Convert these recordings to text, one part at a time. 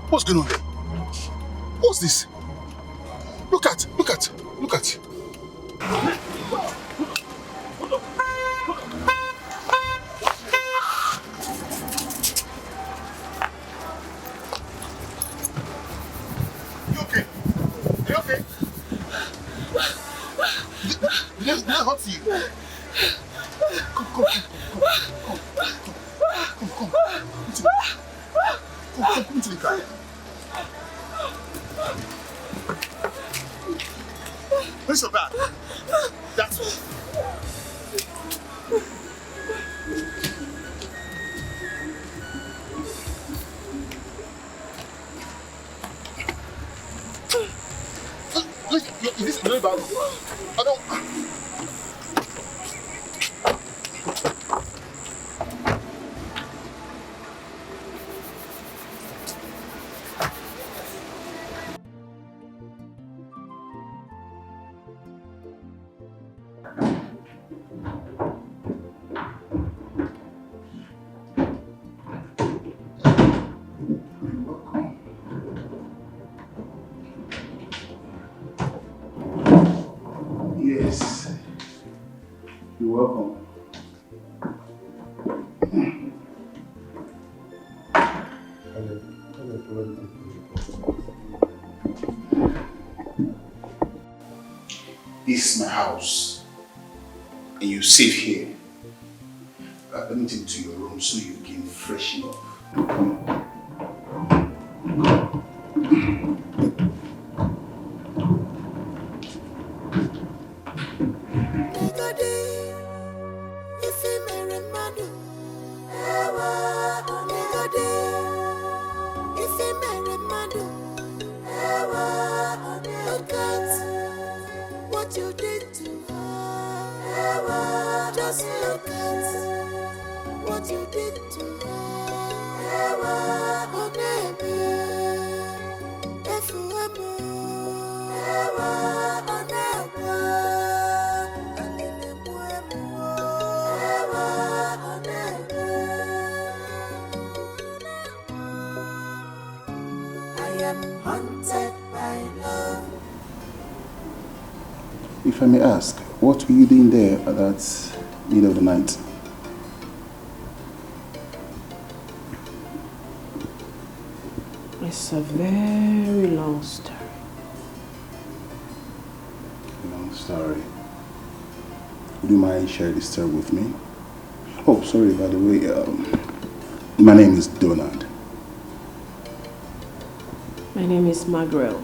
What's going on there? What's this? Look at. You okay? Are you okay? Did I hurt you? Come. Come into the car. Where's your bag? That's it. Is this really bad? I don't. Yes. You're welcome. This is my house, and you sit here. Let me take you to your room so you can freshen up. If I may ask, what were you doing there at that middle of the night? It's a very long story. Long story. Would you mind sharing this story with me? Oh, sorry, by the way, my name is Donald. My name is Margaret.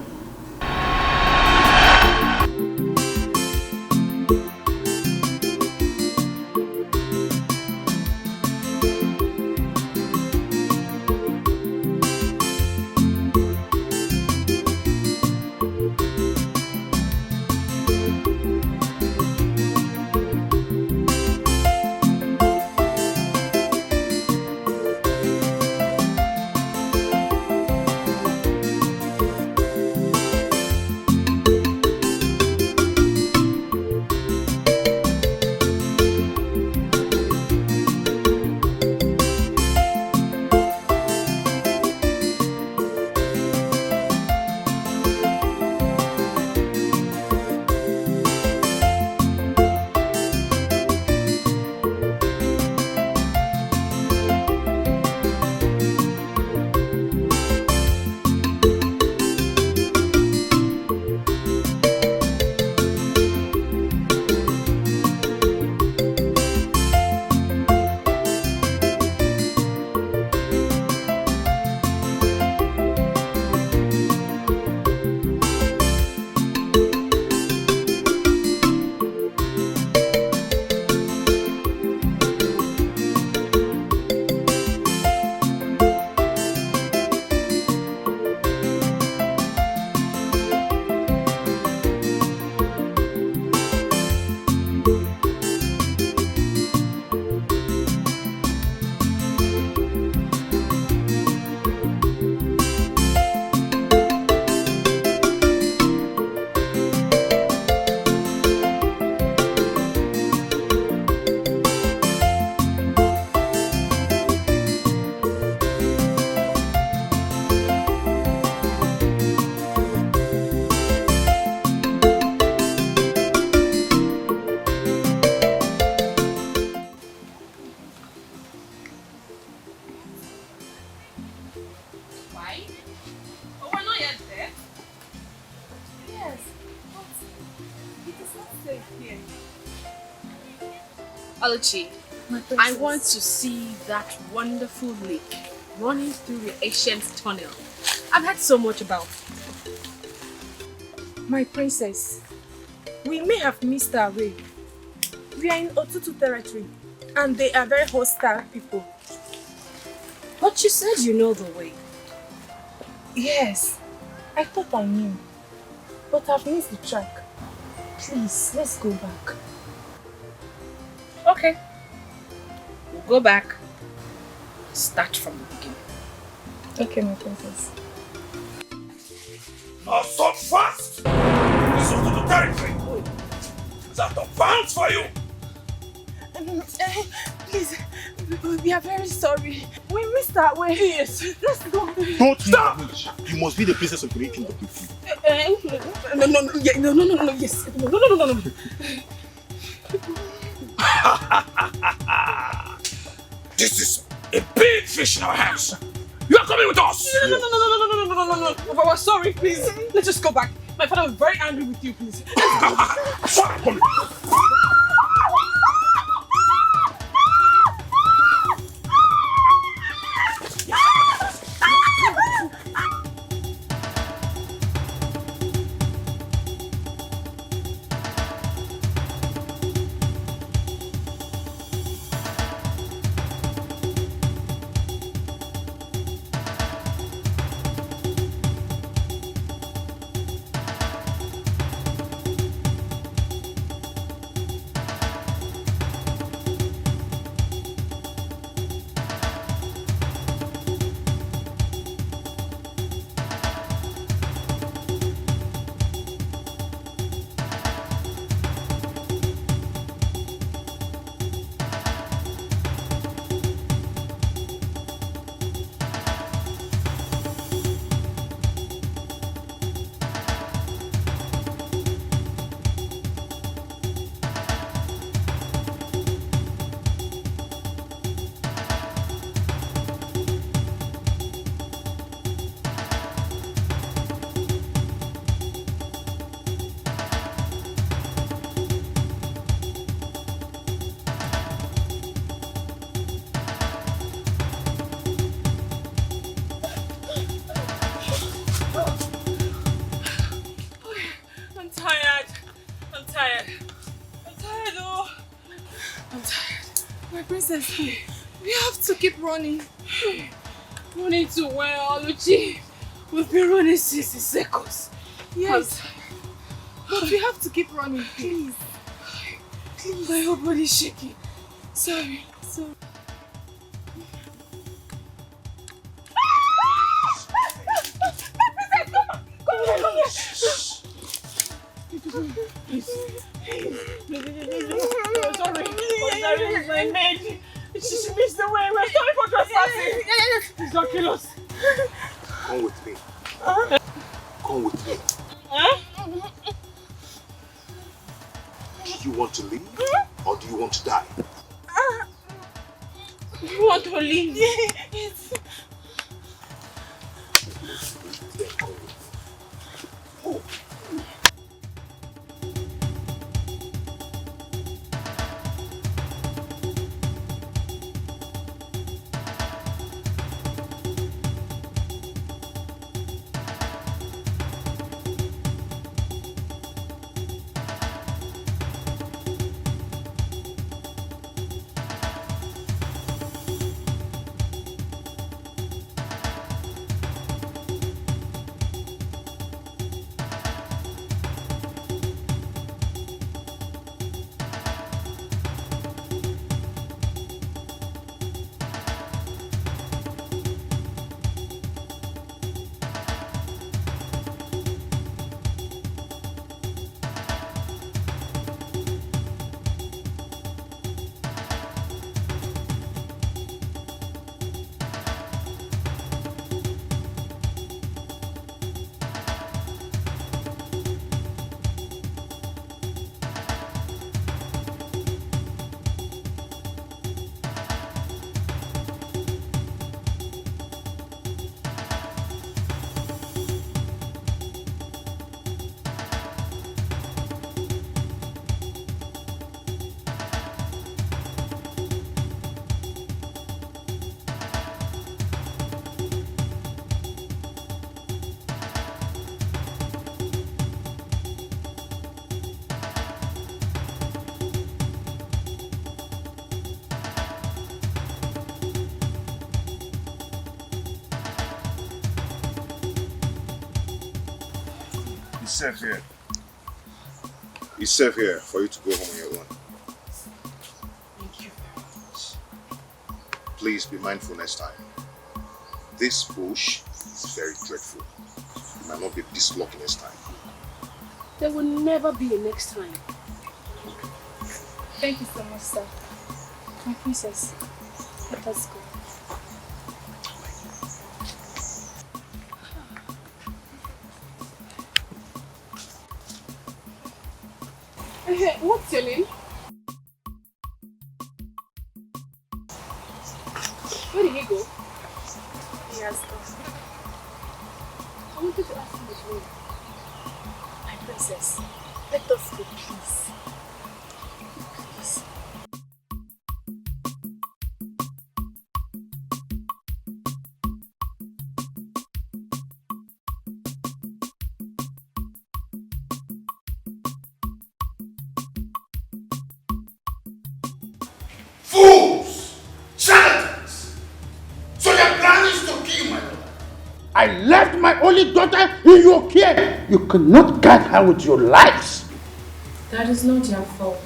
safe here. Oluchi, My princess. I want to see that wonderful lake running through the ancient tunnel. I've heard so much about it. My princess, we may have missed our way. We are in Otutu territory, and they are very hostile people. But you said you know the way. Yes, I thought I knew, but I've missed the track. Please, let's go back. Okay. We'll go back. Start from the beginning. Okay, my princess. Not so fast! This is the territory! Is that the bounds for you? Please, we are very sorry. We missed our way. Yes, let's go. Don't stop! You must be the princess of the kingdom. No, yes. No. This is a big fish in our hands. You are coming with us! No. We're sorry, please. Let's just go back. My father was very angry with you, please. Come. Princess, we have to keep running. Running to where, Oluchi? We've been running since the seconds. Yes. But we have to keep running, please. Please. My whole body is shaking. Sorry. Sorry, my maid. She missed the way. We're sorry for trespassing. Please don't kill us. Come with me. Come with me. Do you want to leave? Or do you want to die? We want to leave. Yes. Then come with me. Oh. It's safe here. It's safe here for you to go home on your own. Thank you very much. Please be mindful next time. This bush is very dreadful. You might not be this lucky next time. There will never be a next time. Thank you so much, sir. My princess, let us go. What's your name? Where did he go? He has gone. I wanted to ask him his name. My princess, let us go, please. Please. Fools! Charlatans! So your plan is to kill my daughter? I left my only daughter in your care. You cannot guide her with your lives. That is not your fault.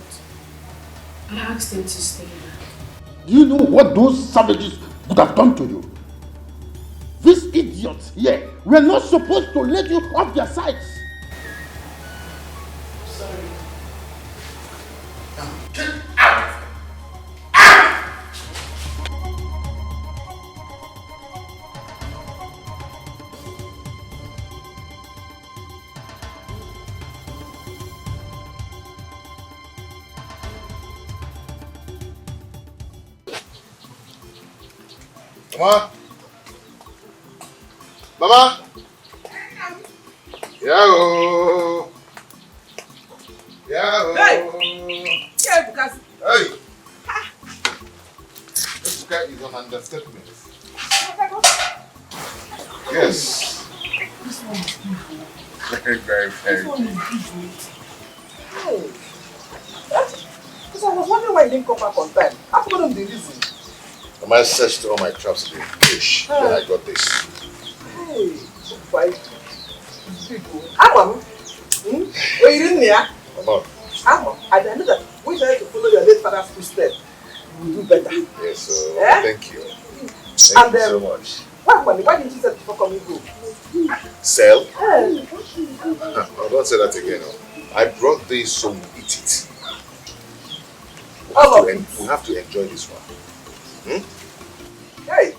I asked him to stay back. Do you know what those savages would have done to you? These idiots here were not supposed to let you off their sides. Sorry. Now get out of here! Mama? Mama? Yahoo! Yahoo! Hey! Yeah, because Hey! This guy is an understatement. Yes. this one is beautiful. Very, very, very. This one is beautiful. Hey. Because I was wondering why you didn't come back on time. I told him the reason. I searched all my traps in the bush. Then I got this. Hey, so fine. People. Amam. Were you in there? Mama. Amam. I know that we try to follow your late father's footsteps. You will do better. Yes, sir. Eh? Thank you. Thank you so much. Why didn't you say before coming home? Sell? Hey. No, don't say that again. No. I brought this so we eat it. All of it. We have to enjoy this one. Hey.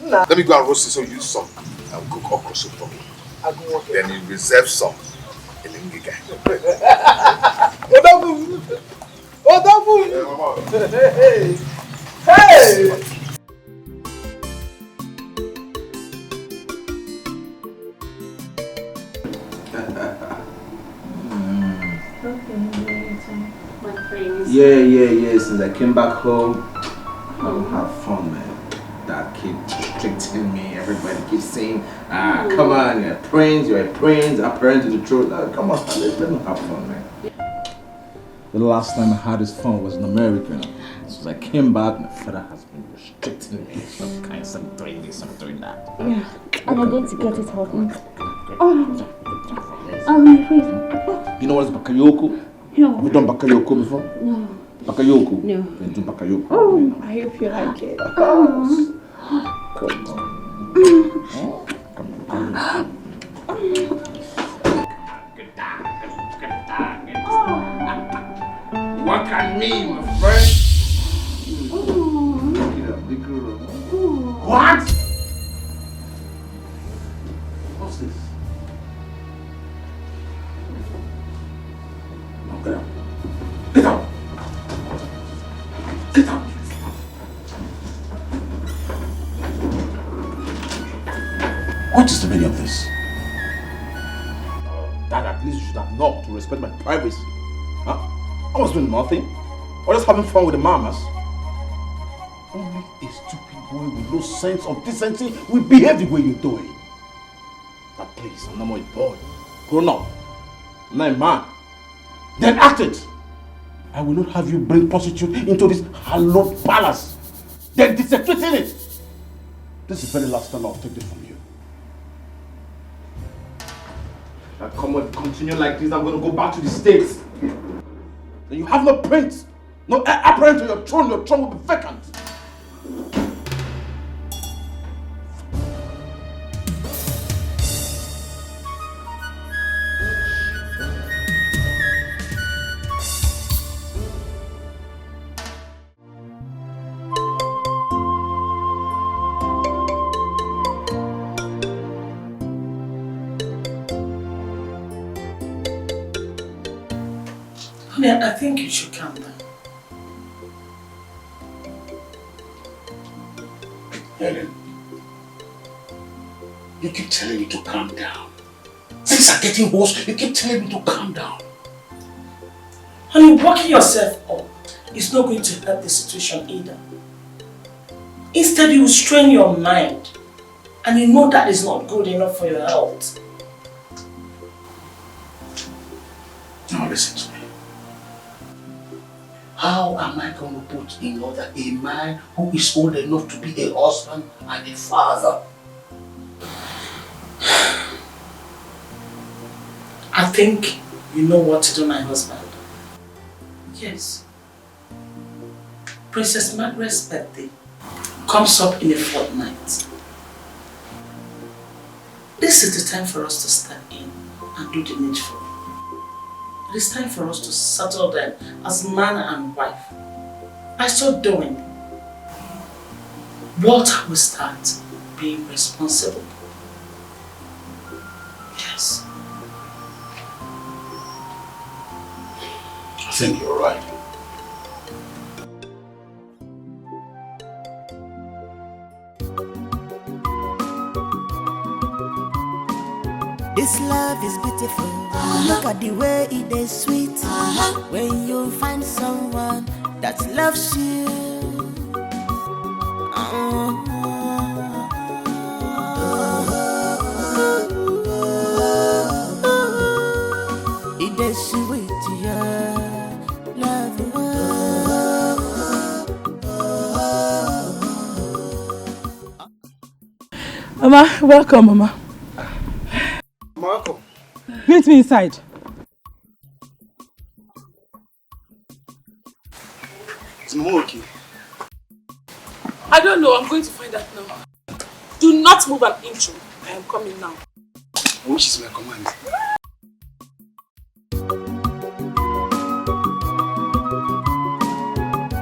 Nah. Let me go and roast it so you use some and cook okra soup for me. I go walk. Then you reserve some in the Ngiga. Odabu. Odabu. Yeah, Mama. Hey. Hey. Yeah. Since I came back home, I don't have fun, man. That kid restricting me. Everybody keeps saying, come on, you're a prince, a parent to the truth. Come on, let me have fun, man. The last time I had this fun was in America. Since I came back, my father has been restricting me. Some doing this, some doing that. Yeah, and I'm going to get it hot. My face. You know what is bakayoko? No. You've done bakayoko before? No. Bakayoko? No. You do bakayoko. Oh, I hope you like it. Come on. Come on. What can me, my friend? What? What's this? No, get out. Get out. Get out. What is the meaning of this? Dad, at least you should have knocked to respect my privacy. Huh? I was doing nothing. I was just having fun with the mamas. Only a stupid boy with no sense of decency will behave the way you're doing. But please, I'm not more a boy. Grown up. I'm not a man. Then act it. I will not have you bring prostitute into this hallowed palace. Then desecrate in it. This is the very last time I'll take this from you. That continue like this, I'm going to go back to the States. Then you have no prince, no apparent to your throne will be vacant. Honey, I think you should calm down. Helen, you keep telling me to calm down. Things are getting worse. You keep telling me to calm down. Honey, working yourself up is not going to help the situation either. Instead, you will strain your mind. And you know that is not good enough for your health. Now listen to me. How am I going to put in order a man who is old enough to be a husband and a father? I think you know what to do, my husband. Yes. Princess Margaret's birthday comes up in a fortnight. This is the time for us to step in and do the needful. It is time for us to settle them as man and wife. By so doing, Walter will start being responsible. Yes. I think you're right. This love is beautiful. Look at the way it is sweet. When you find someone that loves you. It is sweet, yeah. Love. Mama, welcome, Mama. Welcome. Meet me inside. Is Mama okay? I don't know. I'm going to find out now. Do not move an inch. I am coming now. Which is my command?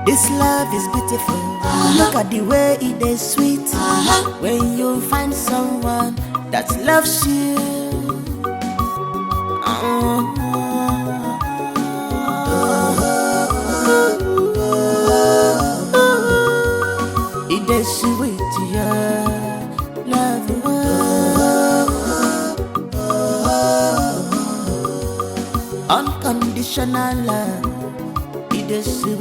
This love is beautiful. Look at the way it is sweet. When you find someone that loves you. It is sweet, yeah. Love. Unconditional love. It is sweet.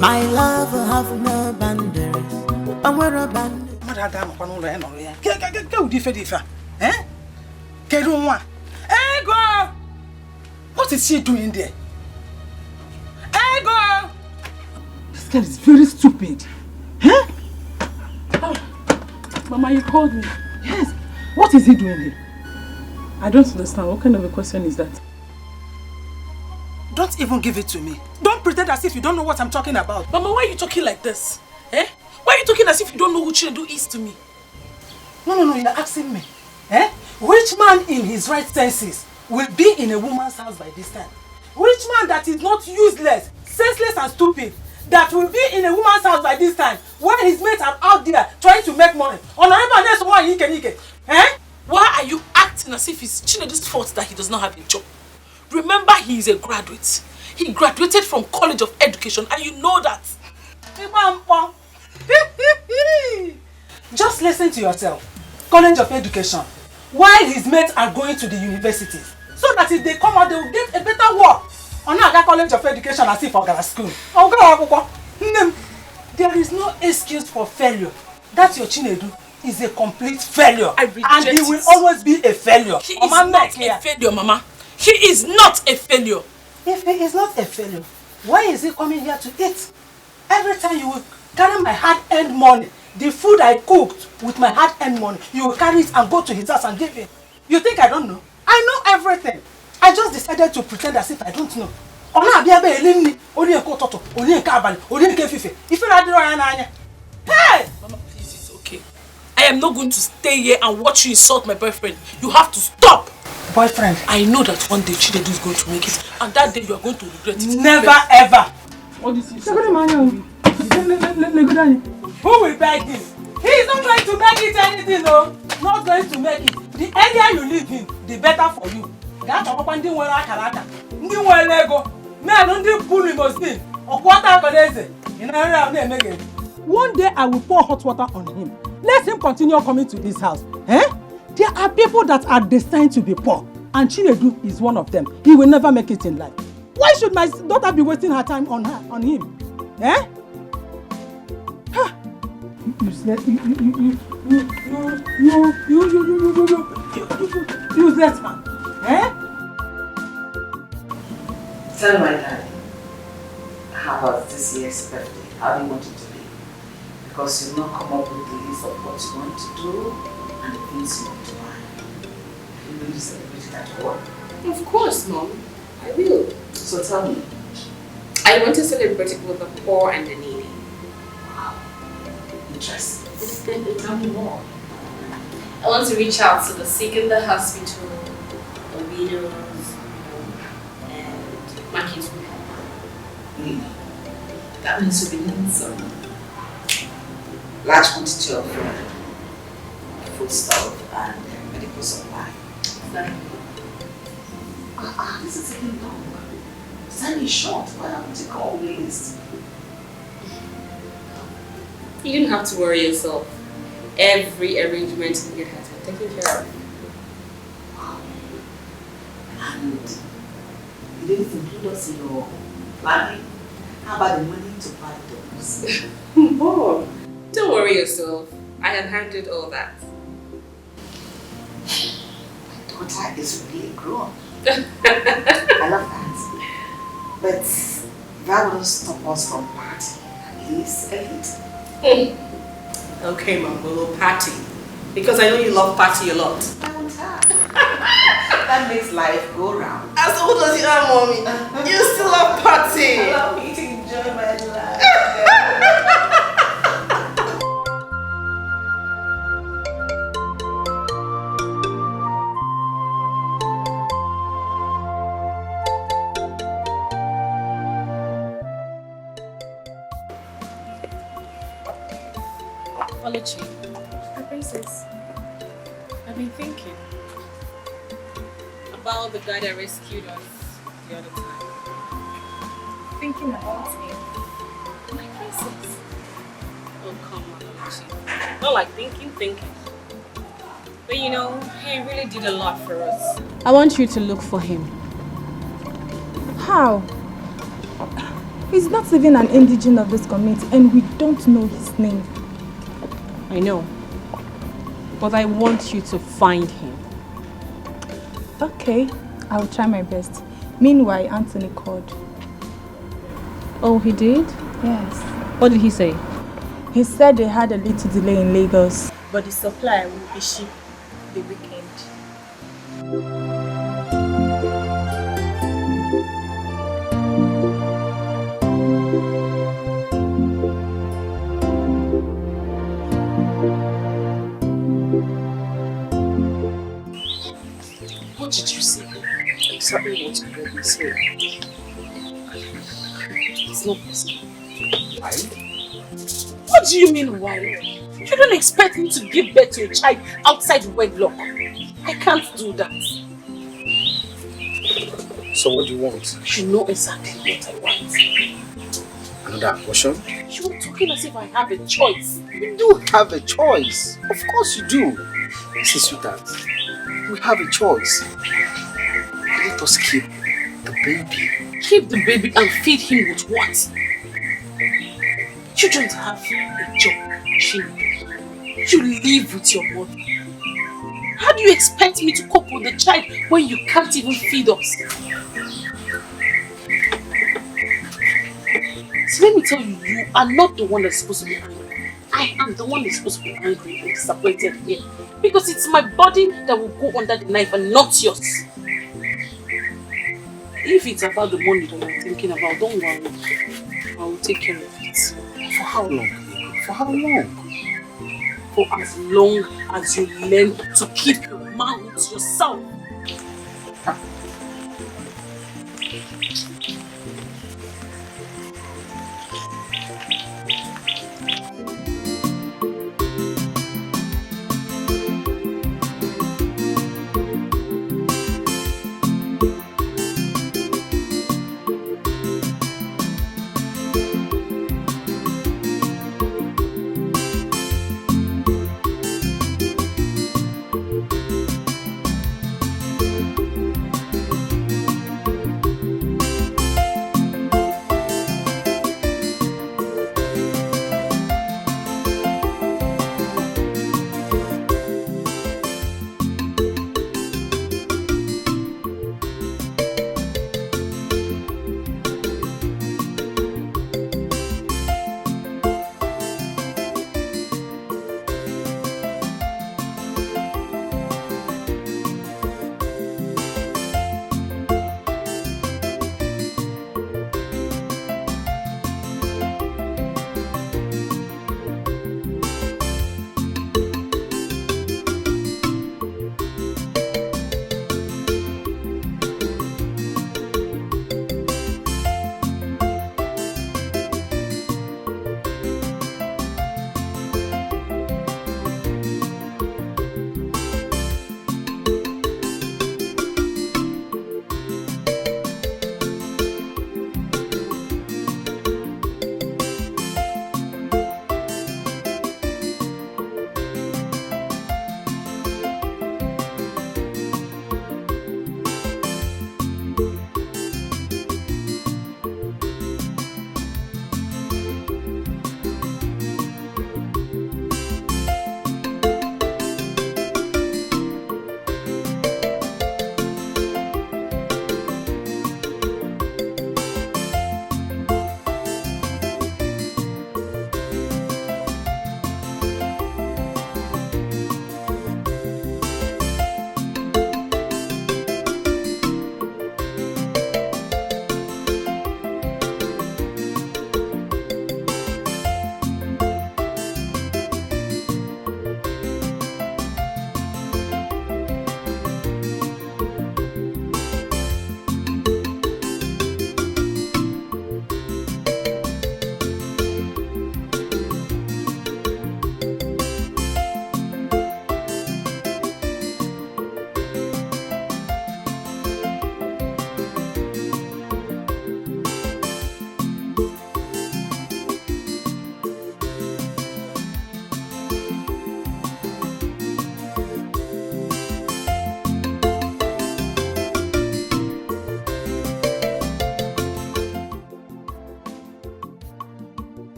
My love have no boundaries. I'm where a band. What is she doing there? Ego! This girl is very stupid. Huh? Oh, Mama, you called me. Yes. What is he doing here? I don't understand. What kind of a question is that? Don't even give it to me. Don't pretend as if you don't know what I'm talking about. Mama, why are you talking like this? Eh? Why are you talking as if you don't know who Chinedu is to me? No, you're asking me. Eh? Which man in his right senses will be in a woman's house by this time? Which man that is not useless, senseless and stupid that will be in a woman's house by this time when his mates are out there trying to make money? Eh? Why are you acting as if it's Chinedu's fault that he does not have a job? Remember, he is a graduate. He graduated from College of Education and you know that. Just listen to yourself. College of Education. While his mates are going to the universities. So that if they come out, they will get a better work. On another College of Education as if I school. There is no excuse for failure. That's your Chinedu is a complete failure. I reject and he will always be a failure. He is not a failure, Mama. He is not a failure. If he is not a failure, why is he coming here to eat? Every time you will carry my hard-earned money The food I cooked with my hard-earned money, you will carry it and go to his house and give him. You think I don't know? I know everything. I just decided to pretend as if I don't know. Hey! Mama, please, it's okay. I am not going to stay here and watch you insult my boyfriend. You have to stop! Boyfriend? I know that one day Chinedu is going to make it, and that day you are going to regret it. Never ever! What is it? Who will beg him? He is not going to make it anything, no. Not going to make it. The earlier you leave him, the better for you. That's why I'm going to Lego. Man, don't pull limousine. One day I will pour hot water on him. Let him continue coming to this house. Eh? There are people that are destined to be poor, and Chinedu is one of them. He will never make it in life. Why should my daughter be wasting her time on him? Eh? Useless man. Eh? Tell my daddy, how about this year's birthday? How do you want it to be? Because you've not come up with the list of what you want to do and the things you want to buy. You will celebrate it at all. Of course, Mom. I will. So tell me. I want to celebrate it with the poor and the needy. Wow. Interesting. Tell me more. I want to reach out to the sick in the hospital, the widows, and my kids will help. Really? That means you'll be needing some large quantity of food stuff and medical supply. Exactly. This is taking long. Time is short. Why haven't you called the list? You didn't have to worry yourself. Every arrangement you had taken care of. Wow. And you didn't include us in your planning? How about the money to buy those? Oh, don't worry yourself. I have handled all that. My daughter is really grown. I love that. But that wouldn't stop us from partying, at least a little. Okay, Mom, we'll party. Because I know you love party a lot. That makes life go round. As old as you are, Mommy, you still love party. I love me to enjoy my life. Oluchi, my princess, I've been thinking about the guy that rescued us the other time. Thinking about him. My princess. Oh, come on, Oluchi. Not like thinking. But you know, he really did a lot for us. I want you to look for him. How? He's not even an indigene of this community and we don't know his name. I know. But I want you to find him. Okay, I'll try my best. Meanwhile, Anthony called. Oh, he did? Yes. What did he say? He said they had a little delay in Lagos, but the supply will be shipped the weekend. What did you say? Exactly what you heard me say. It's not possible. Why? What do you mean why? You don't expect me to give birth to a child outside wedlock. I can't do that. So what do you want? You know exactly what I want. Another abortion? You are talking as if I have a choice. You do have a choice. Of course you do. See, sweetheart, we have a choice. Let us keep the baby. Keep the baby and feed him with what? You don't have a job, Chinedu. You live with your mother. How do you expect me to cope with the child when you can't even feed us? So let me tell you, you are not the one that's supposed to be angry. I I am the one who's supposed to be angry and disappointed here. Because it's my body that will go under the knife and not yours. If it's about the money that you're thinking about, don't worry. I will take care of it. For how long? For how long? For as long as you learn to keep your mouth to yourself.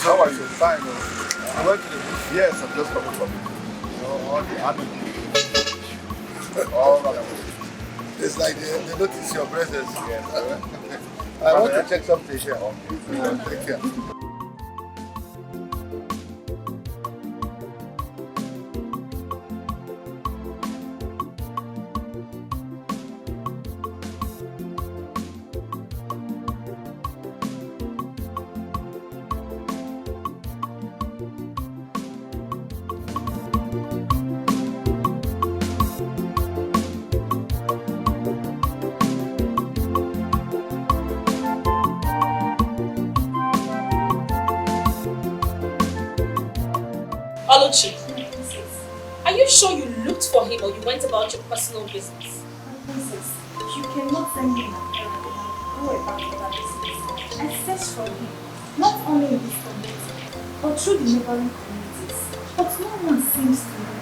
How are you? Fine. I went to the beach. Yes, I'm just coming from all the army. All that. It's like they notice your presence. Yes. I want to check something here. Take care. Oluchi, are you sure you looked for him or you went about your personal business? Princess, you cannot send me my errand and go about other business. I searched for him, not only in this community, through the neighboring communities, but no one seems to know.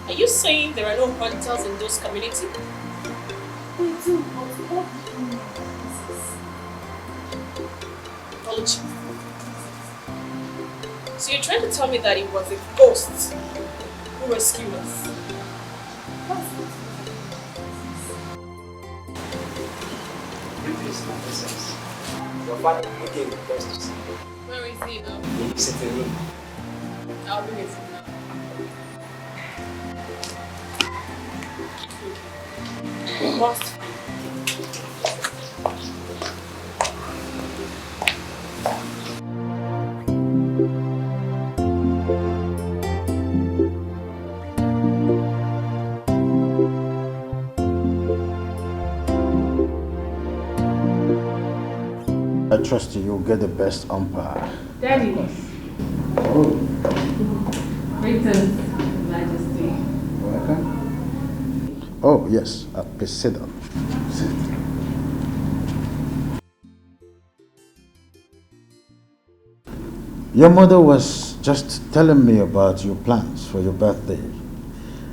Are you saying there are no hunters in those communities? They do, but all people know this. Oluchi. So you're trying to tell me that it was a ghost who rescued us? Please, my princess. Your father came first to see you. Where is he now? He's sitting in. I'll be with him now. We must find him. I trust you'll get the best umpire. Daddy. Oh, Greetings, Majesty. welcome. Oh, yes, please sit down. Sit. Your mother was just telling me about your plans for your birthday.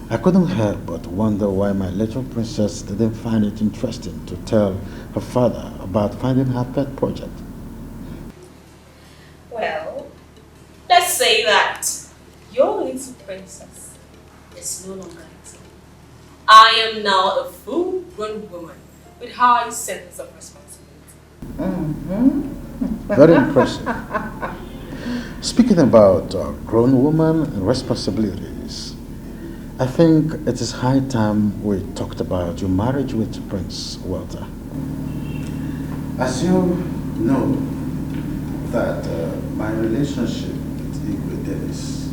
I couldn't help but wonder why my little princess didn't find it interesting to tell her father about finding her pet project. Well, let's say that your little princess is no longer little. I am now a full-grown woman with high sense of responsibility. Very impressive. Speaking about grown women and responsibilities, I think it is high time we talked about your marriage with Prince Walter. As you know, that my relationship with Igwe Dennis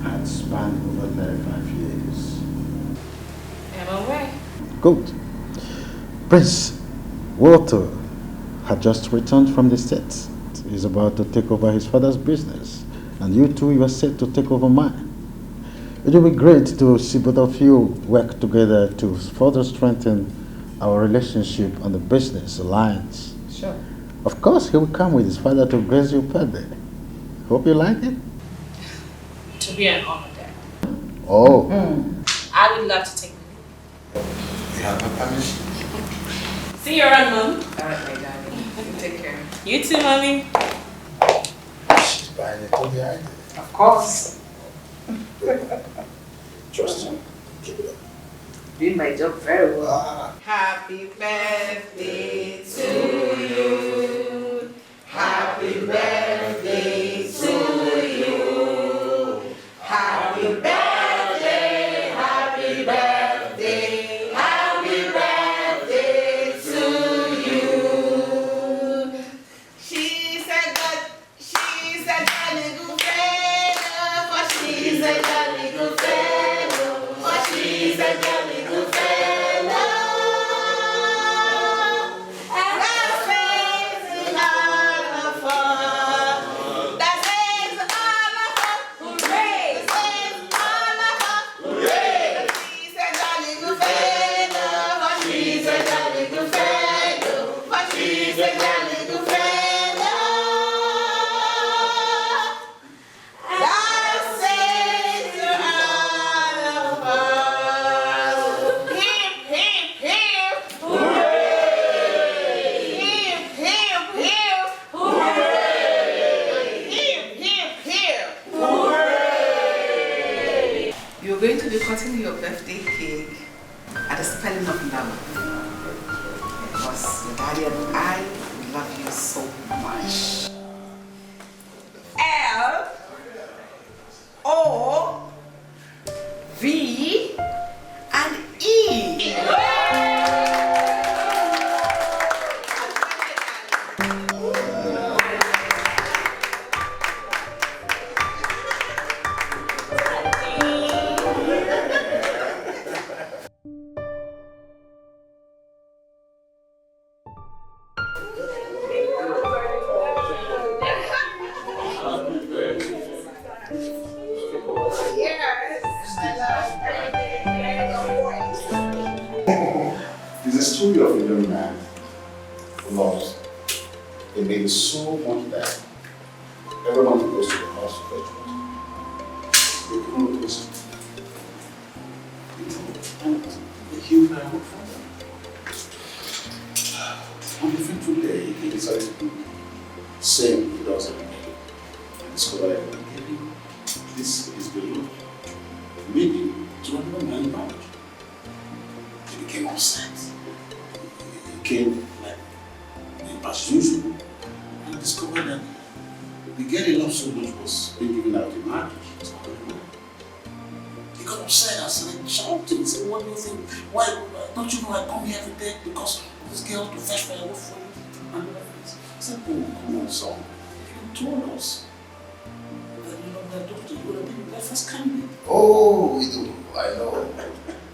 had spanned over 35 years. Am I right? Good. Prince Walter had just returned from the States. He's about to take over his father's business, and you two, you are set to take over mine. It will be great to see both of you work together to further strengthen our relationship on the business alliance. Sure. Of course, he will come with his father to grace your birthday. Hope you like it. To be an honor, Dad. Oh. I would love to take the lead. You have my permission. See you around, Mom. All right, my darling. You take care. You too, Mommy. She's buying it all behind it. Of course. Trust me. Keep it up. Doing my job very well. Happy birthday to you. Happy birthday to you. Happy birthday, happy birthday, happy birthday to you. She's a jolly good fellow, for she's a jolly good fellow, for she's a jolly good fellow. And that makes it all of us. That makes all of us. Hooray! That makes all of us. Hooray! She's a jolly good fellow, for she's a jolly good fellow, for she's a jolly good fellow. That says to all of us, hip, hip, hip, hooray! Hip, hip, hip, hooray! Hip, hip, hip, hooray! You're going to be cutting your birthday cake at the spelling of love. Because your daddy and I love you so much. L-O-V and E. It's a story of a young man who loves a lady so much that Everyone goes to the house to fetch water. They don't notice. And they heal their own father. On the fateful day, he decided to do the same he does every day. I discovered that maybe this is the Lord. Maybe to another man marriage. He became upset. He came like as usual. And I discovered that the girl he loved so much was being given out in marriage. He got upset and started shouting. He said, what do you think? Why don't you know I come here every day because this girl to fetch firewood for you? And I said, oh, come on, son. If you told us that you love that daughter, you would have been the first candidate. Oh, we do. I know.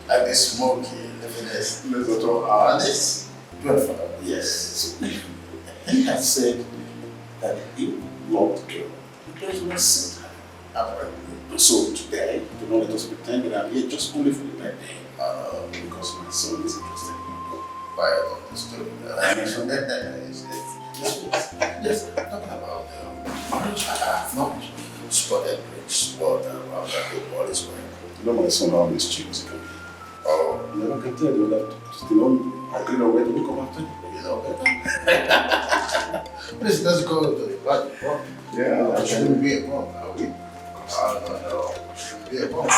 Like the smoky, definitely. Let's not talk honest. grandfather. Yes. He had said that he loved the girl. The girl was sent her. So today, do not let us pretend that I'm here just only for the birthday. Because my son is interested. I understood. Yes, talking about marriage. I have not spotted rich spot around that all is well. You know my son always cheats. Oh. You never can tell you that still on I don't know where to come after you. You know better. Please, let's go to the party. Yeah, I shouldn't be a mom, are we? No. Shouldn't be a mom.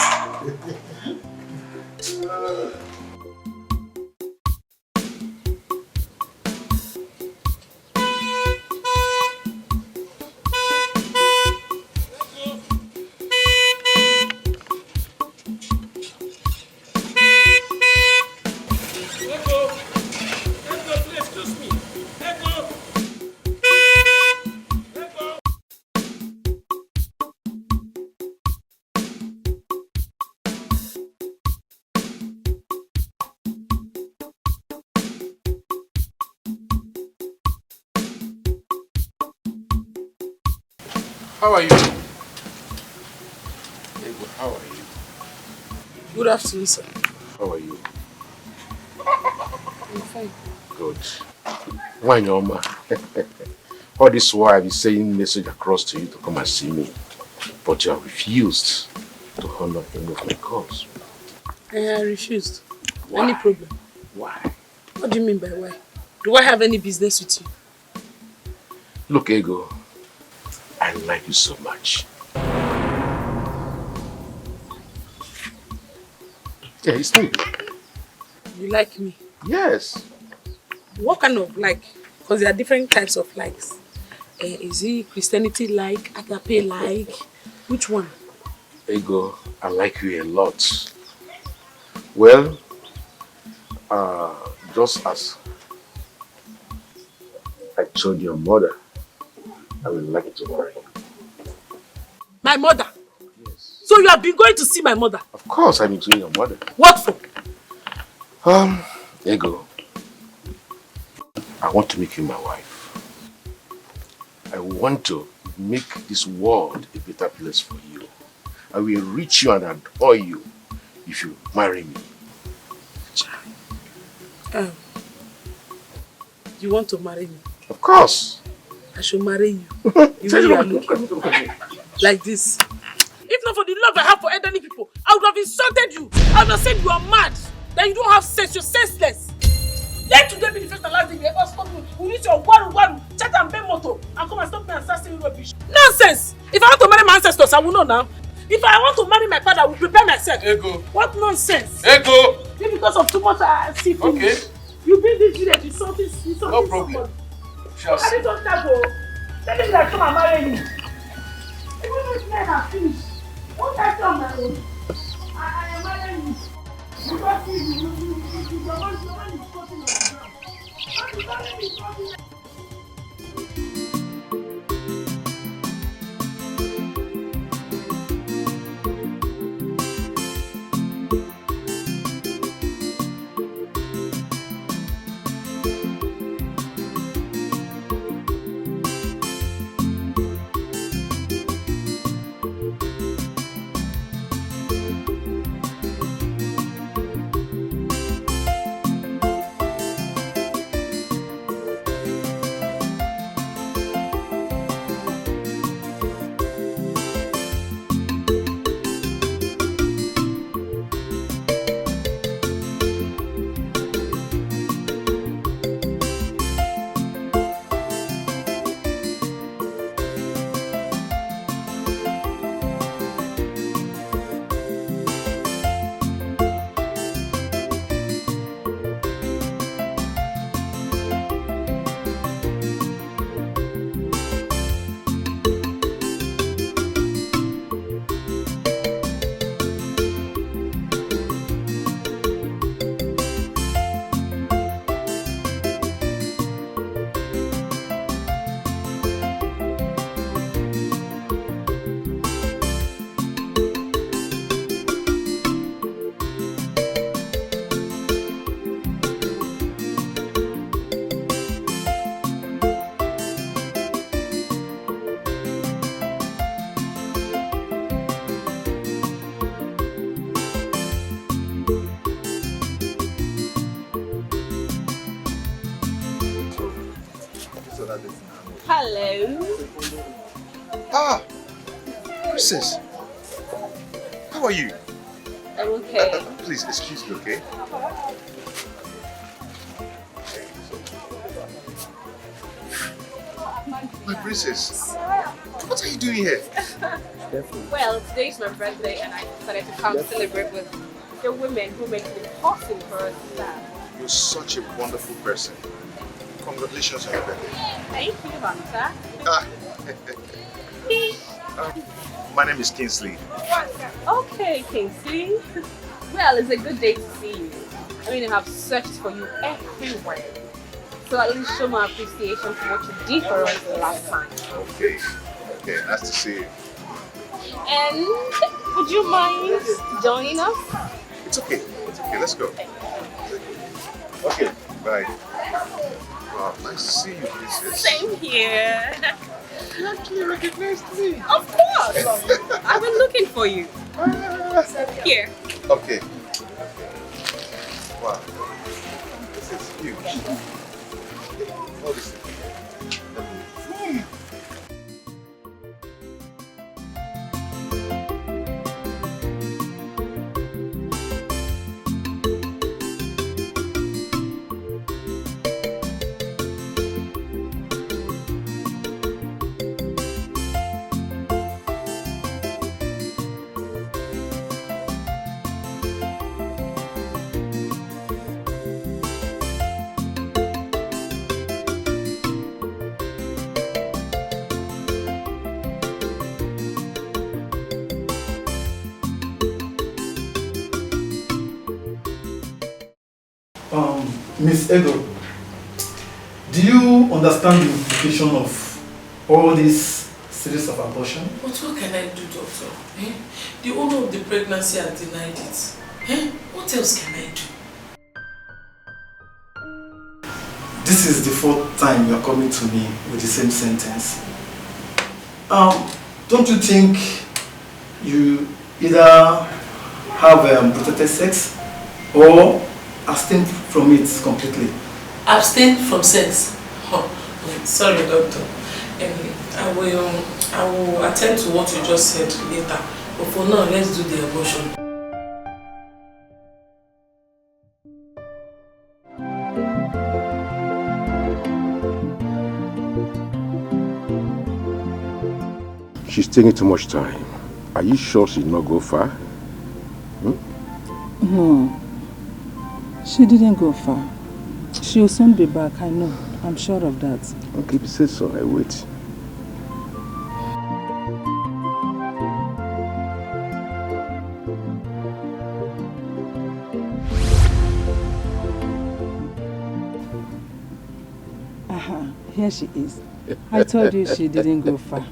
How are you? Hey, good. How are you? Good afternoon, sir. How are you? I'm fine. Good. Why, Norma? All this while I've been sending message across to you to come and see me, but you have refused to honor any of my calls. I refused. Why? Any problem? Why? What do you mean by why? Do I have any business with you? Look, Ego, I like you so much. Yeah, it's true. You like me? Yes. What kind of like? Because there are different types of likes. Is it Christianity like, agape like? Which one? Ego, I like you a lot. Well, just as I told your mother, I would like to marry you. My mother? Yes. So you have been going to see my mother? Of course, I've been seeing your mother. What for? Ego, I want to make you my wife. I want to make this world a better place for you. I will reach you and adore you if you marry me. You want to marry me? Of course. I should marry you. The way you are looking. Like this. If not for the love I have for elderly people, I would have insulted you. I would have said you are mad. That you don't have sense, you're senseless. Let today be the first and last day you ever stop me. We need your waru, chat and pay motor and come and stop me and start saying rubbish. Nonsense! If I want to marry my ancestors, I will know now. If I want to marry my father, I will prepare myself. Ego. What nonsense? Ego! Just because of too much see finish. Okay. You bring this village, you something no problem. Somebody. Shall see. I don't tell you. Tell me that come and marry me. Even if men are finished, won't I tell my own? I am marrying you. Because you the one is cutting on the ground. And the man is cutting. Ah, Princess. How are you? I'm okay. Please, excuse me, okay? My princess, what are you doing here? Well, today is my birthday and I decided to come celebrate with the women who make it possible for us to stand. You're such a wonderful person. Congratulations on your birthday. Thank you, Hunter. My name is Kingsley. Okay, Kingsley. Well, it's a good day to see you. I mean, I have searched for you everywhere. So at least show my appreciation for what you did for us the last time. Okay, nice to see you. And would you mind joining us? It's okay, let's go. Okay, bye. Wow, nice to see you, princess. Same here. You actually recognized me. Of course. I've been looking for you. Here. Okay. Wow. This is huge. All this. Miss Ego, do you understand the implication of all this series of abortion? But what can I do, doctor? Eh? The owner of the pregnancy has denied it. Eh? What else can I do? This is the fourth time you are coming to me with the same sentence. Don't you think you either have protected sex or abstain from it completely? Abstain from sex? Oh, sorry, doctor. I will attend to what you just said later. But for now, let's do the abortion. She's taking too much time. Are you sure she did not go far? No. She didn't go far. She'll soon be back, I know. I'm sure of that. Okay, if you say so, I wait. Here she is. I told you she didn't go far.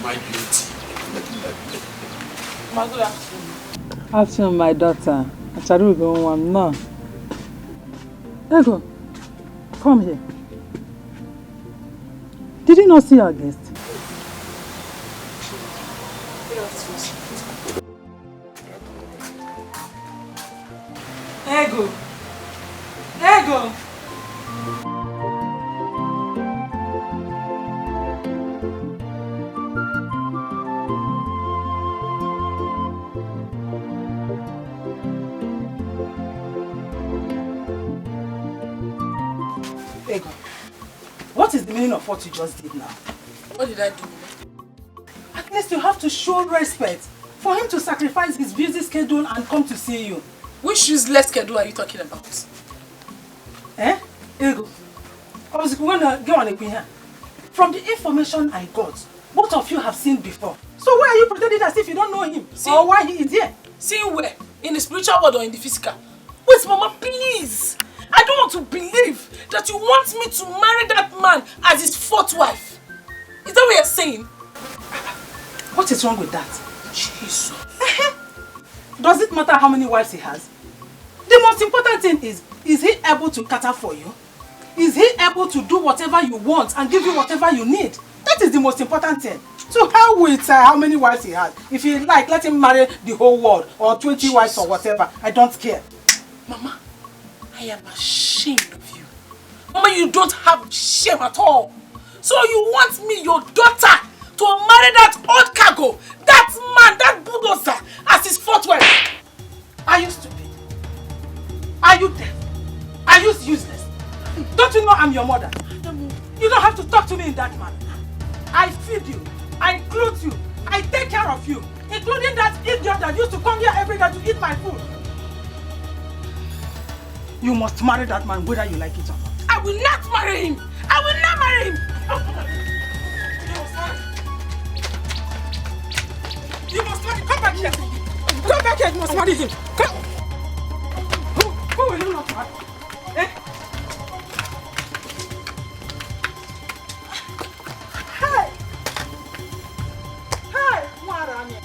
My beauty. After my daughter, no. Ego, come here. Did you not see our guest? Ego. Ego. Ego, what is the meaning of what you just did now? What did I do? At least you have to show respect for him to sacrifice his busy schedule and come to see you. Which useless schedule are you talking about? Eh? Ego, I was going to go on a here. From the information I got, both of you have seen before. So why are you pretending as if you don't know him? Or why he is here? Seeing where? In the spiritual world or in the physical? Wait, Mama, please! I don't want to believe that you want me to marry that man as his fourth wife. Is that what you're saying? What is wrong with that? Jesus. Does it matter how many wives he has? The most important thing is he able to cater for you? Is he able to do whatever you want and give you whatever you need? That is the most important thing. So how with how many wives he has? If you like, let him marry the whole world or 20 wives or whatever. I don't care. Mama, I am ashamed of you. Mama, you don't have shame at all. So you want me, your daughter, to marry that old cargo, that man, that bulldozer, as his fourth wife. Are you stupid? Are you deaf? Are you useless? Don't you know I'm your mother? You don't have to talk to me in that manner. I feed you, I clothe you, I take care of you, including that idiot that used to come here every day to eat my food. You must marry that man whether you like it or not. I will not marry him! I will not marry him! You must marry. Come back here. Come back here. You must marry him. Come. Who will you not marry? Eh? Hey! Hey! Marami.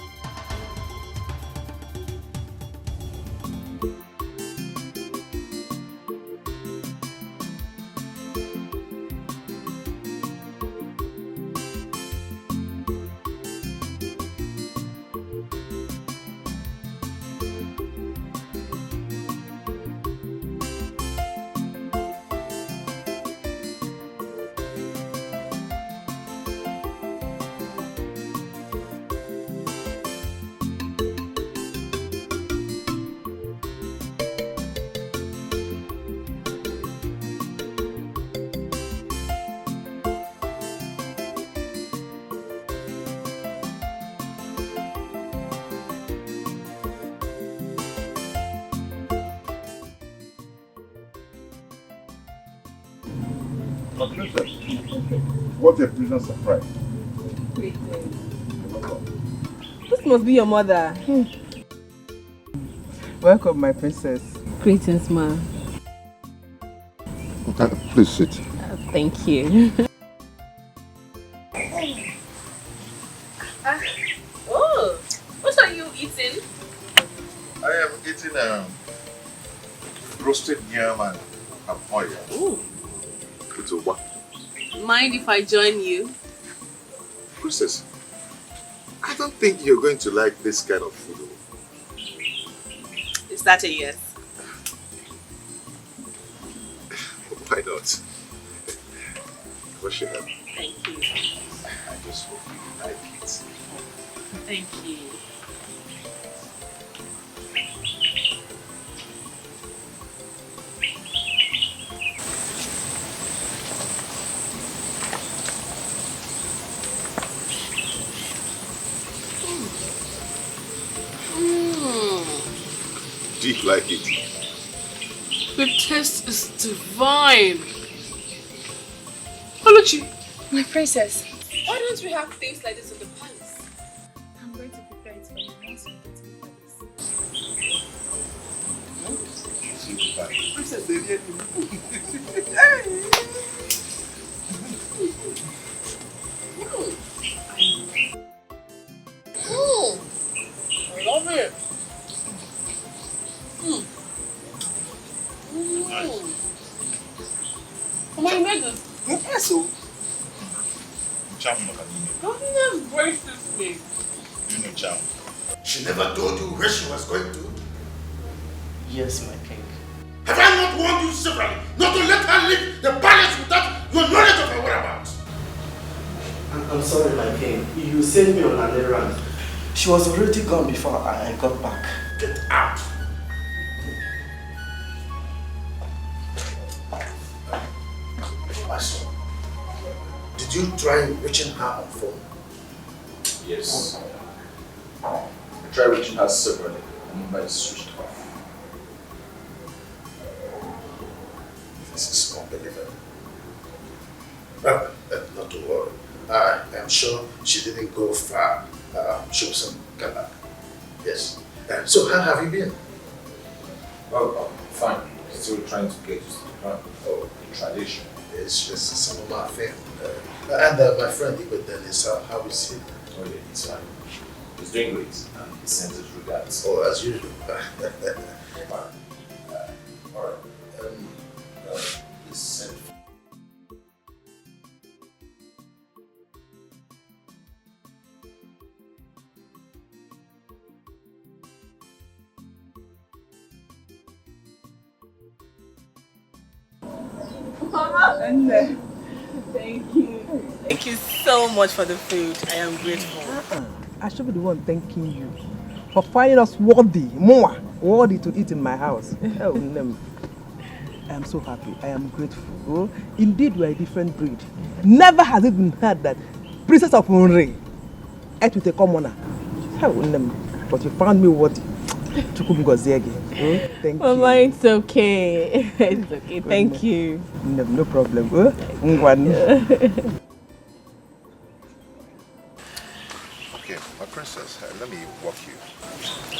What a pleasant surprise. This must be your mother. Welcome, my princess. Greetings, ma. Please sit. Thank you. Oh, what are you eating? I am eating roasted yam and oil. Ooh. It's a what? Mind if I join you? Princess, I don't think you're going to like this kind of food. Is that a yes? Why not? Wash your hand. Thank you. I just hope you like it. Thank you. Do you like it? The taste is divine. Oluchi, My princess, Why don't we have things like this in the palace? I'm going to prepare it for you once we get to the palace. Princess, they really I love it. Come on, you made this. Yes, so. Don't you embrace this thing? You know, Chow. She never told you where she was going to? Yes, my king. Have I not warned you severally not to let her leave the palace without your knowledge of her whereabouts? I'm sorry, my king. You sent me on an errand. She was already gone before I got back. Get out! My son, did you try reaching her on phone? Yes. I tried reaching her separately. The number is switched off. This is unbelievable. Well, not to worry. I am sure she didn't go far. She was in Ghana. Yes. So how have you been? Well, fine. Still trying to get used to the tradition. It's just some of my family. And my friend Dennis, how is he? Oh yeah, he's fine. He's doing great and he sends his regards. Oh, as usual. Alright. Please send. Mama, thank you. Thank you so much for the food. I am grateful. I should be the one thanking you for finding us worthy to eat in my house. Oh, no. I am so happy. I am grateful. Oh, indeed, we are a different breed. Never has it been heard that Princess of Unre ate with a commoner. Oh, no. But you found me worthy. Thank you. Mama, it's okay. It's okay. Thank you. No problem. Okay, my princess, let me walk you.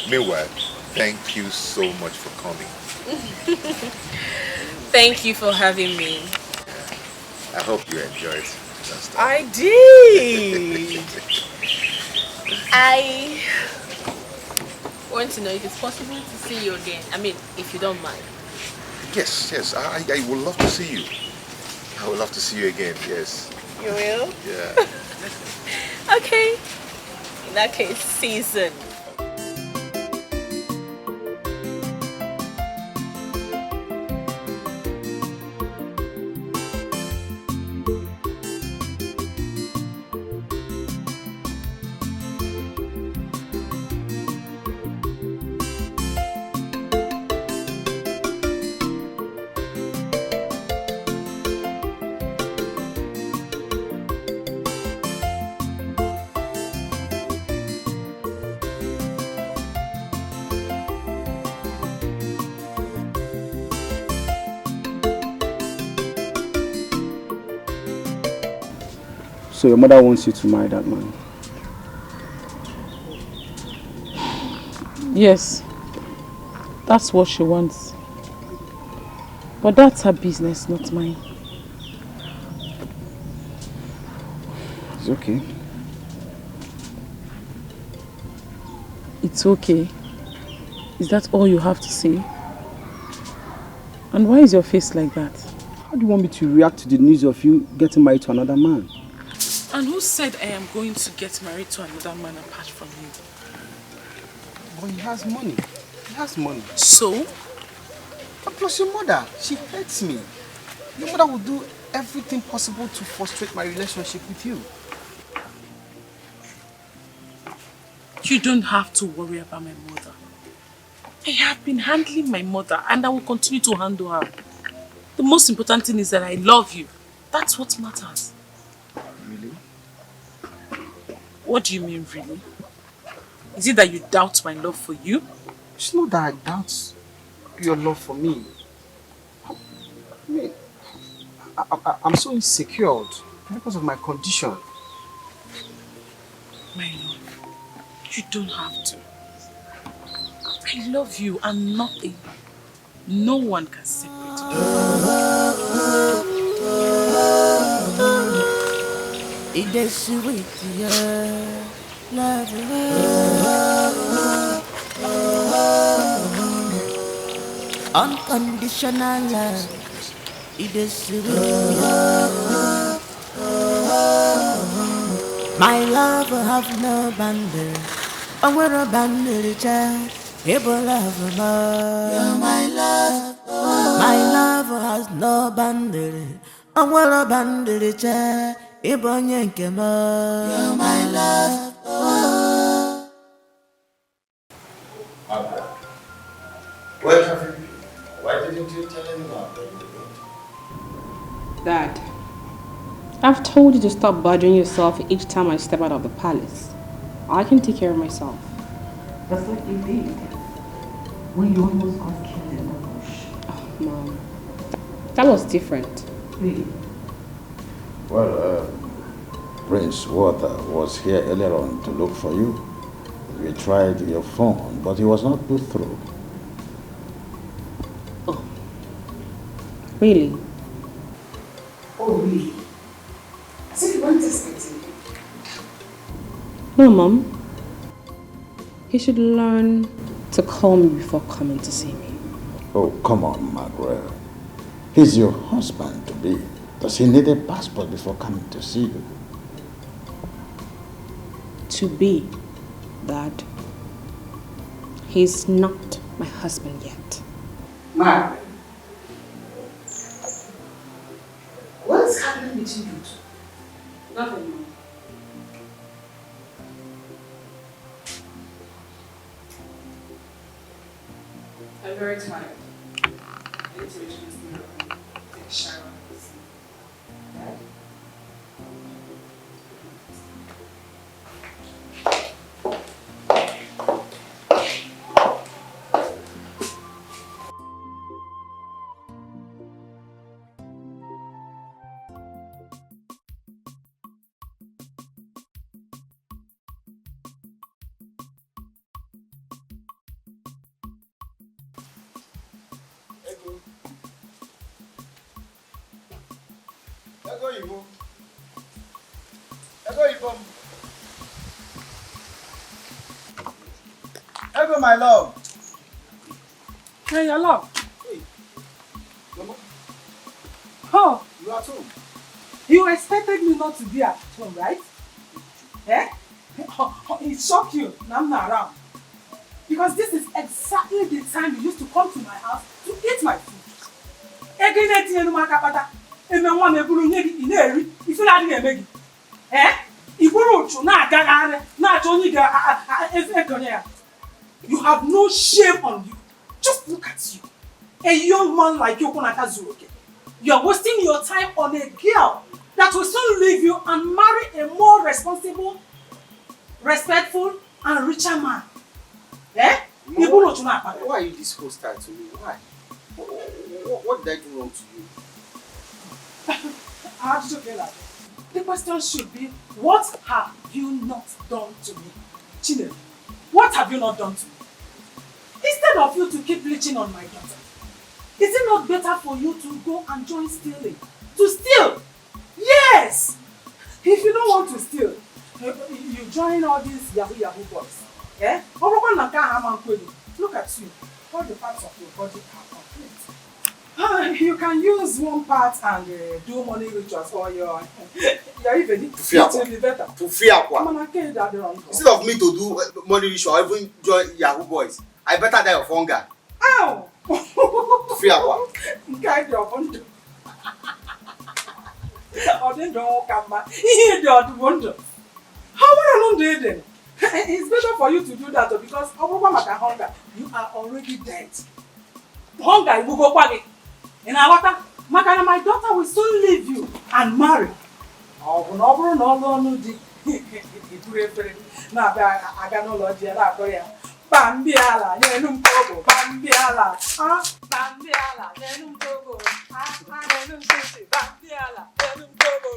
Meanwhile, thank you so much for coming. Thank you for having me. I hope you enjoyed. I did. I want to know if it's possible to see you again. I mean, if you don't mind. Yes, I would love to see you. I would love to see you again, yes. You will? Yeah. Okay. In that case, see you soon. So your mother wants you to marry that man? Yes, that's what she wants. But that's her business, not mine. It's okay. It's okay. Is that all you have to say? And why is your face like that? How do you want me to react to the news of you getting married to another man? And who said I am going to get married to another man apart from you? But he has money. He has money. So? And plus your mother, she hates me. Your mother will do everything possible to frustrate my relationship with you. You don't have to worry about my mother. I have been handling my mother and I will continue to handle her. The most important thing is that I love you. That's what matters. Really? What do you mean, really? Is it that you doubt my love for you? It's not that I doubt your love for me. I mean, I'm so insecure because of my condition. My love, you don't have to. I love you and nothing, no one can separate you. It is sweet, yeah, love, unconditional love. It is sweet. My love have no boundary. I wear a boundary child. People love more. You're my love. My love has no boundary. I wear a boundary child. People yank more. You're my love. Where have you been? Why didn't you tell anyone that you were going to? Dad, I've told you to stop bothering yourself each time I step out of the palace. I can take care of myself. That's like you did when you almost got killed in the bush. Oh, Mom, that was different. Really? Well, Prince Walter was here earlier on to look for you. We tried your phone, but he was not put through. Really? Oh, really? As if you weren't expecting him. No, Mom. He should learn to call me before coming to see me. Oh, come on, Margaret. He's your husband-to-be. Does he need a passport before coming to see you? To be, Dad. He's not my husband yet. Margaret, what is happening between you two? I'm very tired. I need to reach my room. Take a shower. Right? Hello, my love. Hey, your love. Hey, Mama. Oh, You are at home. you expected me not to be at home, right? Eh? It shocked you. Now I'm not around. Because this is exactly the time you used to come to my house to eat my food. Again, you know, and then one able to if you like to eh? If you have no shame on you. Just look at you. A young man like you, you're wasting your time on a girl that will soon leave you and marry a more responsible, respectful, and richer man. Eh? Mama, why are you this hostile to me? Why? What did I do wrong to you? How did you feel like that? The question should be, what have you not done to me? Chine, what have you not done to me? Instead of you to keep bleaching on my daughter, is it not better for you to go and join stealing? To steal? Yes! If you don't want to steal, you join all these Yahoo boys. Eh? Look at you. All the parts of your body are complete. You can use one part and do money rituals for your even it will be better. Instead of me to do money ritual or even join Yahoo boys, I better die of hunger. Ow! Free aqua. Kind of wonder. Or then don't come back. He don't wonder. How would I not do then? It's better for you to do that because hunger, you are already dead. Hunger will go quaggy. In our water, my daughter will soon leave you and marry. Oh, no, Bambiala, Nenum Togo, Bambiala, Bambiala, Nenum Togo, Nenum Sisi, Bambiala, Nenum Togo,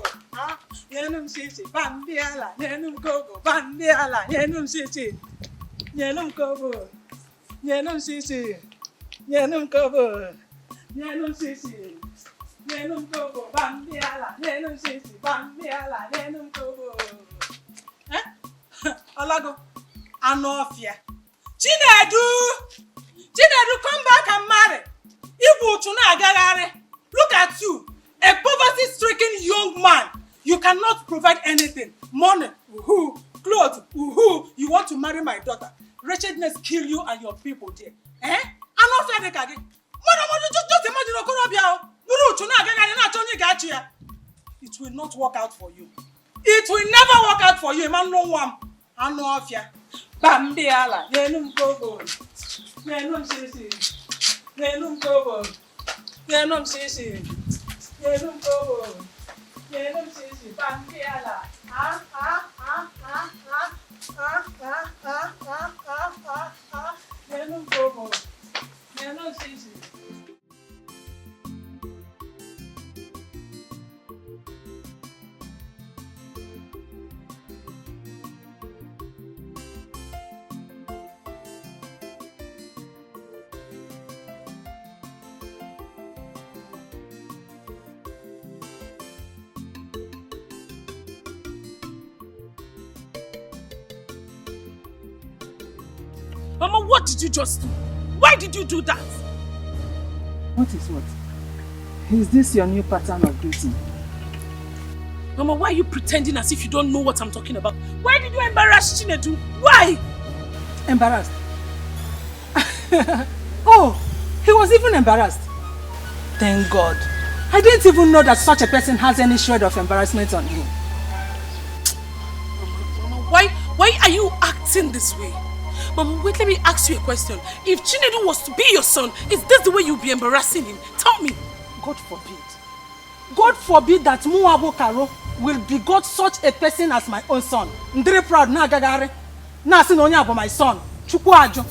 Nenum Sisi, Bambiala, Nenum Togo, Bambiala, Nenum Sisi, Nenum Togo, Nenum Sisi, Nenum Togo, Nenum Sisi, Nenum Togo, Bambiala, Nenum Sisi, Bambiala, Nenum Togo. Eh? Alago, Anofia. Chinedu, come back and marry. Look at you, a poverty-stricken young man. You cannot provide anything. Money, clothes, you want to marry my daughter. Wretchedness kill you and your people there. Eh? Just imagine. It will not work out for you. It will never work out for you. Man, no one. I know of ya. Bambiala, Nenum Togo, Nenum Sisi, Nenum Togo, Nenum Sisi, Nenum Togo, Nenum Sisi, Bambiala, Nenum Togo, Nenum Sisi. Mama, what did you just do? Why did you do that? What is what? Is this your new pattern of dating? Mama, why are you pretending as if you don't know what I'm talking about? Why did you embarrass Chinedu? Why? Embarrassed? Oh, he was even embarrassed. Thank God. I didn't even know that such a person has any shred of embarrassment on him. Mama, why are you acting this way? Mama, wait, let me ask you a question. If Chinedu was to be your son, is this the way you'll be embarrassing him? Tell me. God forbid. God forbid that Muabo Karo will begot such a person as my own son. Ndre proud na gagare. Na sinonya for my son. Chukwu ajo.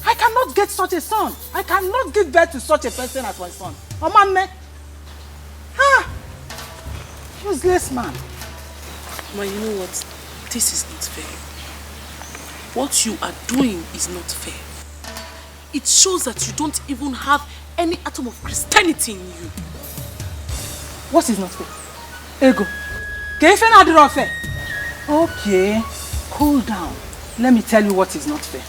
I cannot get such a son. I cannot give birth to such a person as my son. Mama me. Ah. Useless man. Ma, you know what? This is not fair. What you are doing is not fair. It shows that you don't even have any atom of Christianity in you. What is not fair? Ego. Kefe na adiro fair. Okay, cool down. Let me tell you what is not fair.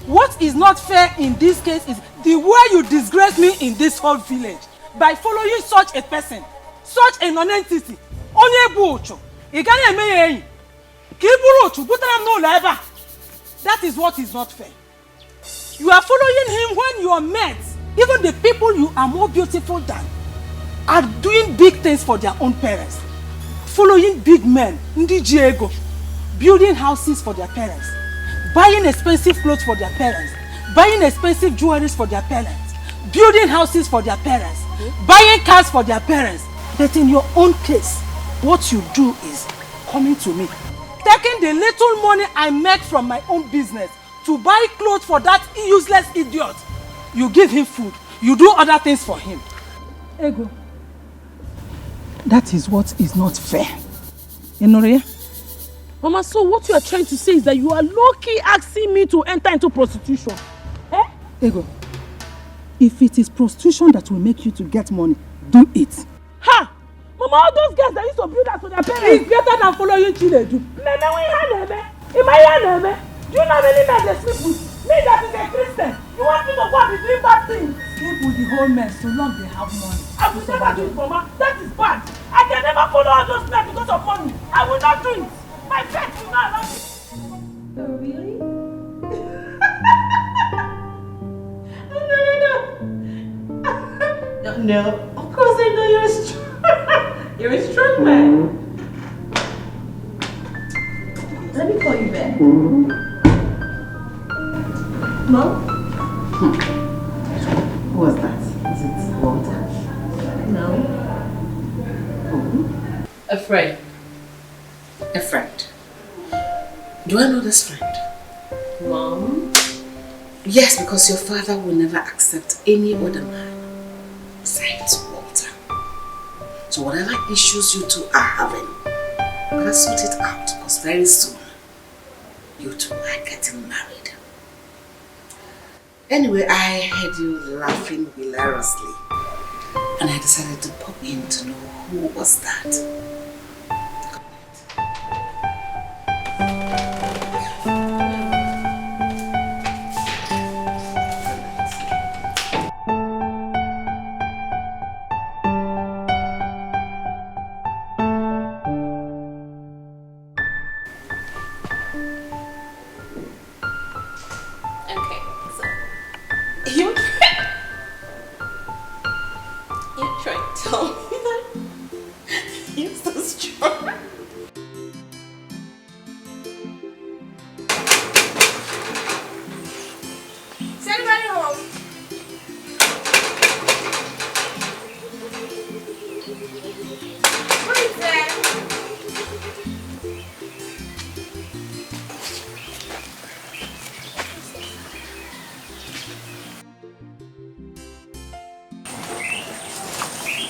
What is not fair in this case is the way you disgrace me in this whole village by following such a person, such a non-entity. Onye bu ocho. Igani eme yin. Ki buru ocho, butara no leba. That is what is not fair. You are following him when your mates, even the people you are more beautiful than, are doing big things for their own parents. Following big men, Ndi Diego, building houses for their parents, buying expensive clothes for their parents, buying expensive jewelries for their parents, building houses for their parents, buying cars for their parents. But in your own case, what you do is coming to me, taking the little money I make from my own business to buy clothes for that useless idiot. You give him food, you do other things for him. Ego. That is what is not fair. Inoria? Mama, so what you are trying to say is that you are low-key asking me to enter into prostitution. Eh? Ego, if it is prostitution that will make you to get money, do it. Ha! Mama, all those guys that used to build that to their parents. It's better than following Chinedu. Do you know how many men they sleep with? Me that is a Christian. You want me to go and be doing bad things? Sleep with the whole mess so long they have money. I will never do it, Mama. That is bad. I can never follow all those men because of money. I will not do it. My faith will not allow me. Oh, really? No. Of course I know you're strong. You're a strong man. Let me call you back. Mom? Who was that? Is it Walter? No. Who? A friend. A friend. Do I know this friend? Mom? Yes, because your father will never accept any other man besides Walter. So whatever issues you two are having, better sort it out, because very soon you two are getting married. Anyway, I heard you laughing hilariously, and I decided to pop in to know who was that.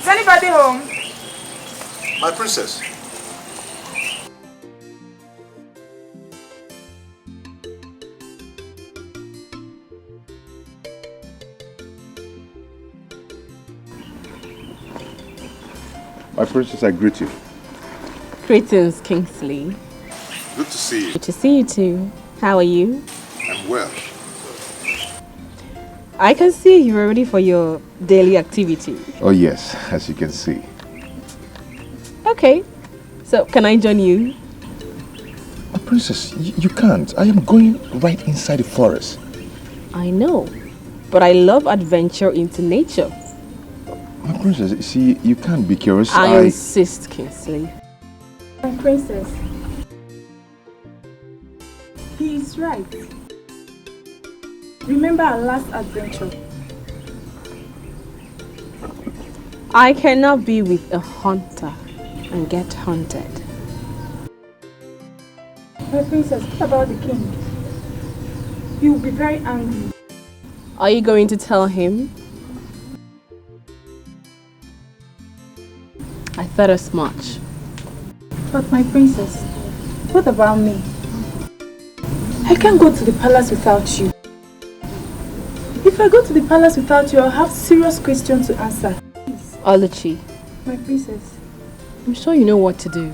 Is anybody home? My princess. My princess, I greet you. Greetings, Kingsley. Good to see you. Good to see you too. How are you? I'm well. I can see you're ready for your daily activity. Oh yes, as you can see. Okay, so can I join you? My princess, you can't. I am going right inside the forest. I know, but I love adventure into nature. My princess, see, you can't be curious. I insist, Kingsley. My princess. He is right. Remember our last adventure. I cannot be with a hunter and get hunted. My princess, what about the king? He will be very angry. Are you going to tell him? I thought as much. But my princess, what about me? I can't go to the palace without you. If I go to the palace without you, I'll have serious questions to answer. Oluchi, My princess. I'm sure you know what to do.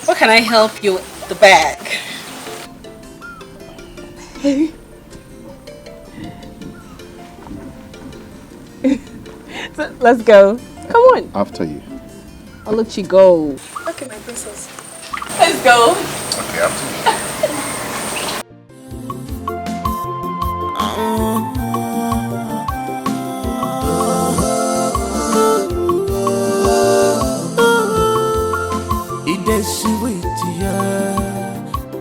What can I help you with the bag? So, let's go. Come on. After you. Oluchi, go. Okay, my princess. Let's go. Okay, after you. It is sweet, yeah,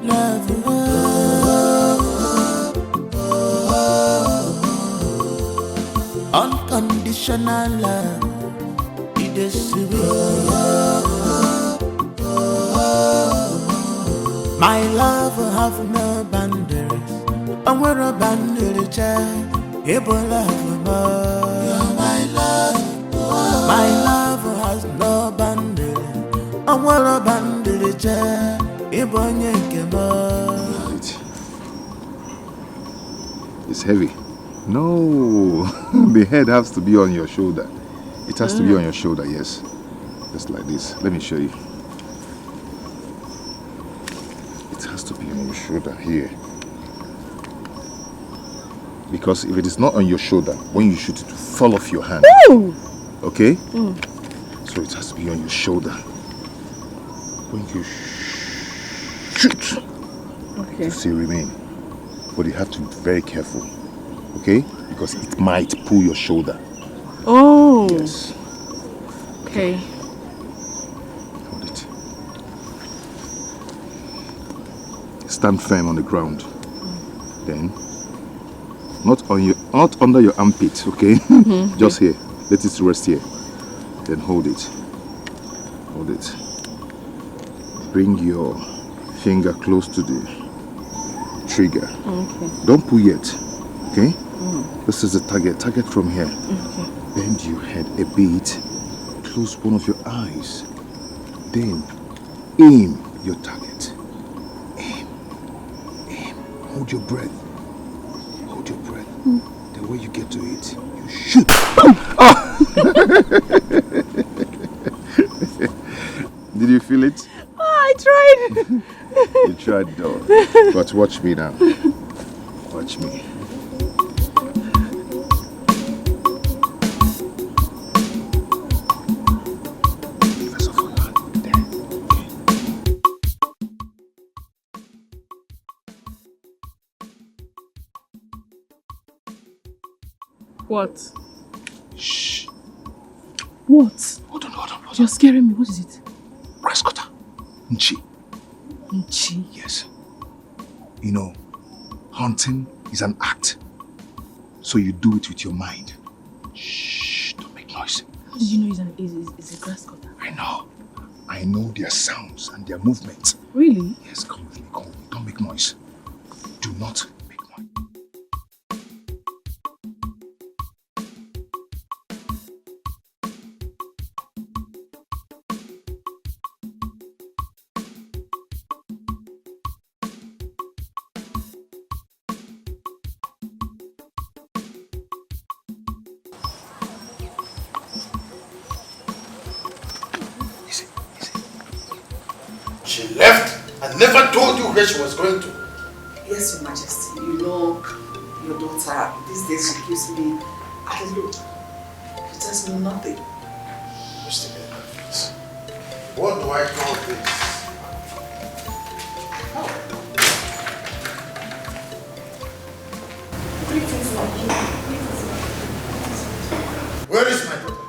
love, unconditional love. It is sweet. My love have no boundaries. I'm where a boundary child. Able love more. You're my love. My love has no boundaries. I'm where a boundary child. Able more. It's heavy. No, the head has to be on your shoulder. It has to be on your shoulder, yes. Just like this. Let me show you. It has to be on your shoulder here. Because if it is not on your shoulder, when you shoot it will fall off your hand. Ooh. Okay? So it has to be on your shoulder. When you shoot, Okay. to still remain. But you have to be very careful. Okay? Because it might pull your shoulder. Oh. Yes. Okay. Hold it. Stand firm on the ground. Then, not under your armpit, okay? Just here. Let it rest here. Then hold it. Hold it. Bring your finger close to the trigger. Okay. Don't pull yet. Okay? This is the target. Target from here. Okay. Bend your head a bit. Close one of your eyes. Then aim your target. Aim. Aim. Hold your breath. Hold your breath. The way you get to it, you shoot. Did you feel it? I tried. You tried though. But watch me now. Watch me. What? Shh. What? Hold on. You're scaring me. What is it? Grass cutter. Nchi. Nchi? Yes. You know, hunting is an act. So you do it with your mind. Shh, don't make noise. How did you know it's a grass cutter? I know. I know their sounds and their movements. Really? Yes, come with me, come with me. Don't make noise. Do not make noise. She left and never told you where she was going to. Yes, Your Majesty. You know, your daughter, these days she gives me a look. She tells me nothing. Just a minute, please. What do I call this? Greetings, my king. Where is my daughter?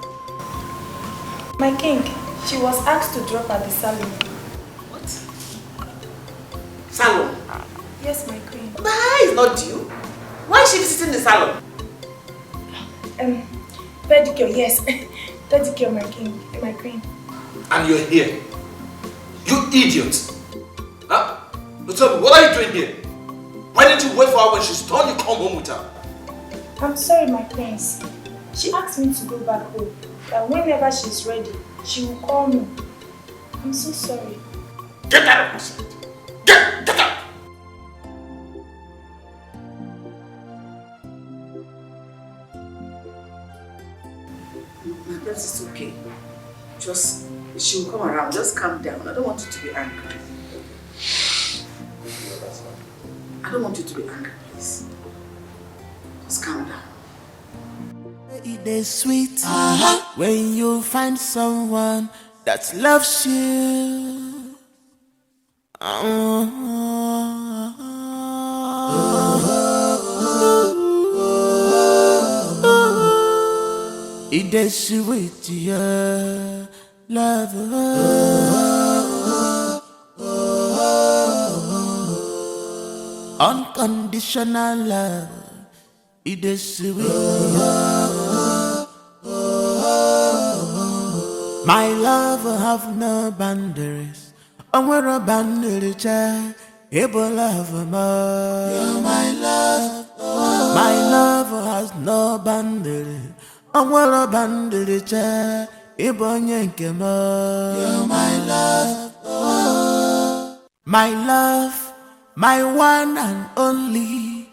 My king, she was asked to drop at the salon. Salon? Yes, my queen. But her hair is not due. Why is she visiting the salon? Pedicure, yes. Pedicure, my king, my queen. And you're here. You idiot. Huh? Now tell me, what are you doing here? Why didn't you wait for her when she's done? You come home with her. I'm sorry, my prince. She asked me to go back home. That whenever she's ready, she will call me. I'm so sorry. Get out of my sight. Get out! My prince, it's okay. Just, she will come around. Just calm down. I don't want you to be angry. I don't want you to be angry, please. Just calm down. It is sweet when you find someone that loves you. It is sweet, yeah, love. Unconditional love. It is sweet. My love have no boundaries. I'm where a boundary child. Able love more. You're my love. My love has no boundaries. I'm where a boundary child. Able yanke more. You're my love. My love, my one and only.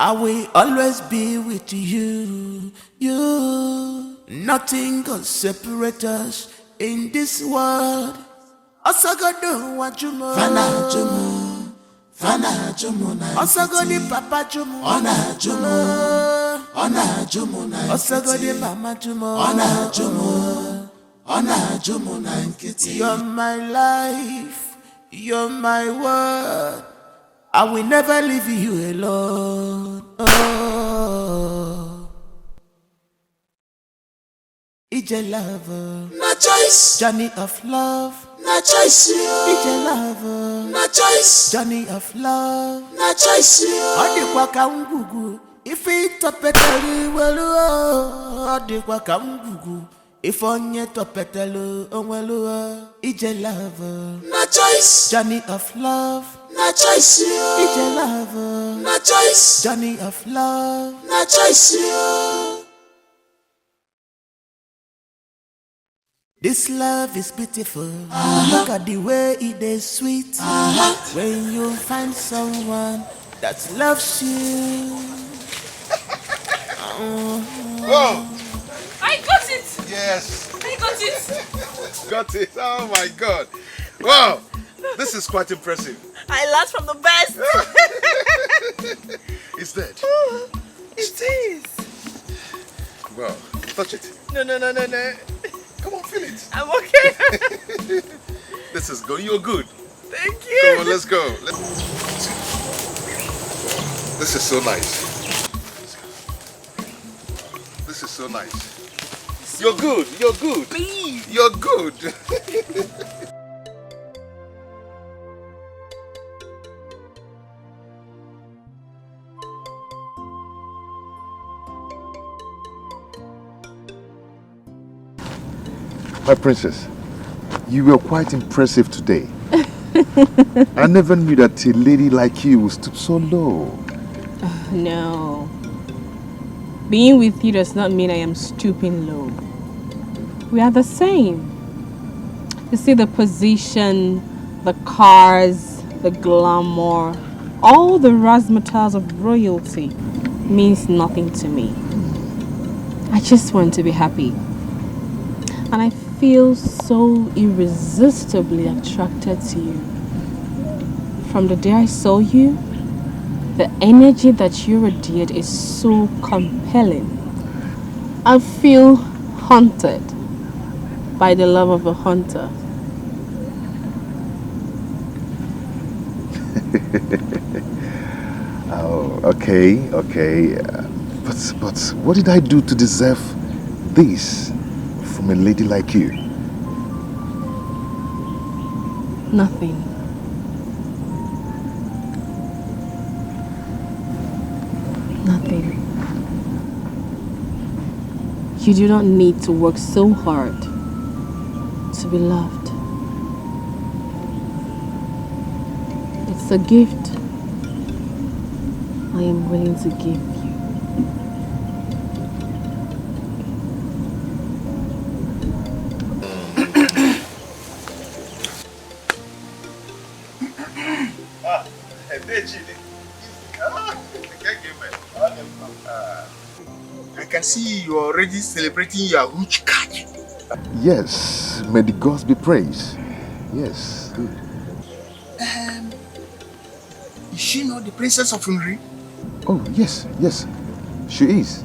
I will always be with you. Nothing can separate us in this world. Osagado wajumo, Fana jumo, Fana jumo na. Osagodi papa jumo, Ona jumo, Ona jumo na. Osagodi mama jumo, Ona jumo na nkiti. You're my life, you're my world. I will never leave you alone. Oh, it's a lover, no choice. Journey of love, no choice. It's a lover, no choice. Journey of love, no choice. Odi kwa kangugu, if it topetelu welu. Odi kwa kangugu, if onye topetelu onwelu. It's a lover, no choice. Journey of love. No choice, it's a lover. No choice, journey of love. No choice, this love is beautiful. Look at the way it is sweet. When you find someone that loves you. Whoa! I got it! Yes! I got it! Got it! Oh my God! Wow! This is quite impressive. I learned from the best. It's dead. It is. Wow. Touch it. No. Come on, feel it. I'm okay. This is good. You're good. Thank you. Come on, let's go. This is so nice. This is so nice. You're good. You're good. You're good. My princess, you were quite impressive today. I never knew that a lady like you would stoop so low. No. Being with you does not mean I am stooping low. We are the same. You see, the position, the cars, the glamour, all the razzmatazz of royalty means nothing to me. I just want to be happy. And I feel so irresistibly attracted to you. From the day I saw you, the energy that you radiate is so compelling. I feel haunted by the love of a hunter. Oh, okay. But what did I do to deserve this from a lady like you? Nothing. nothing. You do not need to work so hard to be loved. It's a gift I am willing to give you. I can see you are already celebrating your huge catch. Yes, may the gods be praised. Yes, good. Is she not the princess of Unri? Oh, yes, yes, she is.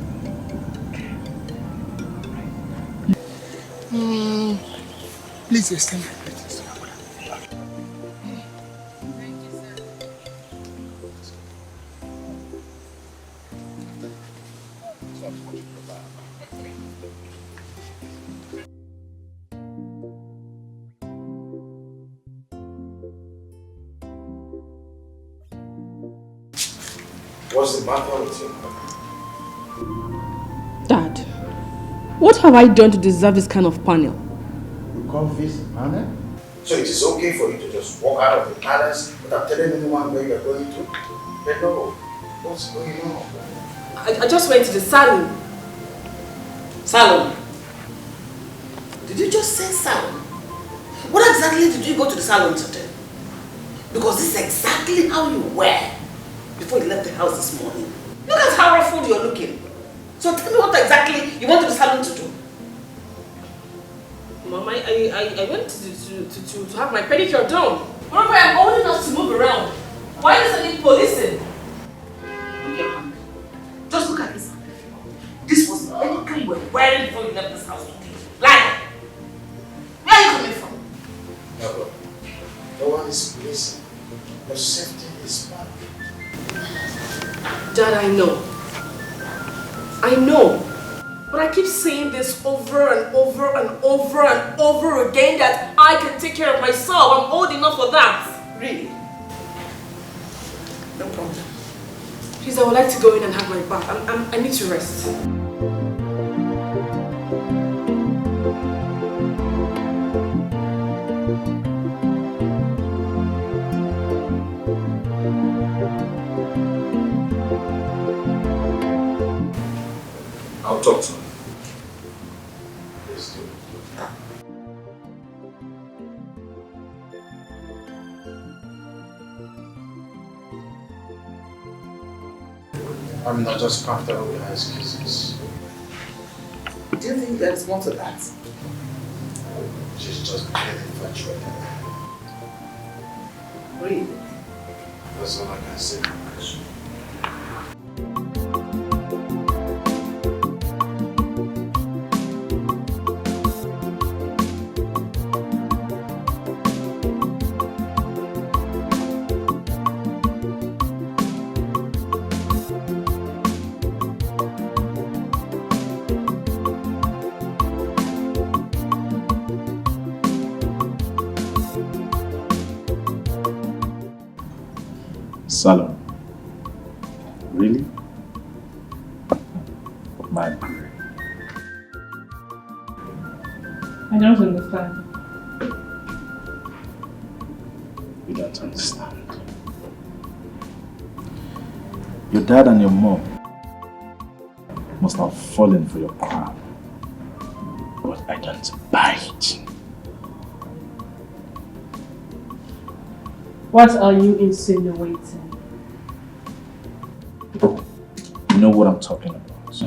Please extend my greetings to your mother. What's the matter with you? Dad, what have I done to deserve this kind of panel? You come visit Anna? So it is okay for you to just walk out of the palace without telling anyone where you are going to? Hello, what's going on? I just went to the salon. Salon? Did you just say salon? What exactly did you go to the salon to do? Because this is exactly how you were before you left the house this morning. Look at how ruffled you're looking. So tell me what exactly you went to the salon to do. Mom, I went to have my pedicure done. Remember, I'm old enough to move around. Why does I need policing? Okay, just look at this. This was anything you were wearing before you left this house today. Like, where are you coming from? No, no one is policing. Your safety is bad. Dad, I know. I know. But I keep saying this over and over and over and over again that I can take care of myself. I'm old enough for that. Really? No problem. Please, I would like to go in and have my bath. I need to rest. I'll talk to him. Please do. I'm not just comfortable with her excuses. Do you think there's more to that? She's just getting infatuated. Really? That's all I can say. Salon. Really? Margaret. I don't understand. You don't understand. Your dad and your mom must have fallen for your crown. But I don't buy it. What are you insinuating? You know what I'm talking about.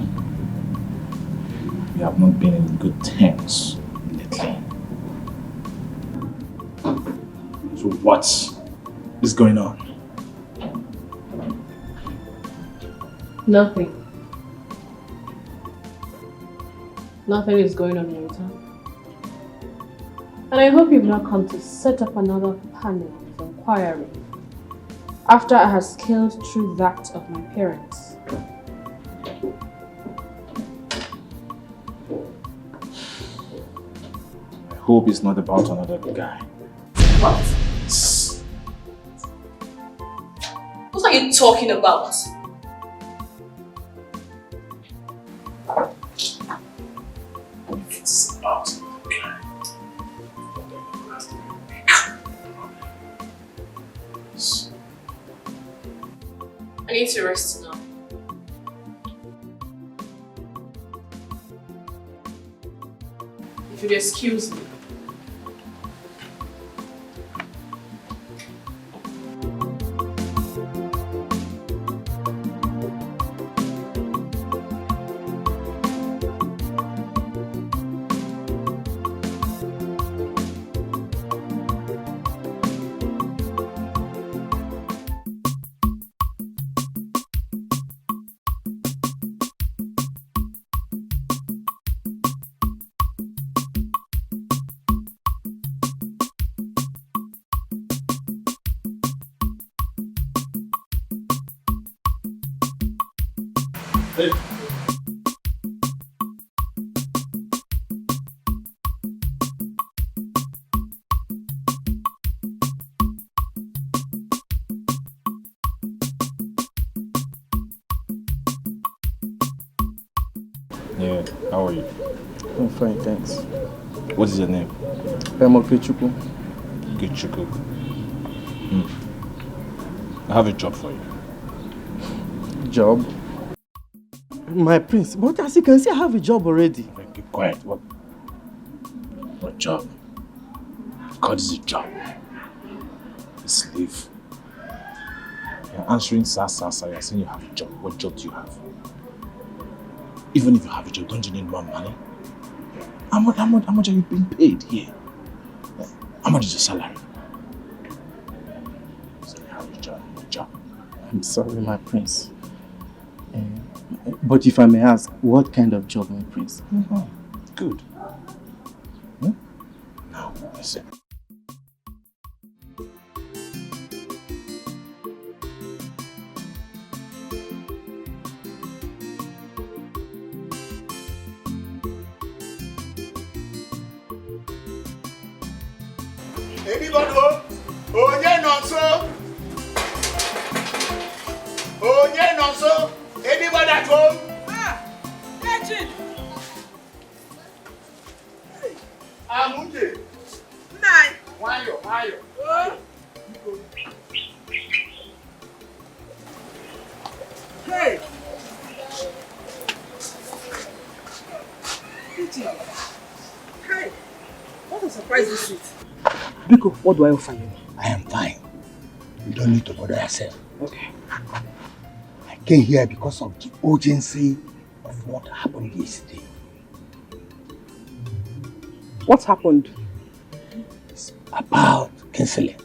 We have not been in good terms lately. So what is going on? Nothing. Nothing is going on, Rita. And I hope you've not come to set up another panel of inquiry after I have scaled through that of my parents. I hope it's not about another guy. What? What are you talking about? I need to rest now. If you'd excuse me. Hey. Yeah, how are you? I'm fine, thanks. What is your name? I'm Okechukwu. Okechukwu. I have a job for you. Job? My prince, but as you can see, I have a job already. Keep quiet. What job? God is a job. A slave. You're answering sa. You're saying you have a job. What job do you have? Even if you have a job, don't you need more money? How much are you being paid here? How much is your salary? So you have a job. I'm sorry, my prince. But if I may ask, what kind of job, my prince? Good. Now, listen. Anybody home? Onye nonso? Onye nonso? Anybody at home? Legend! Amunde. Nine. Wayo. Hey! Legend. Hey! What a surprise this is. Biko, what do I offer you? I am fine. You don't need to bother yourself. Okay. I came here because of the urgency of what happened yesterday. What happened? It's about Kinsley.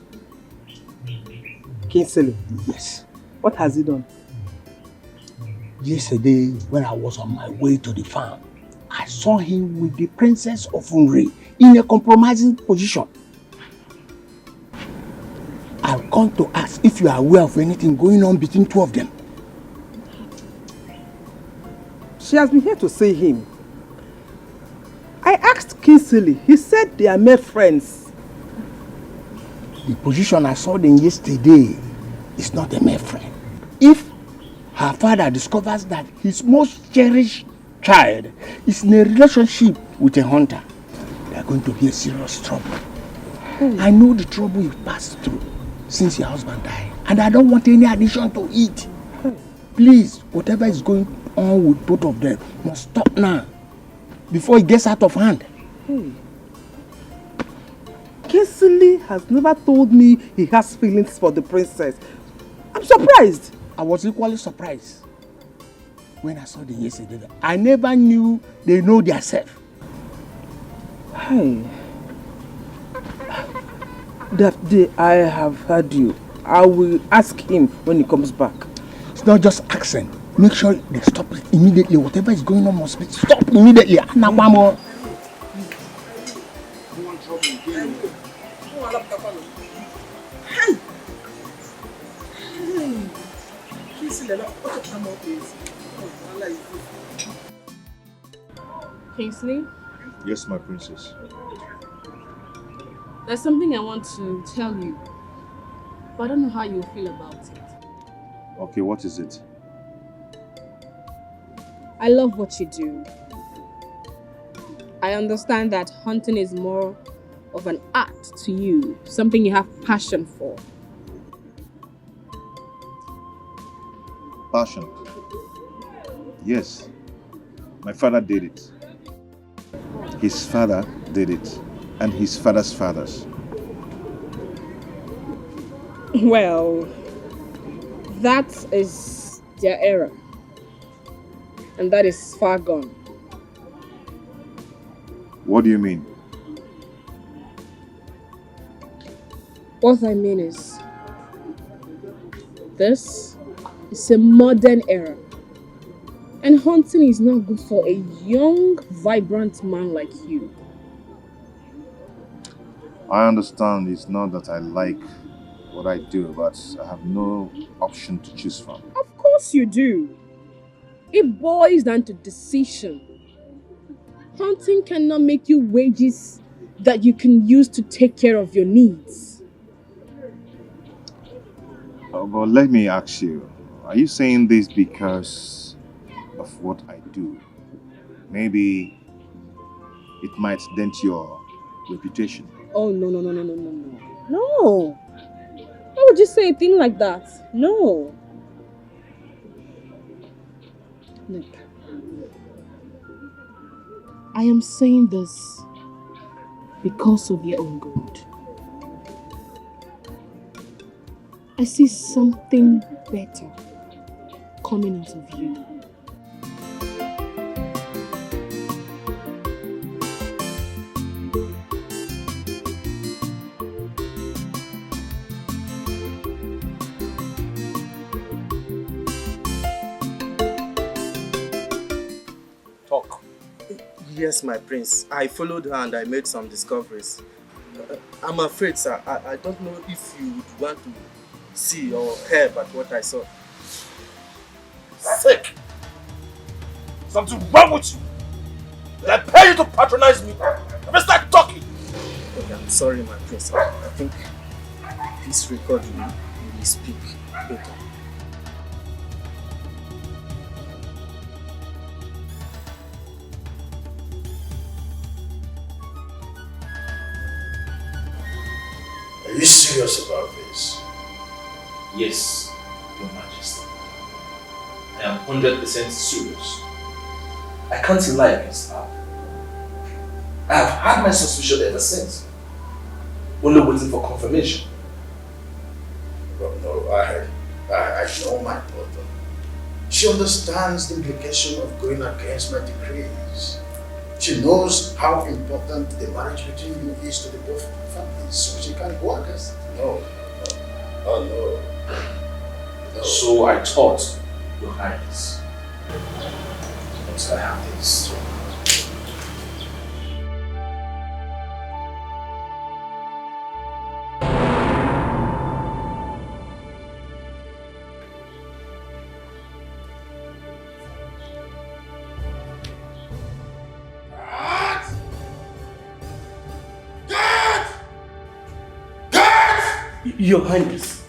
Kinsley? Yes. What has he done? Yesterday, when I was on my way to the farm, I saw him with the Princess of Unri in a compromising position. I've come to ask if you are aware of anything going on between two of them. She has been here to see him. I asked Kinsley. He said they are mere friends. The position I saw them yesterday is not a mere friend. If her father discovers that his most cherished child is in a relationship with a hunter, they are going to be a serious trouble. I know the trouble you passed through since your husband died, and I don't want any addition to it. Please, whatever is going on with both of them must stop now, before it gets out of hand. Kinsley has never told me he has feelings for the princess. I'm surprised. I was equally surprised when I saw them yesterday. I never knew they know themselves. Hey. That day I have heard you. I will ask him when he comes back. It's not just accent. Make sure they stop it immediately. Whatever is going on must be stopped immediately. Kingsley, Yes, my princess. there's something I want to tell you, but I don't know how you feel about it. Okay, what is it? I love what you do. I understand that hunting is more of an art to you, something you have passion for. passion. Yes, my father did it. His father did it. And his father's fathers. Well, that is their era. And that is far gone. What do you mean? What I mean is, this is a modern era. And hunting is not good for a young, vibrant man like you. I understand it's not that I like what I do, but I have no option to choose from. Of course you do. It boils down to decision. Hunting cannot make you wages that you can use to take care of your needs. But let me ask you, are you saying this because of what I do? Maybe it might dent your reputation. Oh, no. No. Why would you say a thing like that? No. Look, I am saying this because of your own good. I see something better coming out of you. Yes, my prince. I followed her and I made some discoveries. I'm afraid, sir. I don't know if you would want to see or hear about what I saw. Sick! Something wrong with you! Did I pay you to patronize me? Let me start talking! Okay, I'm sorry, my prince. I think this record will speak better. Are you serious about this? Yes, Your Majesty. I am 100% serious. I can't lie against her. I have had my suspicion ever since. Only waiting for confirmation. But no, I know my daughter. She understands the implication of going against my decrees. She knows how important the marriage between you is to the both families, so she can't go against it. No. Oh no. So I thought, Your Highness. Once I have this. Your Highness.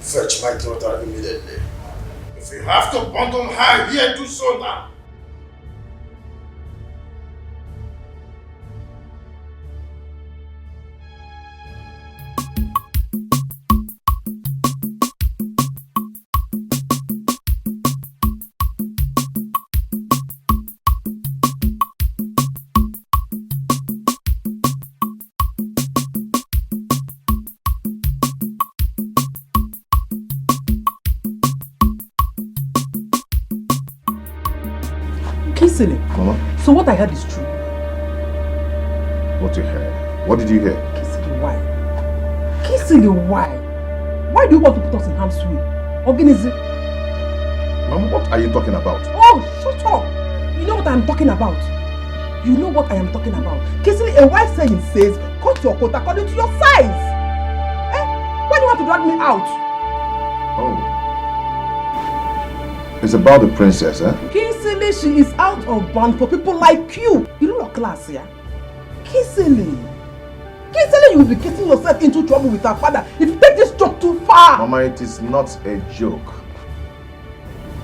Fetch my daughter immediately. If you have to bundle her here, do so now. Kisili. Mama? So what I heard is true. What you heard? What did you hear? Kisili, why? Kisili, why? Why do you want to put us in harm's way? Organize. Mama, what are you talking about? Oh, shut up! You know what I'm talking about. You know what I am talking about. Kisili, a wise saying says, cut your coat according to your size. Eh? Why do you want to drag me out? Oh. It's about the princess, eh? Kisili, she is out of bounds for people like you. You don't know class, yeah? Kisili. Kisili, you will be getting yourself into trouble with her father if you take this joke too far. Mama, it is not a joke.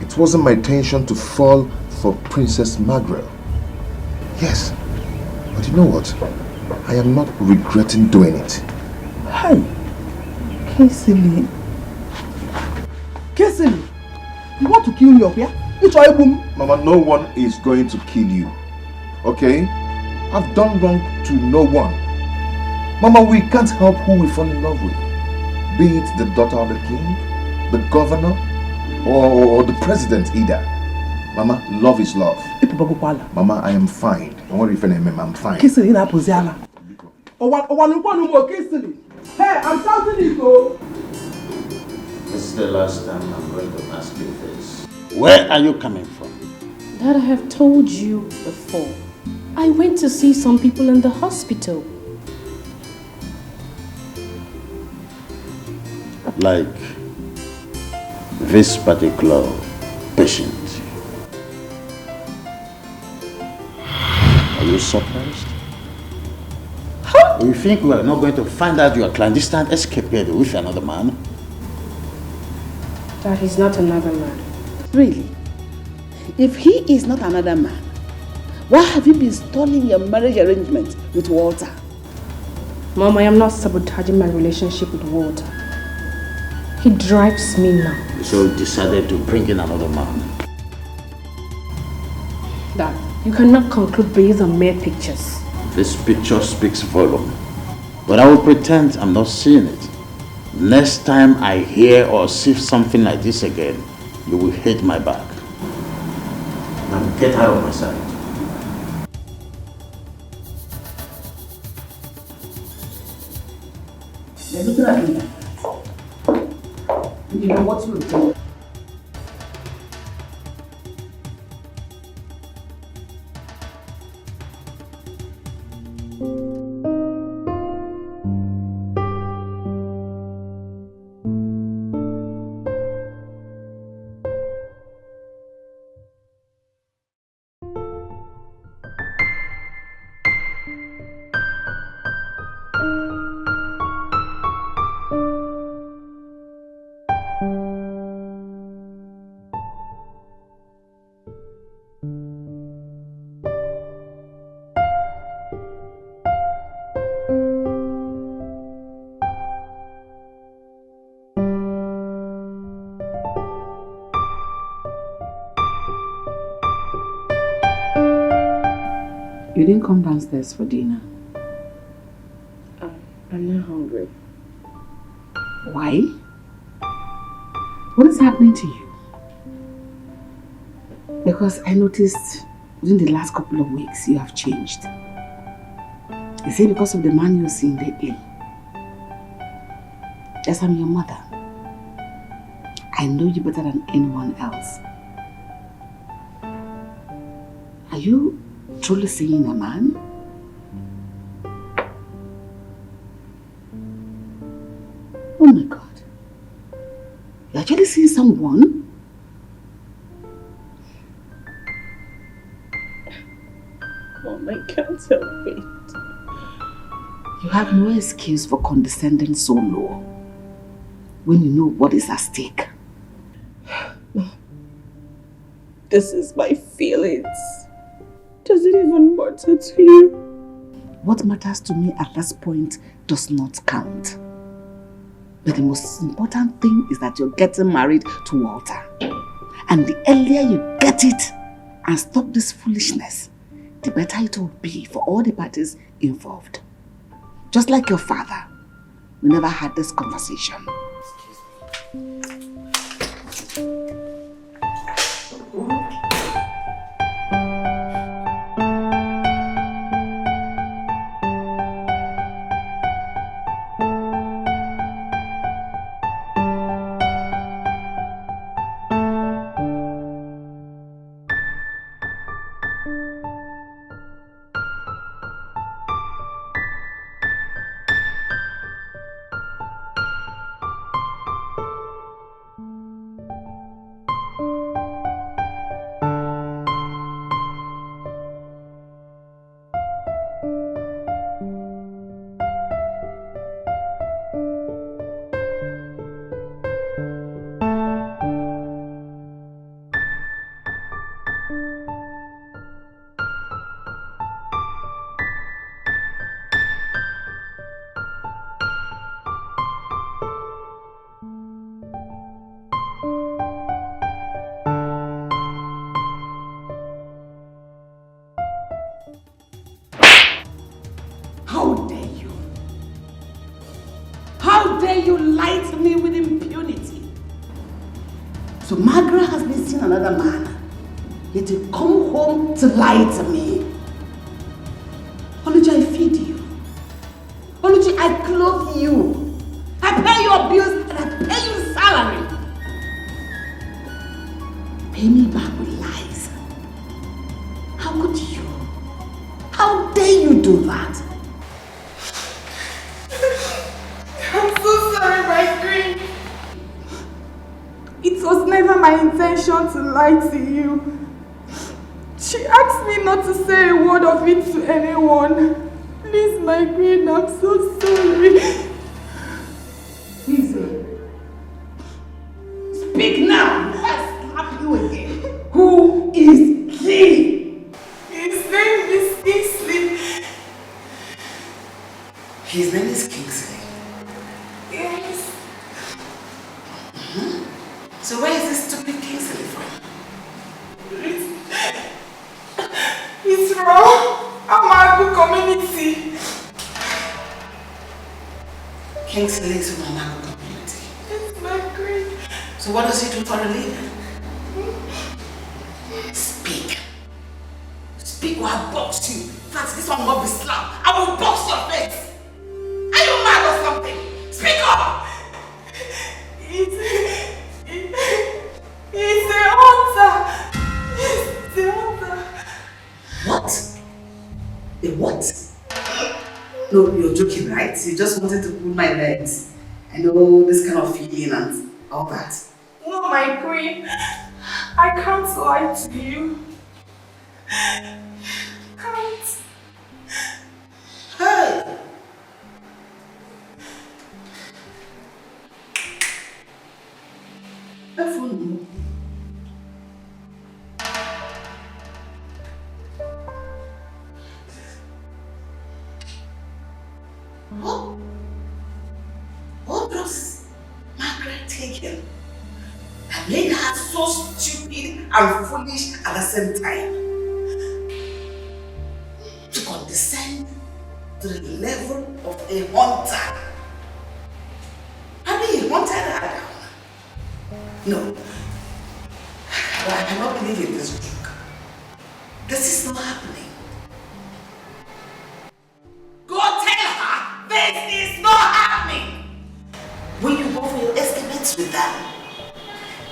It wasn't my intention to fall for Princess Margaret. Yes, but you know what? I am not regretting doing it. Hey, Kisili, Kingsley, you want to kill me up here? It's all boom. Mama, no one is going to kill you. Okay? I've done wrong to no one. Mama, we can't help who we fall in love with. Be it the daughter of the king, the governor, or the president either. Mama, love is love. Mama, I am fine. Don't worry if I'm fine. Kingsley, you're not Posiala. Hey, I'm shouting it though. This is the last time I'm going to ask you this. Where are you coming from? Dad, I have told you before. I went to see some people in the hospital. Like this particular patient. Are you surprised? You think we are not going to find out you are clandestine escapade with another man? Dad, he's not another man. Really? If he is not another man, why have you been stalling your marriage arrangement with Walter? Mom, I am not sabotaging my relationship with Walter. He drives me now. So you decided to bring in another man? Dad, you cannot conclude based on mere pictures. This picture speaks volume. But I will pretend I'm not seeing it. Next time I hear or see something like this again, you will hate my back. Now get out of my sight. They're looking at me. You know what you do? You didn't come downstairs for dinner. I'm not hungry. Why? What is happening to you? Because I noticed within the last couple of weeks you have changed. Is it because of the man you're seeing lately? Yes, I'm your mother. I know you better than anyone else. Are you truly seeing a man? Oh my God. You're actually seeing someone? Mom, I can't help it. You have no excuse for condescending so low when you know what is at stake. This is my feelings. Does it even matter to you? What matters to me at this point does not count. But the most important thing is that you're getting married to Walter. And the earlier you get it and stop this foolishness, the better it will be for all the parties involved. Just like your father, we never had this conversation. dare you lie to me with impunity? So Margaret has been seeing another man. Yet you come home to lie to me. Oluchi, I feed you. Oluchi, I clothe you. I pay your bills and I pay you salary. Pay me back with lies. How could you? How dare you do that? I'm so sorry, my queen. It was never my intention to lie to you. She asked me not to say a word of it to anyone. Please, my queen, I'm so sorry. Easy. Speak now. I'll slap you again. Who is he? His name is Kingsley. His name is Kingsley. Yes. So where is this stupid Kingsley from? It's from Amagu community. Kingsley is from Amagu community. It's my queen. So what does he do for a living? Speak. Speak or I'll box you. In fact, this one will be slapped. I will box your face. Are you mad or something? Speak up! He's a hunter. He's a hunter. What? A what? No, you're joking, right? You just wanted to pull my legs. I know this kind of feeling and all that. No, my queen. I can't lie to you. Can't. Hey! Phone. What does Margaret taken and made her so stupid and foolish at the same time? To condescend to the level of a hunter. I mean, hunted her down. No. I cannot believe in this joke. This is not happening. Go tell her this is not happening. When you go for your estimates with them,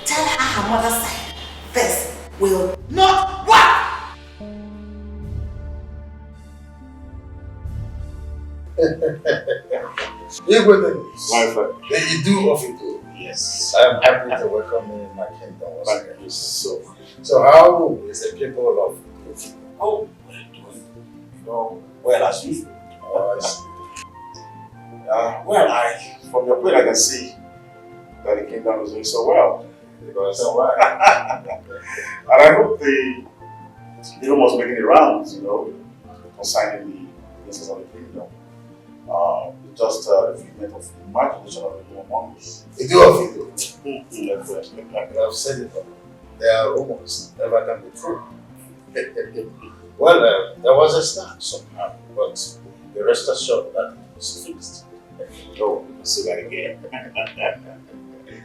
tell her mother's side this will not work. My friend. Then you do what you do. Yes. I am happy to welcome you in my kingdom. Thank you so much. So how is the people of Oh, we're doing, well as usual. From your point, I can see that the kingdom is doing so well. Because, and I hope the rumors making the rounds, concerning the business of the kingdom. Just a figment of imagination of the among us. You do what you do. You have said it all. There are rumors, never can be true. Well, there was a start somehow, but the rest assured that it was fixed. Oh, say that again.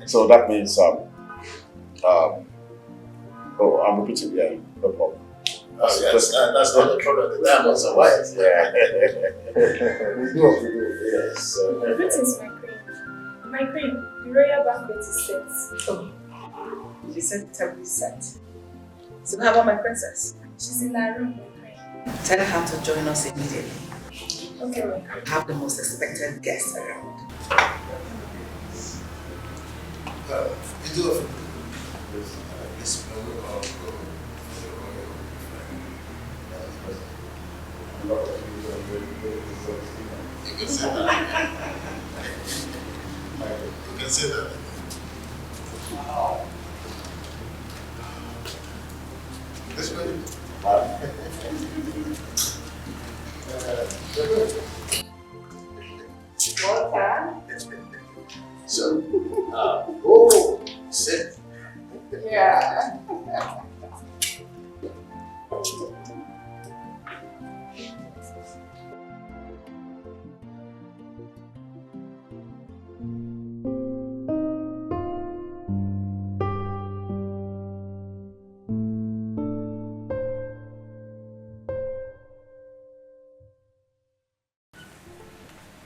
So that means, I'm repeating, yeah, no problem. That's not the problem. The time was a while. Yeah. We do what we do. Yes. Greetings, my queen. My queen, the royal banquet is set. Oh, you said terribly set. So how about my princess? She's in her room, my queen. Tell her to join us immediately. Okay, my queen. Have the most expected guests around. We do what we do. This will all go. You can say that. You can say that. This way. Water. So, oh, sit. Yeah.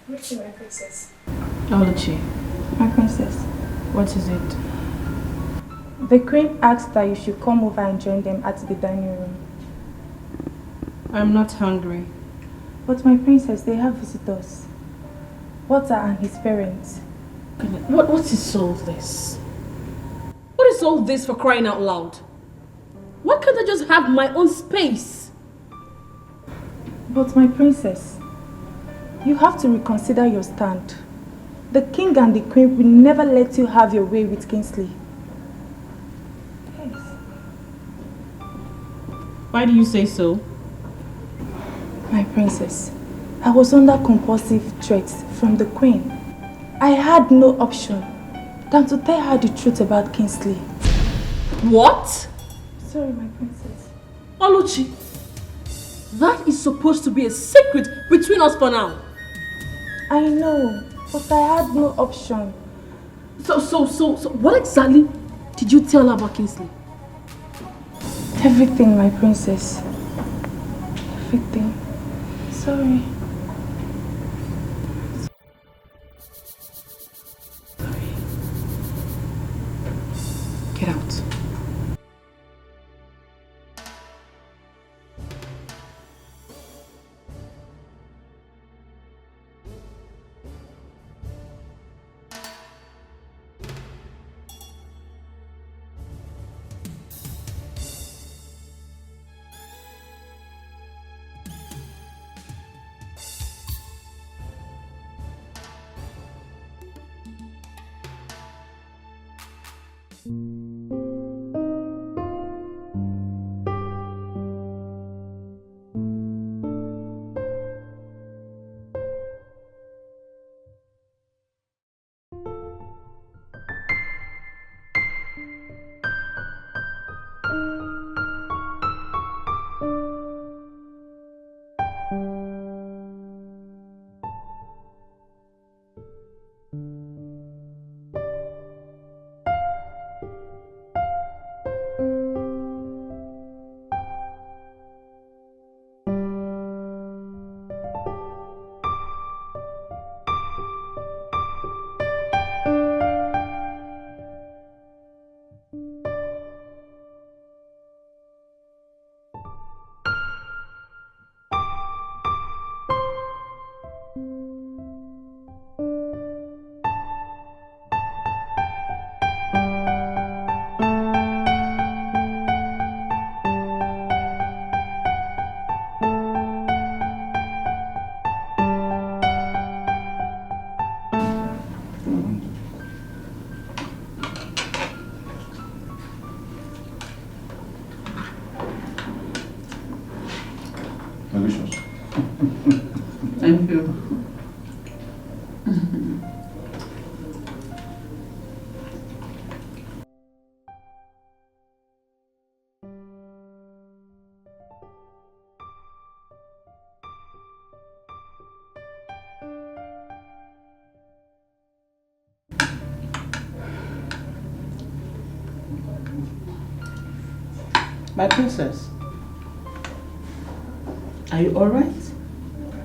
What's my princess? Oluchi. My princess. What is it? The queen asked that you should come over and join them at the dining room. I'm not hungry. But my princess, they have visitors. Walter and his parents. What is all this? What is all this, for crying out loud? Why can't I just have my own space? But my princess, you have to reconsider your stand. The king and the queen will never let you have your way with Kingsley. Yes. Why do you say so? My princess, I was under compulsive threats from the queen. I had no option than to tell her the truth about Kingsley. What? Sorry, my princess. Oluchi, that is supposed to be a secret between us for now. I know, but I had no option. So what exactly did you tell her about Kingsley? Everything, my princess. Everything. Sorry. Get out. Delicious. Thank you. My princess, are you alright?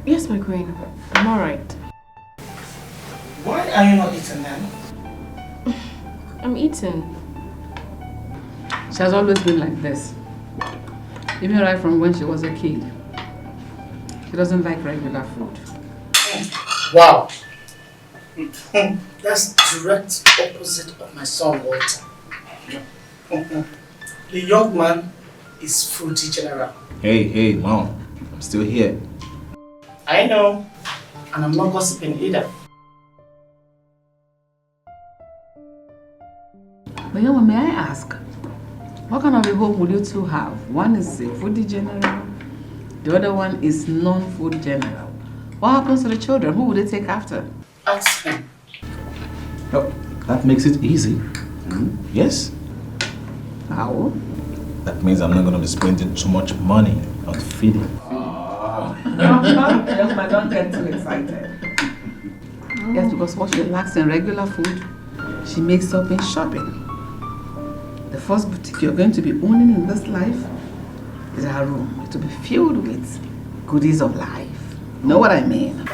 Yes, my queen. I'm alright. Why are you not eating then? I'm eating. She has always been like this. Even right from when she was a kid. She doesn't like regular food. Wow. That's direct opposite of my son Walter. The young man is fruity general. Hey, Mom. I'm still here. I know. And I'm not gossiping either. But Yama, may I ask, what kind of a home would you two have? One is a foodie general, the other one is non-food general. What happens to the children? Who would they take after? Ask him. Oh, that makes it easy. Yes. How? That means I'm not going to be spending too much money on feeding. Don't get too excited. Yes, because what she lacks in regular food, she makes up in shopping. The first boutique you're going to be owning in this life is our room. It will be filled with goodies of life. Know what I mean?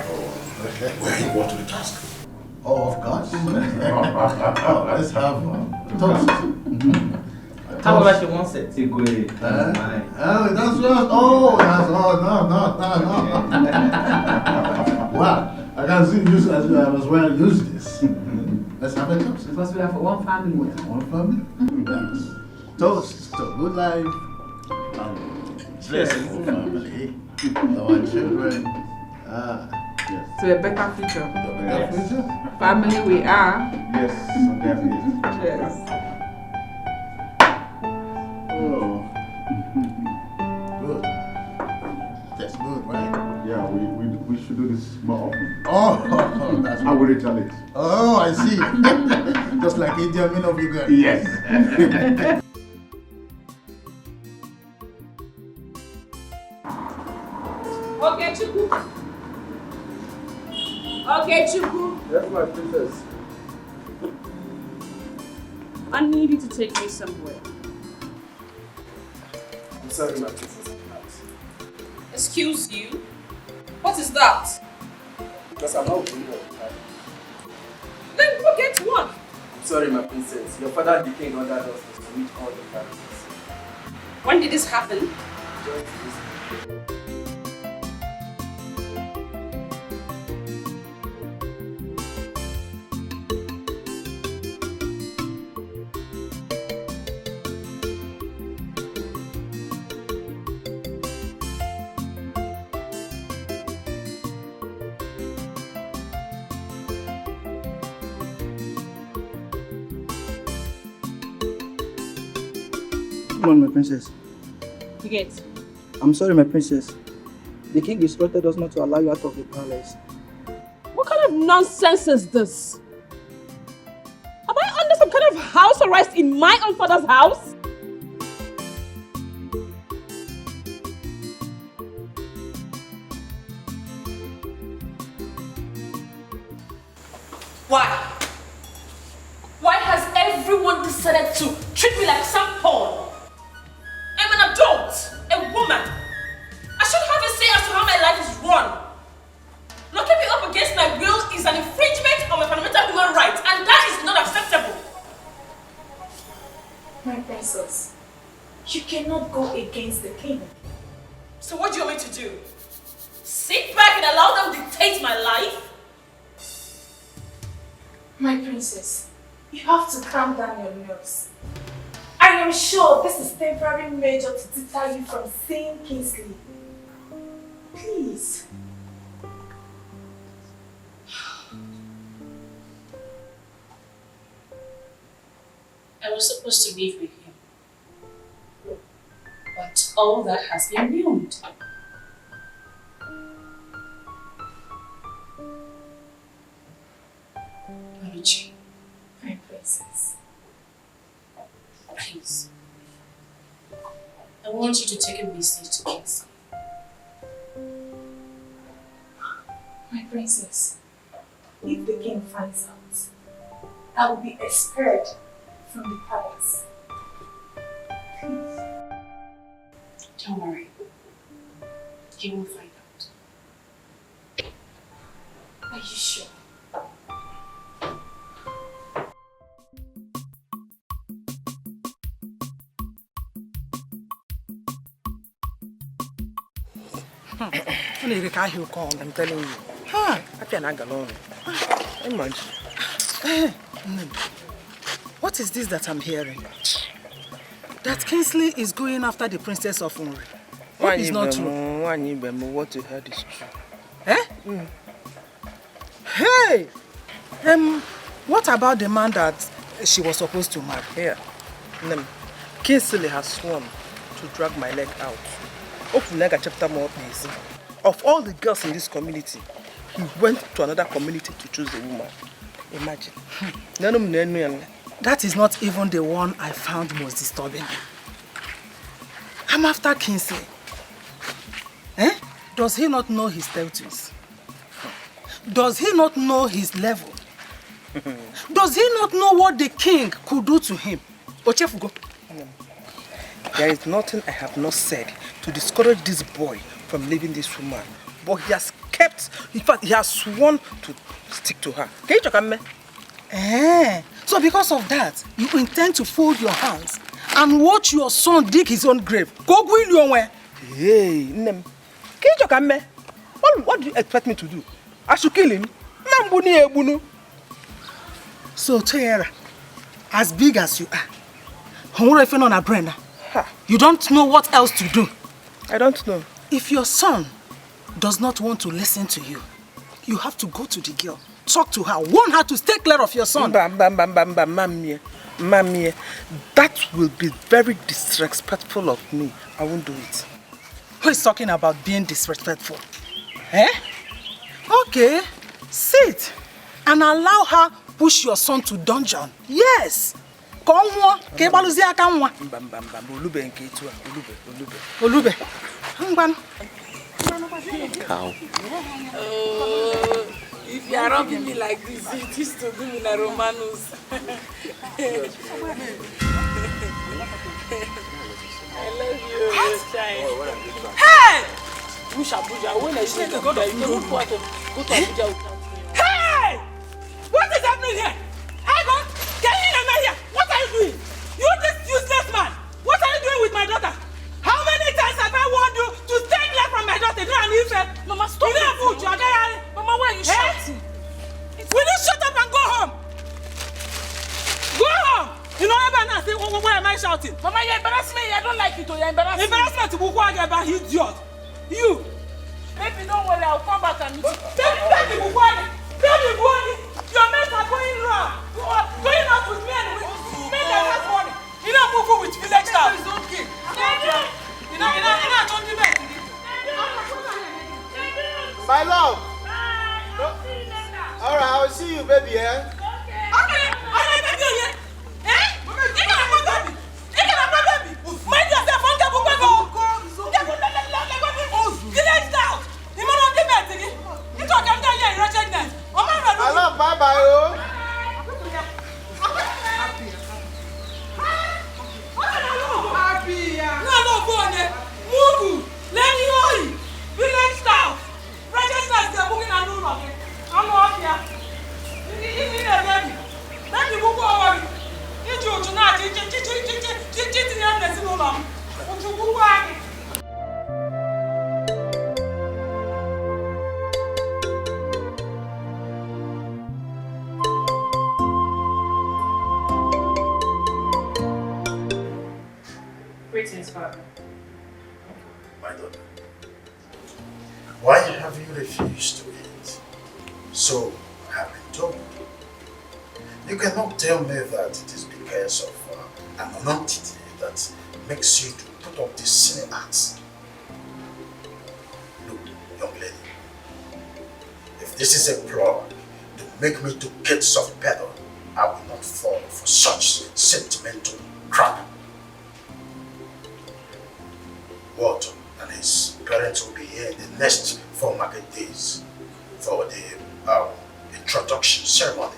Where are you going to the task? Oh, of course. Let's have toast. How about she wants it? Oh, that's yours. Oh, that's no. Wow, I can see you as well use this. Let's have a toast. Because we are for one family. One family? Yes. Toast to good life and blessing family. Our children. Yes. To a better future. Better future? Family we are. Yes, definitely. Yes. Oh. Good. That's good, right? Yeah, we should do this more often. Oh, that's I will retaliate. Oh, I see. Just like India, men of you guys. Yes. Okay, Chuku. Okay, Chuku. Yes, my princess. I need you to take me somewhere. I'm sorry, my princess. Excuse you? What is that? Because I'm not going to. Then go get one. I'm sorry, my princess. Your father, the king, ordered us to meet all the families. When did this happen? Just this. Come on, my princess. You get. I'm sorry, my princess. The king instructed us not to allow you out of the palace. What kind of nonsense is this? Am I under some kind of house arrest in my own father's house? Why? Why has everyone decided to treat me like some pawn? I'm an adult, a woman. I should have a say as to how my life is run. Locking me up against my will is an infringement of my fundamental human rights, and that is not acceptable. My princess, you cannot go against the king. So what do you want me to do? Sit back and allow them dictate my life? My princess, you have to calm down your nerves. I am sure this is temporary measure to deter you from seeing Kingsley. Please. I was supposed to live with him. But all that has been ruined. Oluchi, my princess. Please. I want you to take a message to Kingsley. My princess, if the king finds out, I will be expelled from the palace. Please. Don't worry. He won't find out. Are you sure? I'm telling you. I cannot go alone. Imagine. What is this that I'm hearing? That Kingsley is going after the princess of Unri. What is not true? What you heard is true. Eh? Hey! What about the man that she was supposed to marry? Here. Kingsley has sworn to drag my leg out. Chapter more please. Of all the girls in this community, he went to another community to choose a woman. Imagine. That is not even the one I found most disturbing. I'm after Kingsley. Eh? Does he not know his status? Does he not know his level? Does he not know what the king could do to him? Ochefugo. There is nothing I have not said to discourage this boy from leaving this woman. But he has kept In fact, he has sworn to stick to her. Can you check me? So because of that, you intend to fold your hands and watch your son dig his own grave. Go will you away. Hey, Nem. Can you check me? What do you expect me to do? I should kill him? So, Tara, as big as you are, you don't know what else to do. I don't know. If your son does not want to listen to you, you have to go to the girl, talk to her, warn her to stay clear of your son. Mamie, that will be very disrespectful of me. I won't do it. Who is talking about being disrespectful? Okay, sit and allow her push your son to dungeon. Yes. Olube. Cow. If you are rubbing me like this, it is to do me like Romanus. I love you, child. Hey! Busha, when I say to go to Abuja. Hey! What is happening here? Agon, can you hear me here? What are you doing? You this useless man! What are you doing with my daughter? How many times have I warned you to stay clear from my daughter? Mama, stop it. Mama, why are you shouting? Will you shut up and go home? Go home! You know, I say, why am I shouting? Mama, you embarrass me. I don't like it. You embarrass me. Embarrassment to Bukwa about idiot. You. Maybe don't worry, I'll come back and meet you. Baby, your mates are going wrong. Going out with me and men that has money. You don't move with village staff. It's okay. You know, don't give me. My love. Alright, I will see you, baby, eh? Okay. Alright, baby, yeah. You can't go, baby. Mind yourself, don't get village staff. You don't give me. You don't come down here in wretchedness. My love, bye-bye, oh. No, go on there. Mugu, Lenny, village staff. Register is moving and room again. I'm not here. You need a baby. Baby, who go over? You do not. Greetings, Father. My daughter, why have you refused to eat? So I have been told. You cannot tell me that it is because of an entity that makes you to put up these silly acts. Look, young lady, if this is a plot to make me to get soft pedal, I will not fall for such sentimental crap. Walter and his parents will be here in the next 4 market days for the introduction ceremony.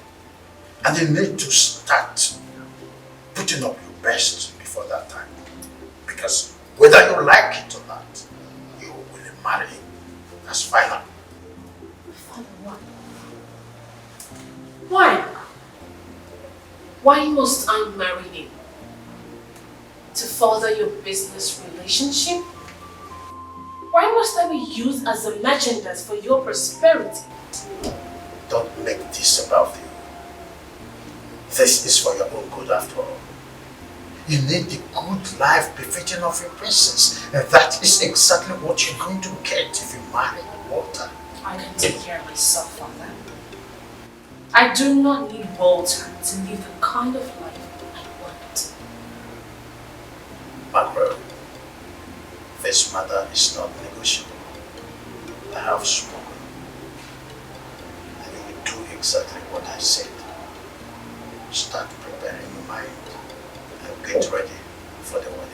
And you need to start putting up your best before that time. Because whether you like it or not, you will marry him. That's final. Father, why? Why? Why must I marry him? To further your business relationship? Why must I be used as a merchandise for your prosperity? Don't make this about you. This is for your own good after all. You need the good life befitting of your princess, and that is exactly what you're going to get if you marry Walter. I can take care of myself, Father. I do not need Walter to live the kind of life I want. Macro, this matter is not negotiable. I have spoken. And you will do exactly what I said. Start preparing your mind and get ready for the wedding.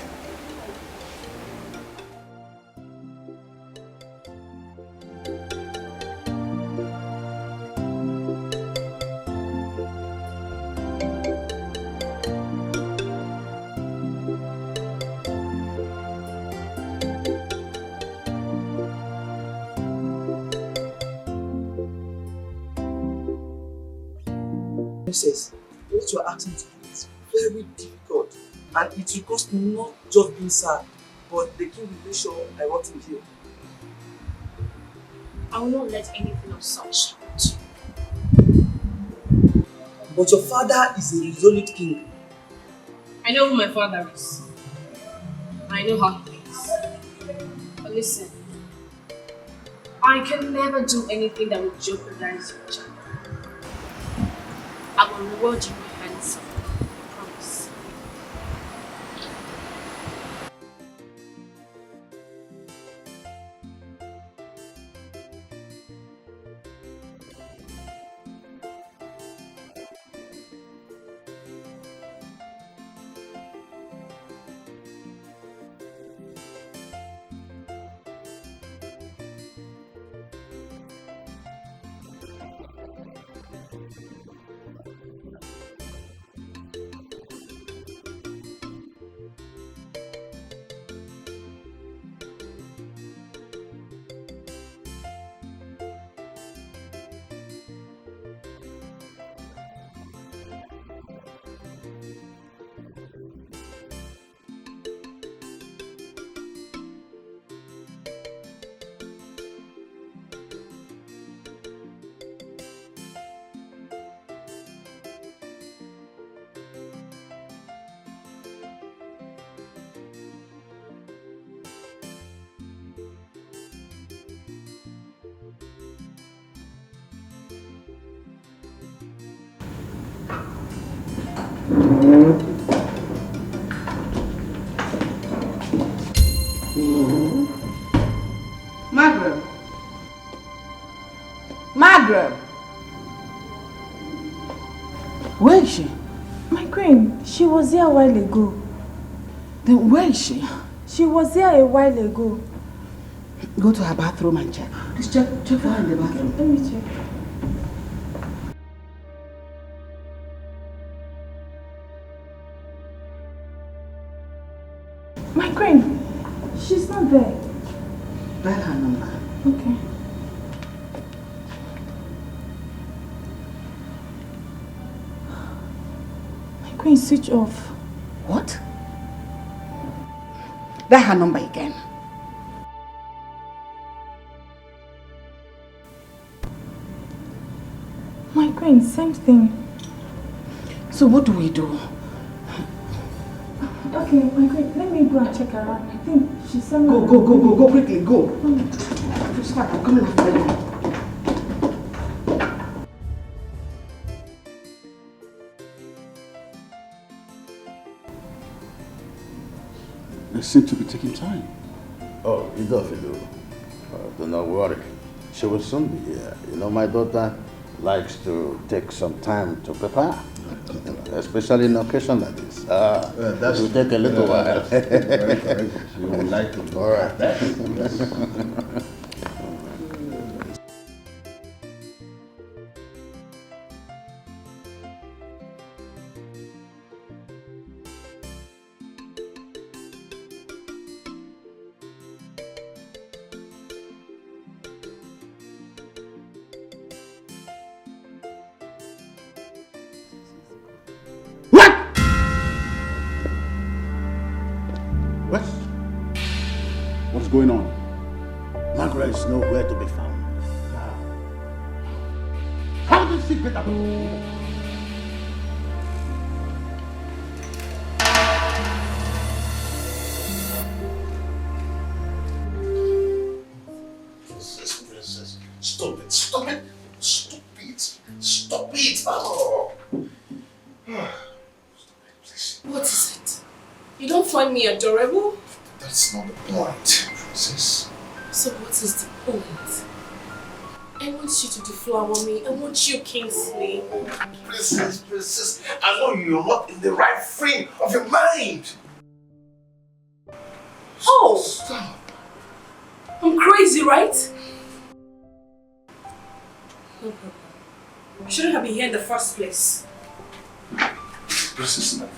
Princess, what you are asking to do is very difficult, and it will cost me not just being sad, but the king will make sure I want him here. I will not let anything of such happen to you. But your father is a resolute king. I know who my father is. I know how he thinks. But listen, I can never do anything that would jeopardize your child. I will reward you handsomely. I promise. Margaret. Margaret. Where is she? My queen, she was here a while ago. Then where is she? She was here a while ago. Go to her bathroom and check. Please check for her in the bathroom. Let me check. My queen, she's not there. Dial her number. Okay. My queen, switch off. What? Dial her number again. My queen, same thing. So what do we do? Okay, my queen, let me go and check her out. I think she's somewhere. Go quickly, go. Just start, I'm coming after you. They seem to be taking time. Oh, Idofido. Do not worry. She will soon be here. You know, my daughter likes to take some time to prepare. Especially in occasion like this. It will take a little while. Very correct. She would like to do all right. that. What's going on? Margaret is nowhere to be found. How did she get out? Princess, stop it, stop it, stop it, stop it. Oh. What is it? You don't find me adorable? That's not the point, Princess. So what is the point? I want you to deflower me. I want you, Kingsley. Princess, I know you're not in the right frame of your mind. Oh! Stop. I'm crazy, right? No problem. I shouldn't have been here in the first place. Princess, stop.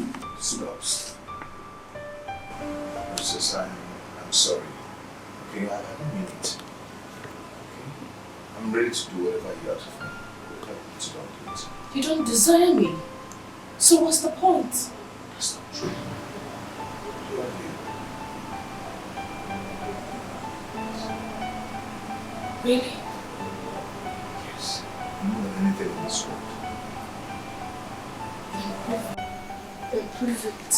Princess, I'm sorry. Okay, I don't mean it. Okay? I'm ready to do whatever you ask of me. Okay, so don't do it. You don't desire me. So what's the point? That's not true. I love you. Really? Yes. More than anything in this world. Then prove it.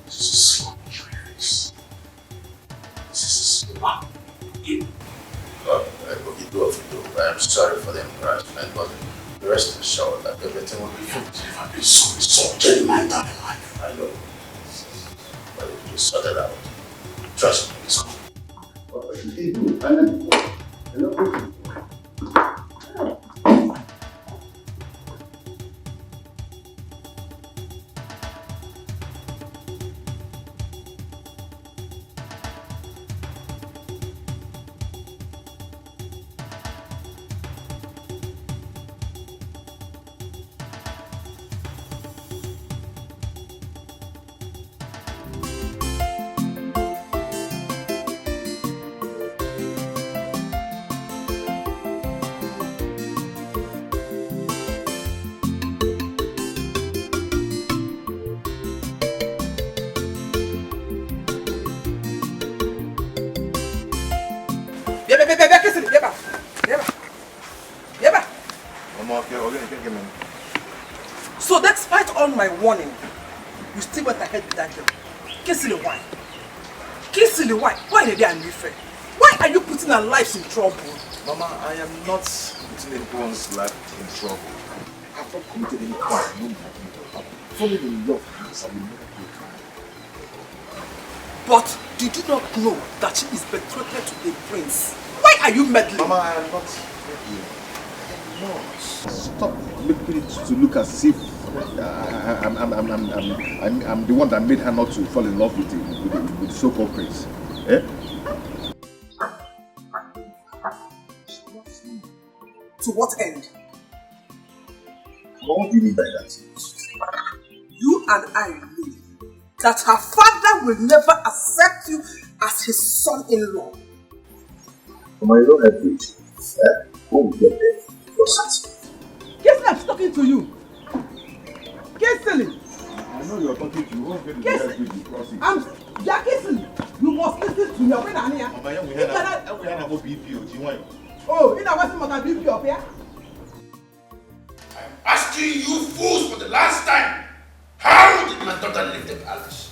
This is a slap in your face. This is a slap in. Okay, do what you do. I am sorry for the embarrassment, but the rest assured that everything will be fine. I've been so insulted in my entire life. I know. But if you sort it out, trust me, it's cool. So despite all my warning, you still went ahead with that girl. Kissily, why? Kissily, why? Why did I leave her? Why are you putting our lives in trouble? Mama, I am not putting anyone's life in trouble. I have not committed any crime. I'm falling in love with this. I will never do it. But did you not know that she is betrothed to a prince? Why are you meddling? Mama, I am not meddling. I am not. Stop making it to look as if I'm the one that made her not to fall in love with the so-called prince. Eh? To what end? What do you mean by that? You and I know that her father will never accept you as his son-in-law. Mama, you don't have to. When we get there, process. Kissily, I'm talking to you. Kissily. I know you're talking to you. Won't get the guys with you crossing. Yeah, Kissily. You must listen to me. When I'm here. Mama, we had a BPO. Do you want? Oh, you know what's my BPO up here? I'm asking you fools for the last time. How did my daughter leave the palace?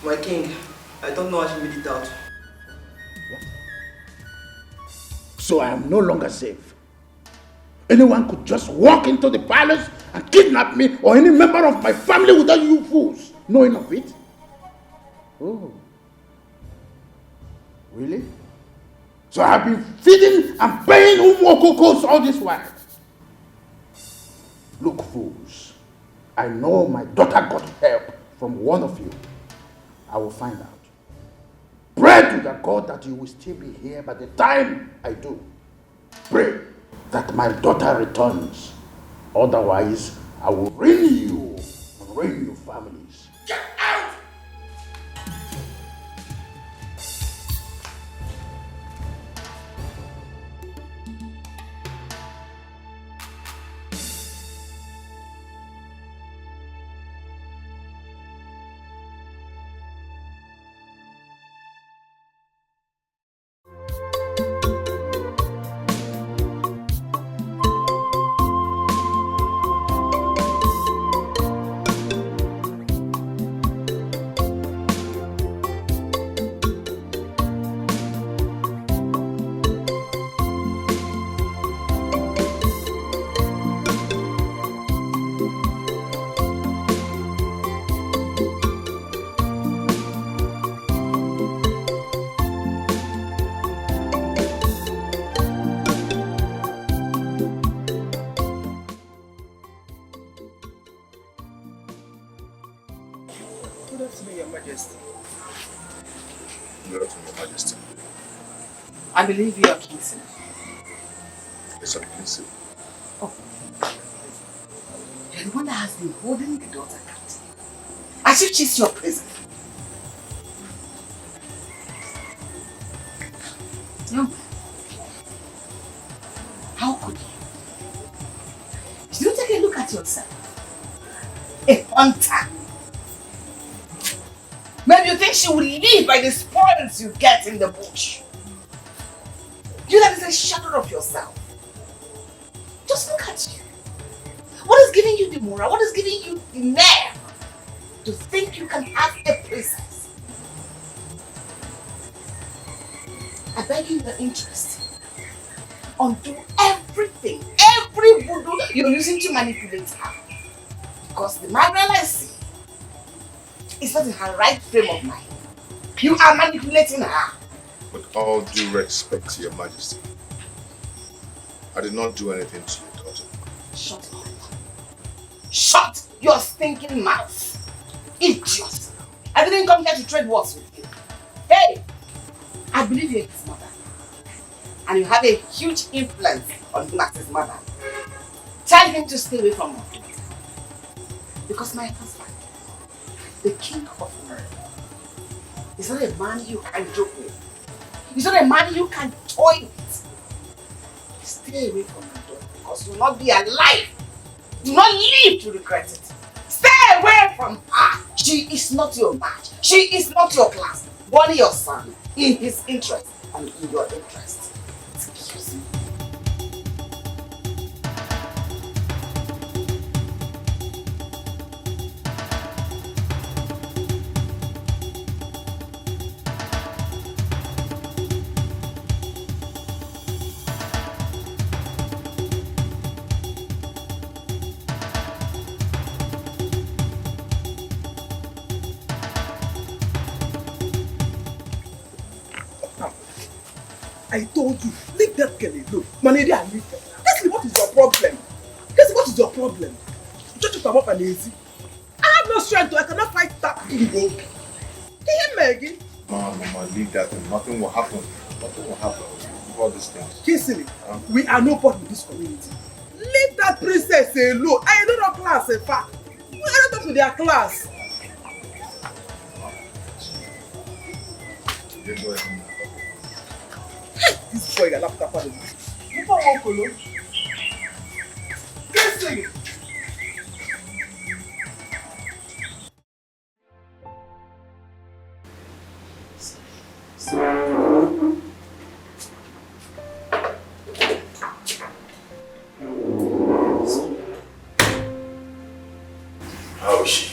My king, I don't know how she made it out. So I am no longer safe. Anyone could just walk into the palace and kidnap me or any member of my family without you fools knowing of it. Oh. Really? So I have been feeding and paying Umokokos all this while. Look, fools. I know my daughter got help from one of you. I will find out. Pray to the God that you will still be here by the time I do. Pray that my daughter returns. Otherwise, I will ruin you and ruin your families. Get out! I believe you are Kingsley. Yes, I'm Kingsley. Oh. You're the one that has been holding the daughter captive. As if she's your prison. No. How could you? Did you take a look at yourself? A hunter. Maybe you think she will live by the spoils you get in the bush. You that is a shadow of yourself. Just look at you. What is giving you the moral? What is giving you the nerve to think you can have a princess? I beg you your interest. Undo everything, every voodoo you're using to manipulate her. Because the Margaret I see is not in her right frame of mind. You are manipulating her. With all due respect to your majesty, I did not do anything to your daughter. Shut up. Shut your stinking mouth. Idiot. I didn't come here to trade words with you. Hey, I believe you're his mother. And you have a huge influence on him as his mother. Tell him to stay away from her. Because my husband, the king of earth, is not a man you can joke with. He's not a man you can toy with. Stay away from her daughter because you will not be alive. Do not live to regret it. Stay away from her. She is not your match. She is not your class. Born your son in his interest and in your interest. Excuse me. I told you, leave that girl alone. Manady and leave her. Leslie, what is your problem? Leslie, what is your problem? Just to up and easy. I have no strength, I cannot fight that thing. Hear me, Maggie? Mama, leave that thing. Nothing will happen. Nothing will happen. All these things. Kingsley, we are nobody in this community. Leave that princess alone. I don't know class, in fact. We are not to their class. This boy got laptop on him. You don't want to know. Kingsley! How is she?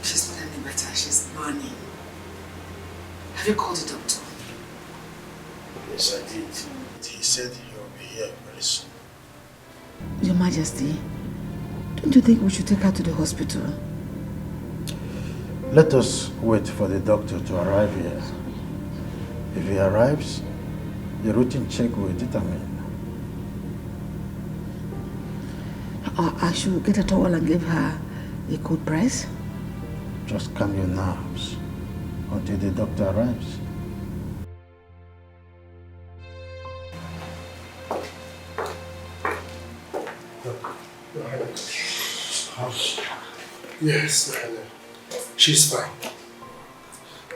She's not any better. She's burning. Have you called the doctor? Yes, I did. He said he'll be here very soon. Your Majesty, don't you think we should take her to the hospital? Let us wait for the doctor to arrive here. If he arrives, the routine check will determine. I should get a towel and give her a cold press? Just calm your nerves until the doctor arrives. Yes, she's fine.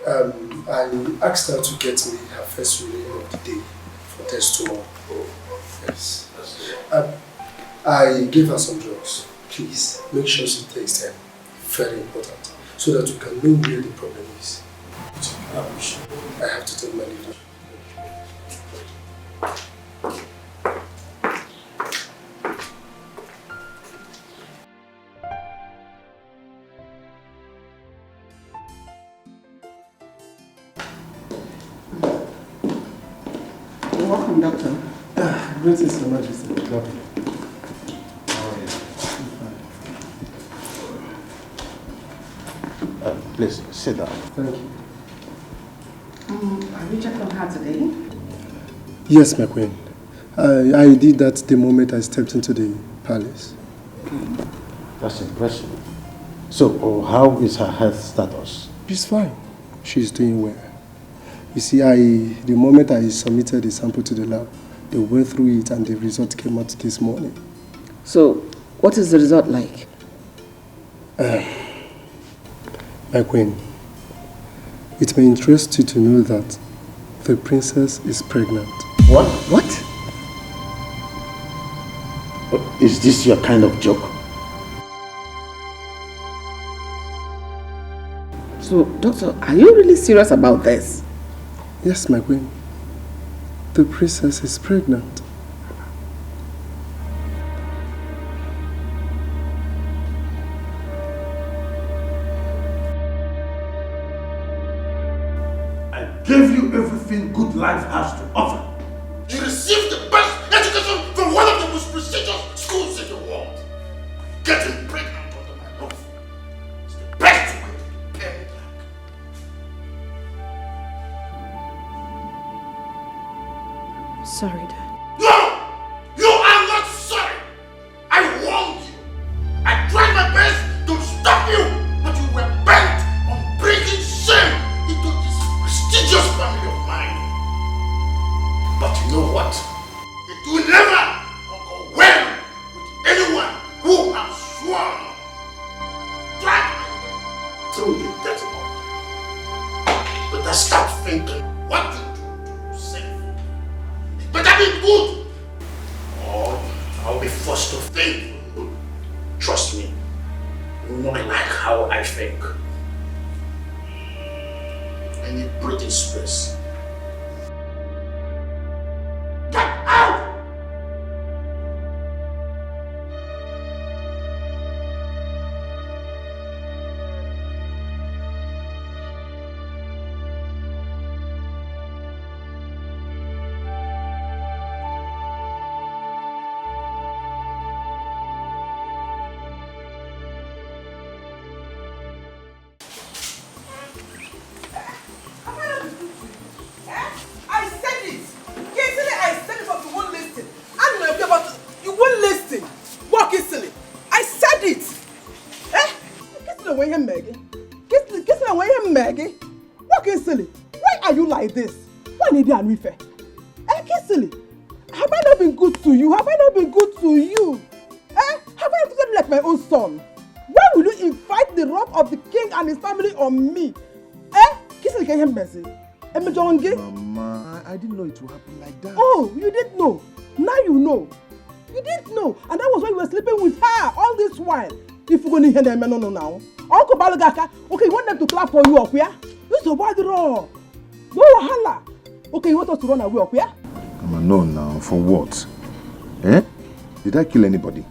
I asked her to get me her first reading of the day for test tomorrow. Yes. I gave her some drugs. Please, make sure she takes them. Very important. So that we can know where the problem is. I have to take my leave. Welcome, Doctor. Greetings, Your Majesty. Doctor. Please, sit down. Thank you. Have you checked on her today? Yes, my queen. I did that the moment I stepped into the palace. That's impressive. So, how is her health status? She's fine. She's doing well. You see, the moment I submitted the sample to the lab, they went through it and the result came out this morning. So, what is the result like? My queen, it may interest you to know that the princess is pregnant. What? What? Is this your kind of joke? So, doctor, are you really serious about this? Yes, my queen. The princess is pregnant. I gave you everything good life has to offer. You received the best education from one of the most prestigious schools in the world. Getting pregnant under my roof is the best way to pay me back. Sorry, Dad. No! You are not sorry! I warned you! I tried my best to stop you, but you were bent on bringing shame into this prestigious family of mine. But you know what? It will never go well with anyone who has sworn. Drag me through the dirty mud. Better start thinking what to do to yourself. It better be good, or I'll be forced to think. Trust me, you will not like how I think. I need breathing space. Get out! I said it. Yesterday I said it, but you won't listen. I don't know about you won't listen. Walk easily. I said it. Kiss the way you Maggie. Kiss the way you Maggie. Walk easily. Why are you like this? Why need you unfair? Kissily. Have I not been good to you? Have I not been good to you? Have I not treated you like my own son? Why will you invite the wrath of the king and his family on me? Kissily, can you hear me? Mama, I didn't know it would happen like that. Oh, you didn't know. Now you know. You didn't know. And that was why you were sleeping with her all this while. If you're going to hear them, no now. Uncle Balagaka, okay, you want them to clap for you up here? This is a bad raw. No wahala. Okay, you want us to run away up here? Mama, no now. For what? Eh? Did I kill anybody?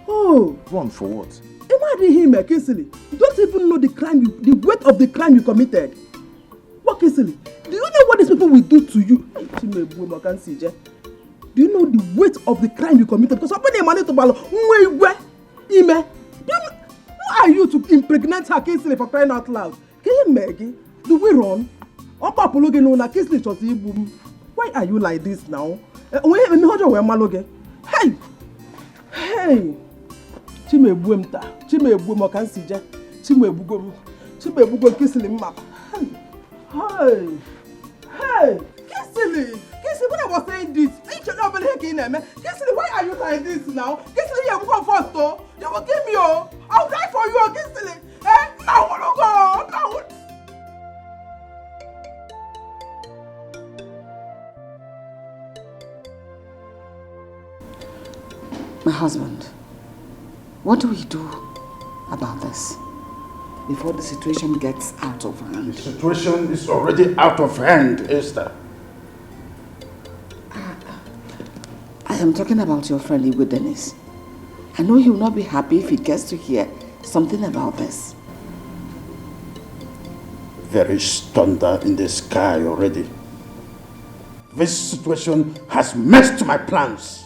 Oh. Run for what? Imagine him, Kingsley. You don't even know the crime, the weight of the crime you committed. What, Kingsley? Do you know what these people will do to you? Do you know the weight of the crime you committed? Because somebody managed to follow. Who are you to impregnate her, Kingsley, for crying out loud? Can you, Maggie? Do we run? Why are you like this now? Hey! Hey! Chimebuemta, Chimebuemo can see Jack, Chimebugo, Kissily map. Hey! Hey! Kissily! Kissily, when I was saying this, Kissily, why are you like this now? Kissily, you will come first, though. You will give me all. I'll die for you, Kissily. Now, go! Now, My husband, what do we do about this before the situation gets out of hand? The situation is already out of hand, Esther. I am talking about your friendly with Dennis. I know he will not be happy if he gets to hear something about this. There is thunder in the sky already. This situation has messed my plans.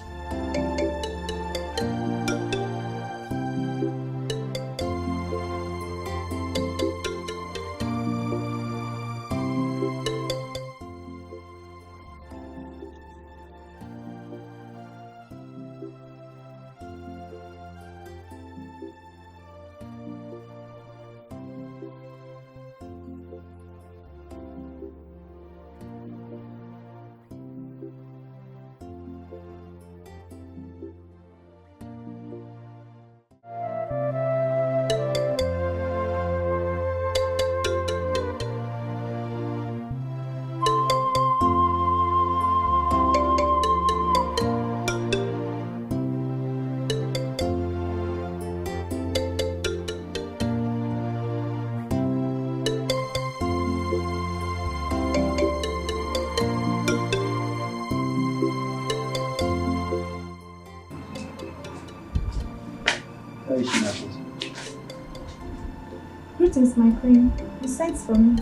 Greetings, my queen. You sent for me.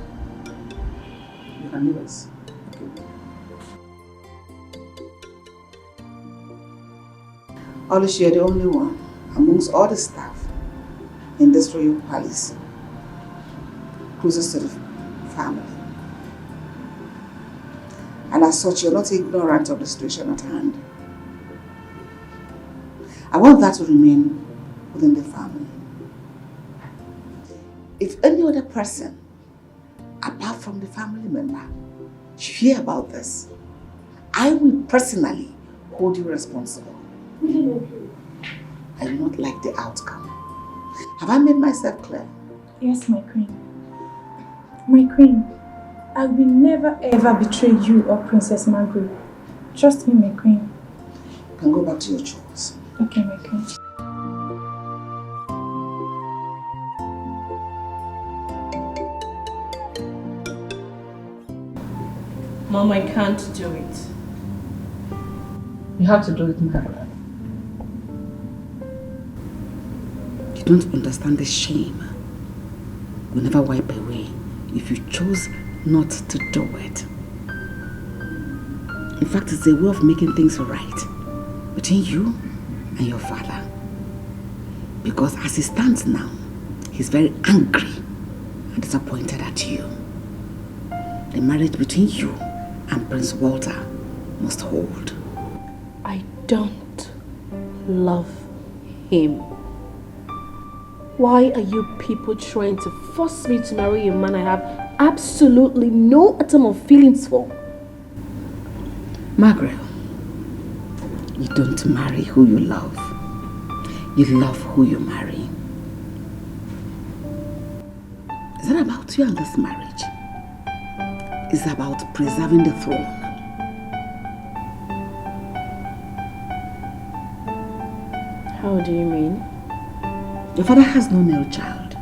You can leave us. Alice, you're the only one amongst all the staff in this royal palace closest to the family. And as such, you're not ignorant of the situation at hand. I want that to remain within the family. If any other person, apart from the family member, should hear about this, I will personally hold you responsible. I do not like the outcome. Have I made myself clear? Yes, my queen. My queen, I will never ever betray you or Princess Margaret. Trust me, my queen. You can go back to your chores. Okay, my queen. Mom, I can't do it. You have to do it, Margaret. You don't understand the shame will never wipe away if you chose not to do it. In fact, it's a way of making things right between you and your father. Because as it stands now, he's very angry and disappointed at you. The marriage between you and Prince Walter must hold. I don't love him. Why are you people trying to force me to marry a man I have absolutely no atom of feelings for? Margaret, you don't marry who you love. You love who you marry. It's not about you and this marriage. It's about preserving the throne. How do you mean? Your father has no male child.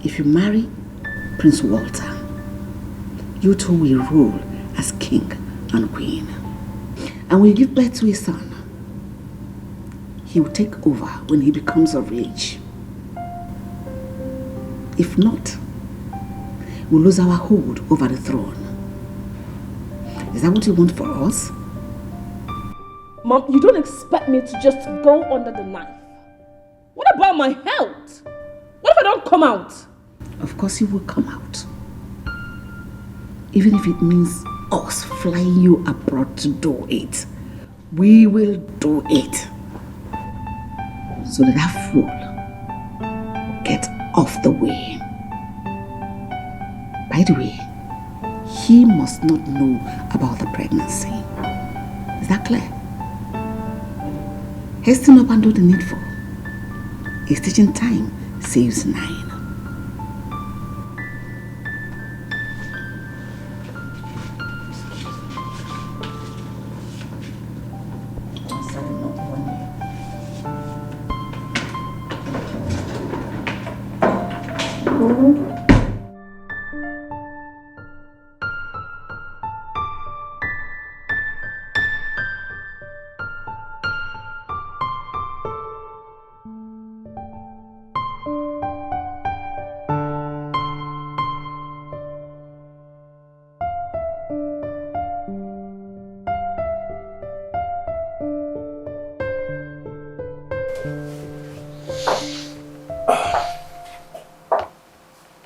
If you marry Prince Walter, you two will rule as king and queen. And when you give birth to a son, he will take over when he becomes of age. If not, we'll lose our hold over the throne. Is that what you want for us? Mom, you don't expect me to just go under the knife. What about my health? What if I don't come out? Of course you will come out. Even if it means us flying you abroad to do it. We will do it. So that fool get off the way. By the way, he must not know about the pregnancy. Is that clear? Hasten up and do the needful. A stitching time saves 9.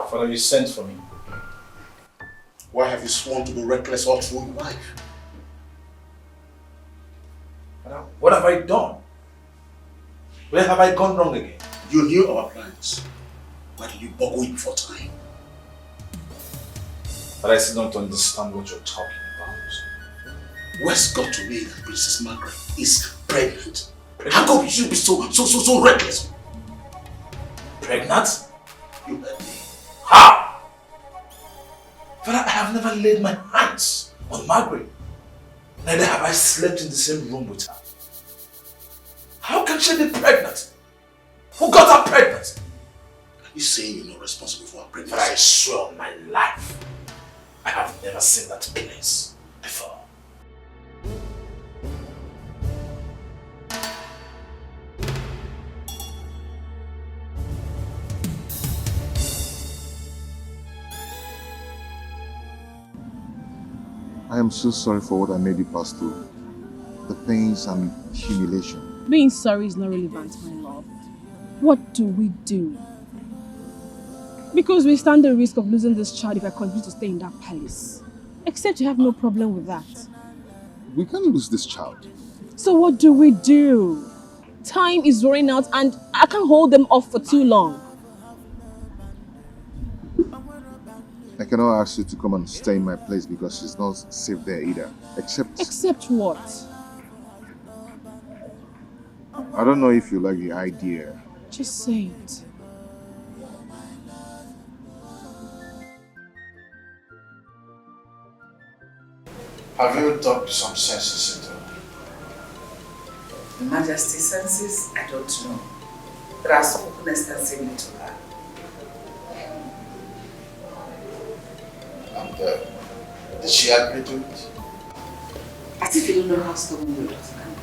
Father, you sent for me. Why have you sworn to be reckless all through your life? Father, what have I done? Where have I gone wrong again? You knew our plans. Why did you boggle it before time? But I still don't understand what you're talking about. What's got to me that Princess Margaret is pregnant? How come you should be so reckless? Pregnant? You heard me. How? Father, I have never laid my hands on Margaret. Neither have I slept in the same room with her. How can she be pregnant? Who got her pregnant? Are you saying you're not responsible for her pregnancy? But I swear on my life, I have never seen that place before. I am so sorry for what I made you pass through. The pains and humiliation. Being sorry is not relevant, my love. What do we do? Because we stand the risk of losing this child if I continue to stay in that palace. Except you have no problem with that. We can't lose this child. So what do we do? Time is running out and I can't hold them off for too long. I cannot ask you to come and stay in my place because she's not safe there either. Except what? I don't know if you like the idea. Just say it. Have you talked some senses into her? Your Majesty senses, I don't know. But I've spoken extensively to her. And did she agree to it? As if you don't know how stubborn your daughter can be.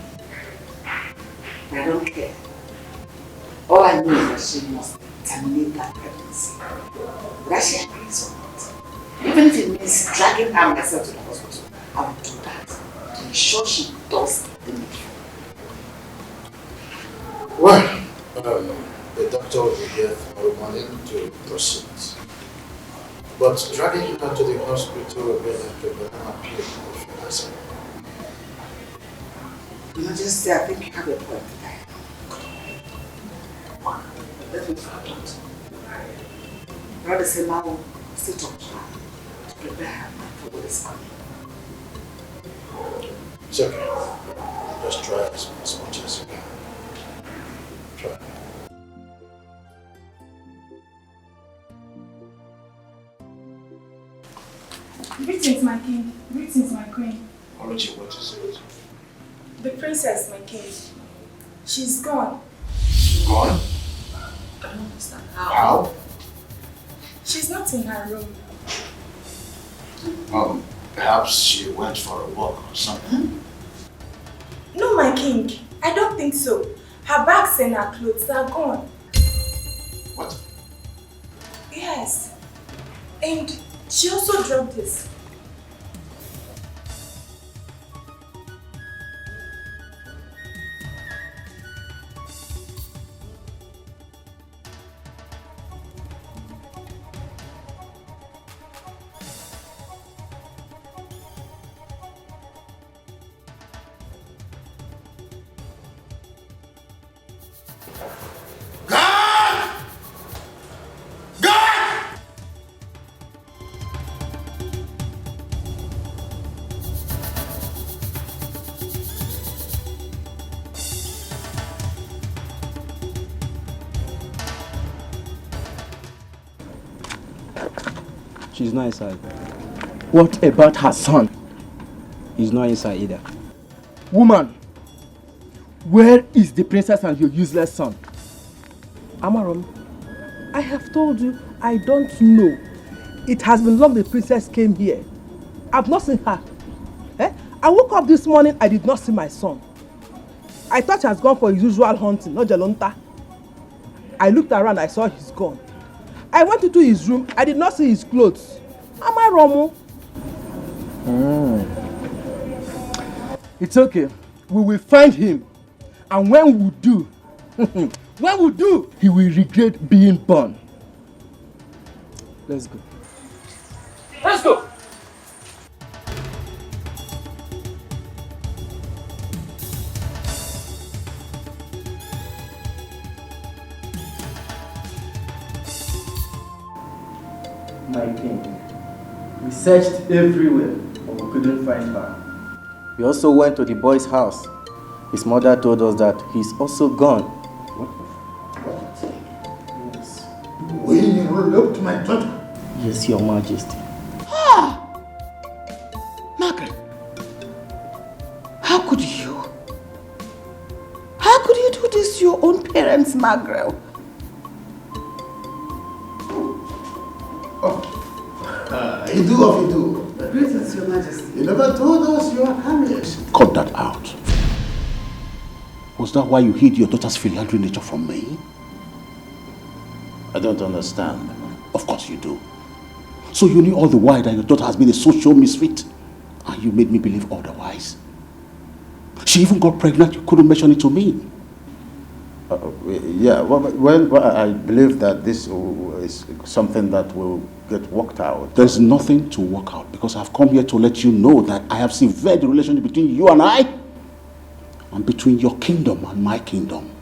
But I don't care. All I know is that she must terminate that pregnancy. Whether she agrees or not. Even if it means dragging her myself to the hospital, I will do that to ensure she does the needful. Well, the doctor will be here tomorrow morning to proceed. But dragging her to the hospital will be an appeal if you ask me. Your Majesty, I think you have a point there. Let me find out. Rather say, I will sit up to her to prepare her for what is coming. It's okay. Just try as much as you can. Try. Greetings, my king. Greetings, my queen. Ology, what is it? The princess, my king. She's gone. Gone? I don't understand. How? She's not in her room. Perhaps she went for a walk or something. No, my king. I don't think so. Her bags and her clothes are gone. What? Yes. And she also dropped this. She's not inside. What about her son? He's not inside either. Woman, where is the princess and your useless son? Amarom, I have told you I don't know. It has been long the princess came here. I've not seen her. I woke up this morning, I did not see my son. I thought he has gone for his usual hunting, not Jalonta. I looked around, I saw he's gone. I went into his room, I did not see his clothes. Amaromo. It's okay. We will find him. And when we do, he will regret being born. Let's go. Let's go. My king, we searched everywhere, but we couldn't find her. We also went to the boy's house. His mother told us that he's also gone. What? Yes. We eloped my daughter. Yes, Your Majesty. Ah! Margaret, how could you? How could you do this to your own parents, Margaret? You do. Greetings, Your Majesty. You never told us you are coming. Cut that out. Was that why you hid your daughter's philandry nature from me? I don't understand. Of course you do. So you knew all the while that your daughter has been a social misfit? And you made me believe otherwise. She even got pregnant, you couldn't mention it to me. Yeah, well, I believe that this is something that will get worked out. There's nothing to work out because I've come here to let you know that I have severed the relationship between you and I and between your kingdom and my kingdom.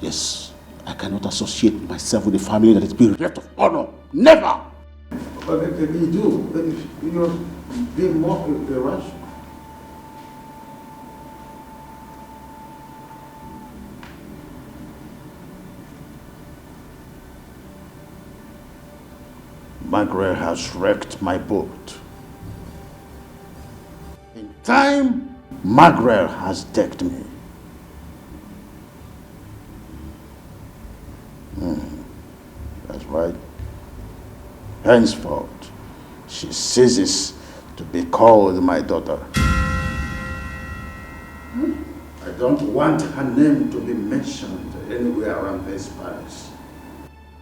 Yes, I cannot associate myself with a family that is bereft of honor. Never! But if you do, you're being more irrational. Margaret has wrecked my boat. In time, Margaret has decked me. That's right. Henceforth, she ceases to be called my daughter. I don't want her name to be mentioned anywhere around this palace.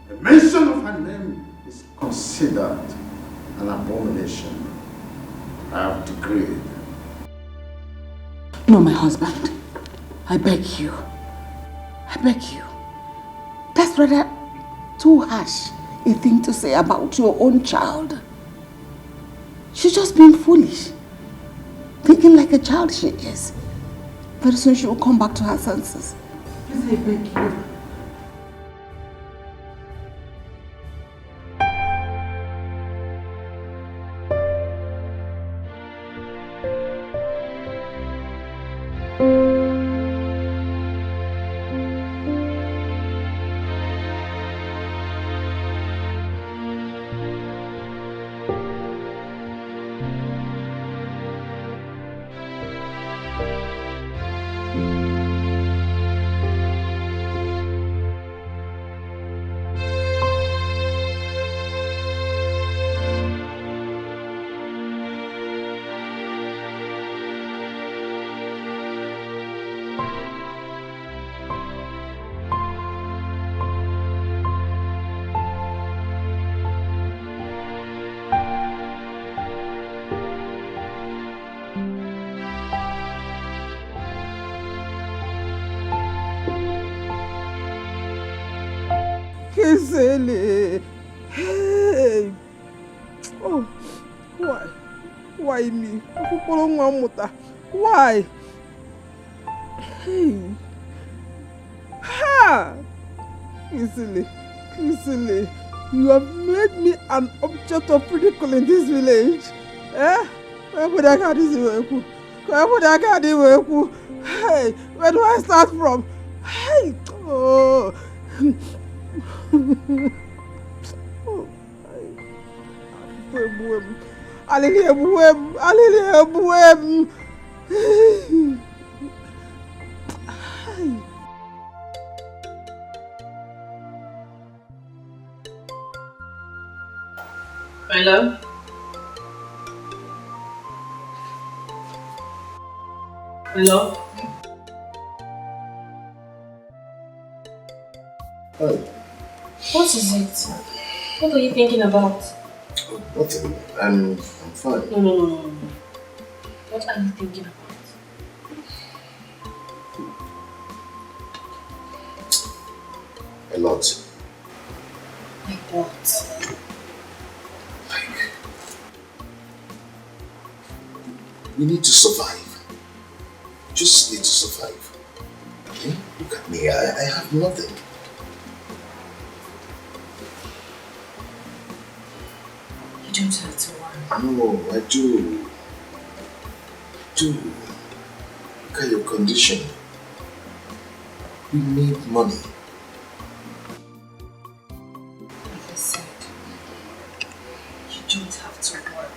The mention of her name is considered an abomination. I have decreed. No, my husband. I beg you. I beg you. That's rather too harsh a thing to say about your own child. She's just being foolish. Thinking like a child she is. Very soon she will come back to her senses. Please, I beg you. Kisele. Hey. Oh, why? Why me? Why? Hey. Ha! Kisele, you have made me an object of ridicule in this village. Eh? Hey, where do I start from? Hey! Oh. Hello? Hello? Hi. What is it? What are you thinking about? Nothing. I'm fine. No. What are you thinking about? A lot. Like what? We need to survive. We just need to survive. Okay? Look at me. I have nothing. You don't have to worry. No, I do. Look at your condition. We need money. Like I said, you don't have to worry.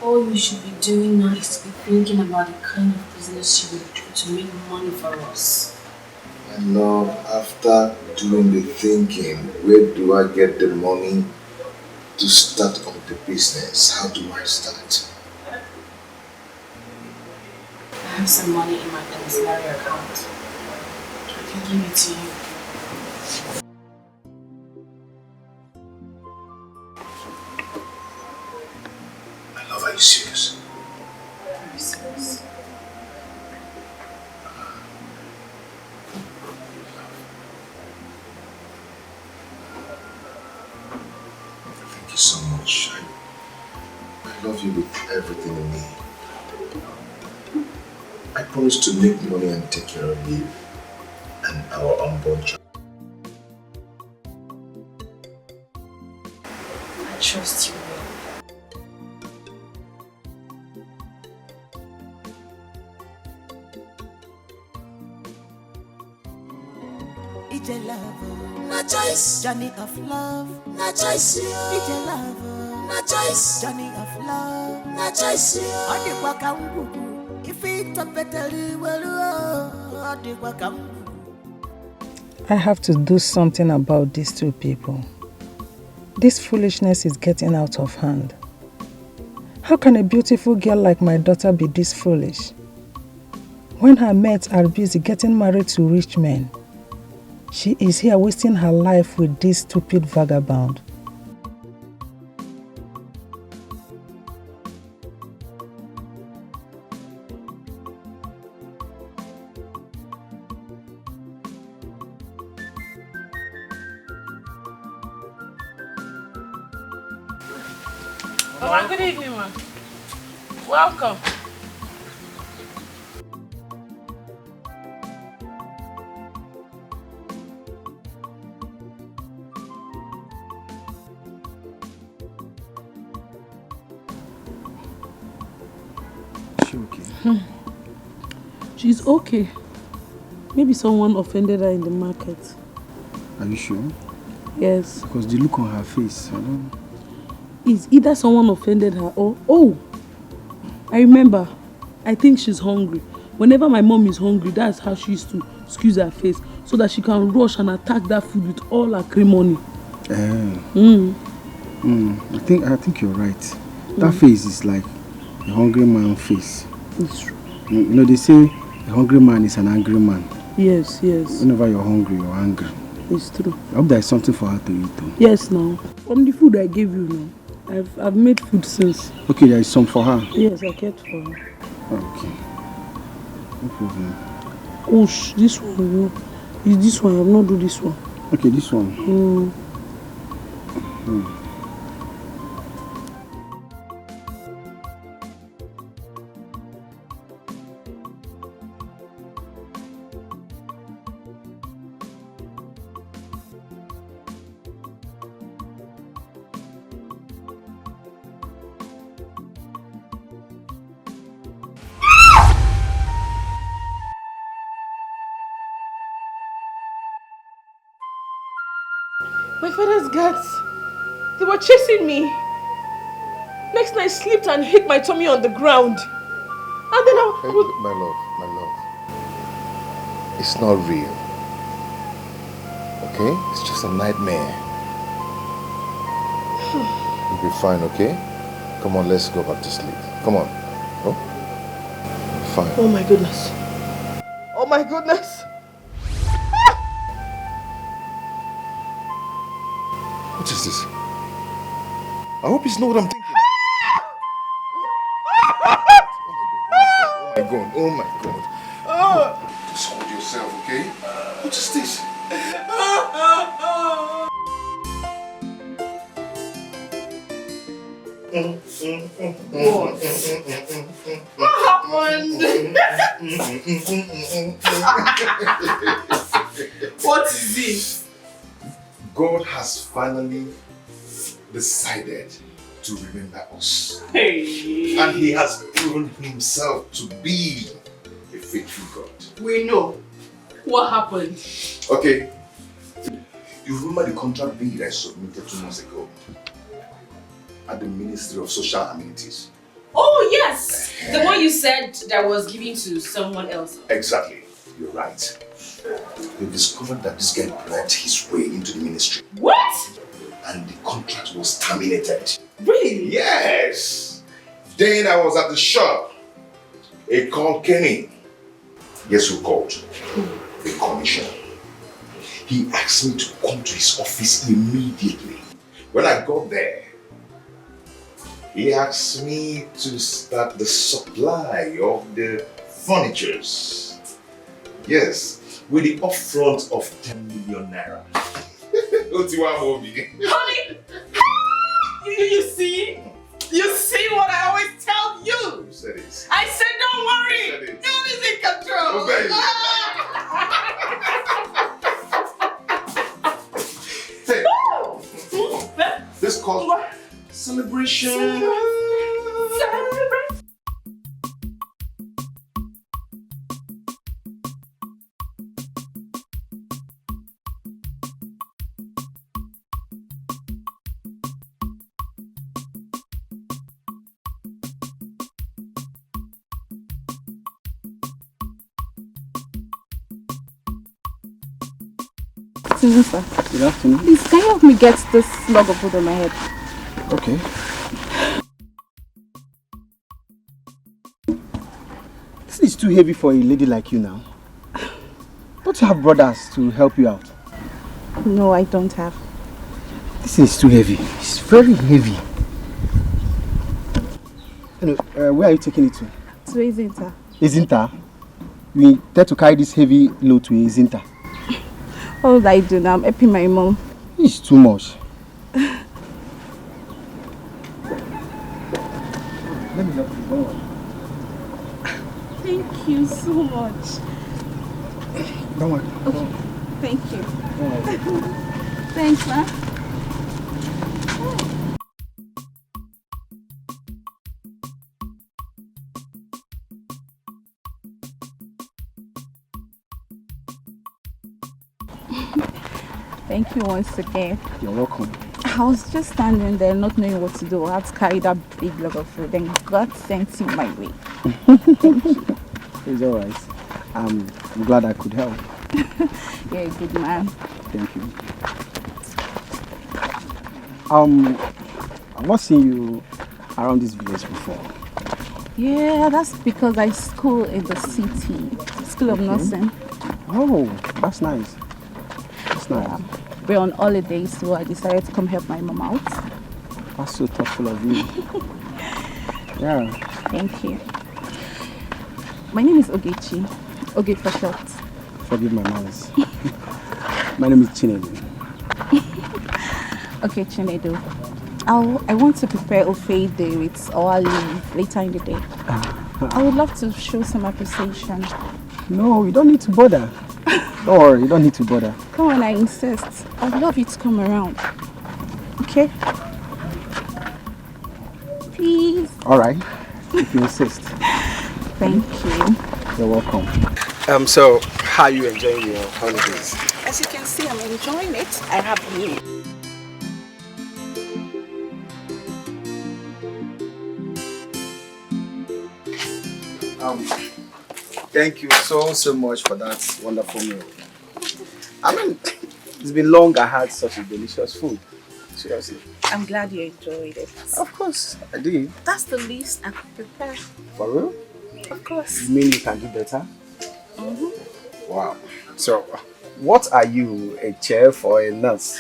All you should be doing now is to be thinking about the kind of business you will do to make money for us. And now, after doing the thinking, where do I get the money to start on the business? How do I start? I have some money in my commissary account. I can give it to you. My love, I Are you serious? Very serious. Thank you so much. I love you with everything in me. I promise to make money and take care of you and our unborn child. I trust you. It's a love, no choice. Journey of love, no choice. It's a love, no choice. Journey of love, no choice. Odi kwa kambugu, if it's a better well, odi kwa kambugu. I have to do something about these two people. This foolishness is getting out of hand. How can a beautiful girl like my daughter be this foolish? When her mates are busy getting married to rich men, she is here wasting her life with this stupid vagabond. Good evening, ma. Welcome. She okay? She's okay. Maybe someone offended her in the market. Are you sure? Yes. Because the look on her face, I don't... It's either someone offended her or... Oh! I remember. I think she's hungry. Whenever my mom is hungry, that's how she used to squeeze her face so that she can rush and attack that food with all her acrimony. I think you're right. That face is like a hungry man face. It's true. You know, they say a hungry man is an angry man. Yes, yes. Whenever you're hungry, you're angry. It's true. I hope there's something for her to eat though. Yes, now. From the food I gave you now. I've made food since. Okay, there is some for her. Yes, I kept for her. Okay. No problem. Oh, this one, no. Is this one? I have not do this one. Okay, this one. My father's guards, they were chasing me. Next night I slipped and hit my tummy on the ground. And then I was... My love. It's not real. Okay? It's just a nightmare. You'll be fine, okay? Come on, let's go back to sleep. Come on. Oh? Fine. Oh my goodness. Oh my goodness. What is this? I hope it's not what I'm thinking. Oh my god. Just hold yourself, okay? What is this? What happened? What is it? God has finally decided to remember us. Hey. And he has proven himself to be a faithful God. We know. What happened? Okay. You remember the contract deed I submitted 2 months ago at the Ministry of Social Amenities? Oh yes! The one you said that was given to someone else. Exactly. You're right. They discovered that this guy bribed his way into the ministry. What? And the contract was terminated. Really? Yes! Then I was at the shop. A call came in. Guess who called? The commissioner. He asked me to come to his office immediately. When I got there, He asked me to start the supply of the furnitures. Yes, with the upfront of 10 million naira. Honey, you see? You see what I always tell you? You said it. I said don't worry. God is in control. Oh, baby. Hey, this calls for celebration. Celebrate. Afternoon, sir. Good afternoon. Please, can you help me get this log of wood on my head? Okay. This is too heavy for a lady like you now. Don't you have brothers to help you out? No, I don't have. This is too heavy. It's very heavy. Where are you taking it to? To Izinta. Izinta? You intend to carry this heavy load to Izinta? What would I do now? I'm helping my mom. It's too much. Let me help you. Don't worry. Thank you so much. Don't worry. Okay. Thank you. Don't worry. Thanks, ma. Thank you once again. You're welcome. I was just standing there not knowing what to do. I had to carry that big log of food, then God sent you my way. Thank you. It's alright. I'm glad I could help. You're a good man. Thank you. I've not seen you around this village before. Yeah, that's because I school in the city. School of Nursing. Oh, that's nice. That's nice. Yeah. We're on holidays, so I decided to come help my mom out. That's so thoughtful of you. Yeah. Thank you. My name is Ogechi. Oge for short. Forgive my manners. My name is Chinedu. Okay, Chinedu. I want to prepare Ofeide with our leave later in the day. I would love to show some appreciation. No, you don't need to bother. Don't worry, you don't need to bother. Come on, I insist. I'd love you to come around. Okay? Please. Alright, if you insist. Thank you. You're welcome. So, how are you enjoying your holidays? As you can see, I'm enjoying it. I have you. Thank you so much for that wonderful meal. I mean, it's been long I had such a delicious food. Seriously. I'm glad you enjoyed it. Of course, I did. That's the least I could prepare. For real? Of course. You mean you can do better? Mm-hmm. Wow. So, what are you, a chef or a nurse?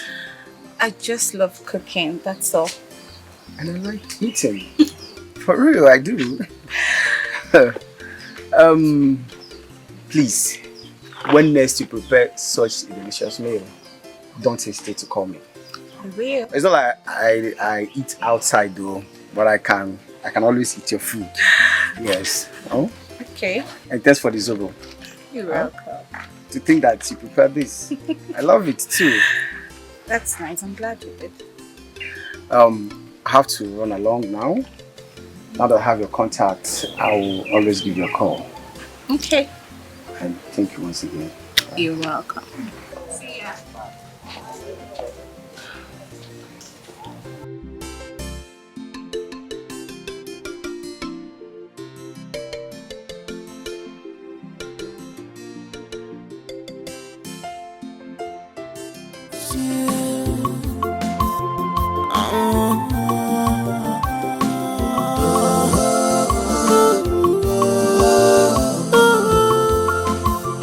I just love cooking, that's all. And I like eating. For real, I do. Please, when next you prepare such a delicious meal, don't hesitate to call me. I will. It's not like I eat outside though, but I can always eat your food. Yes. Oh? Okay. And thanks for the zobo. You're welcome. To think that you prepared this. I love it too. That's nice. I'm glad you did. I have to run along now. Now that I have your contact, I will always give you a call. Okay. And thank you once again. You're welcome. See ya.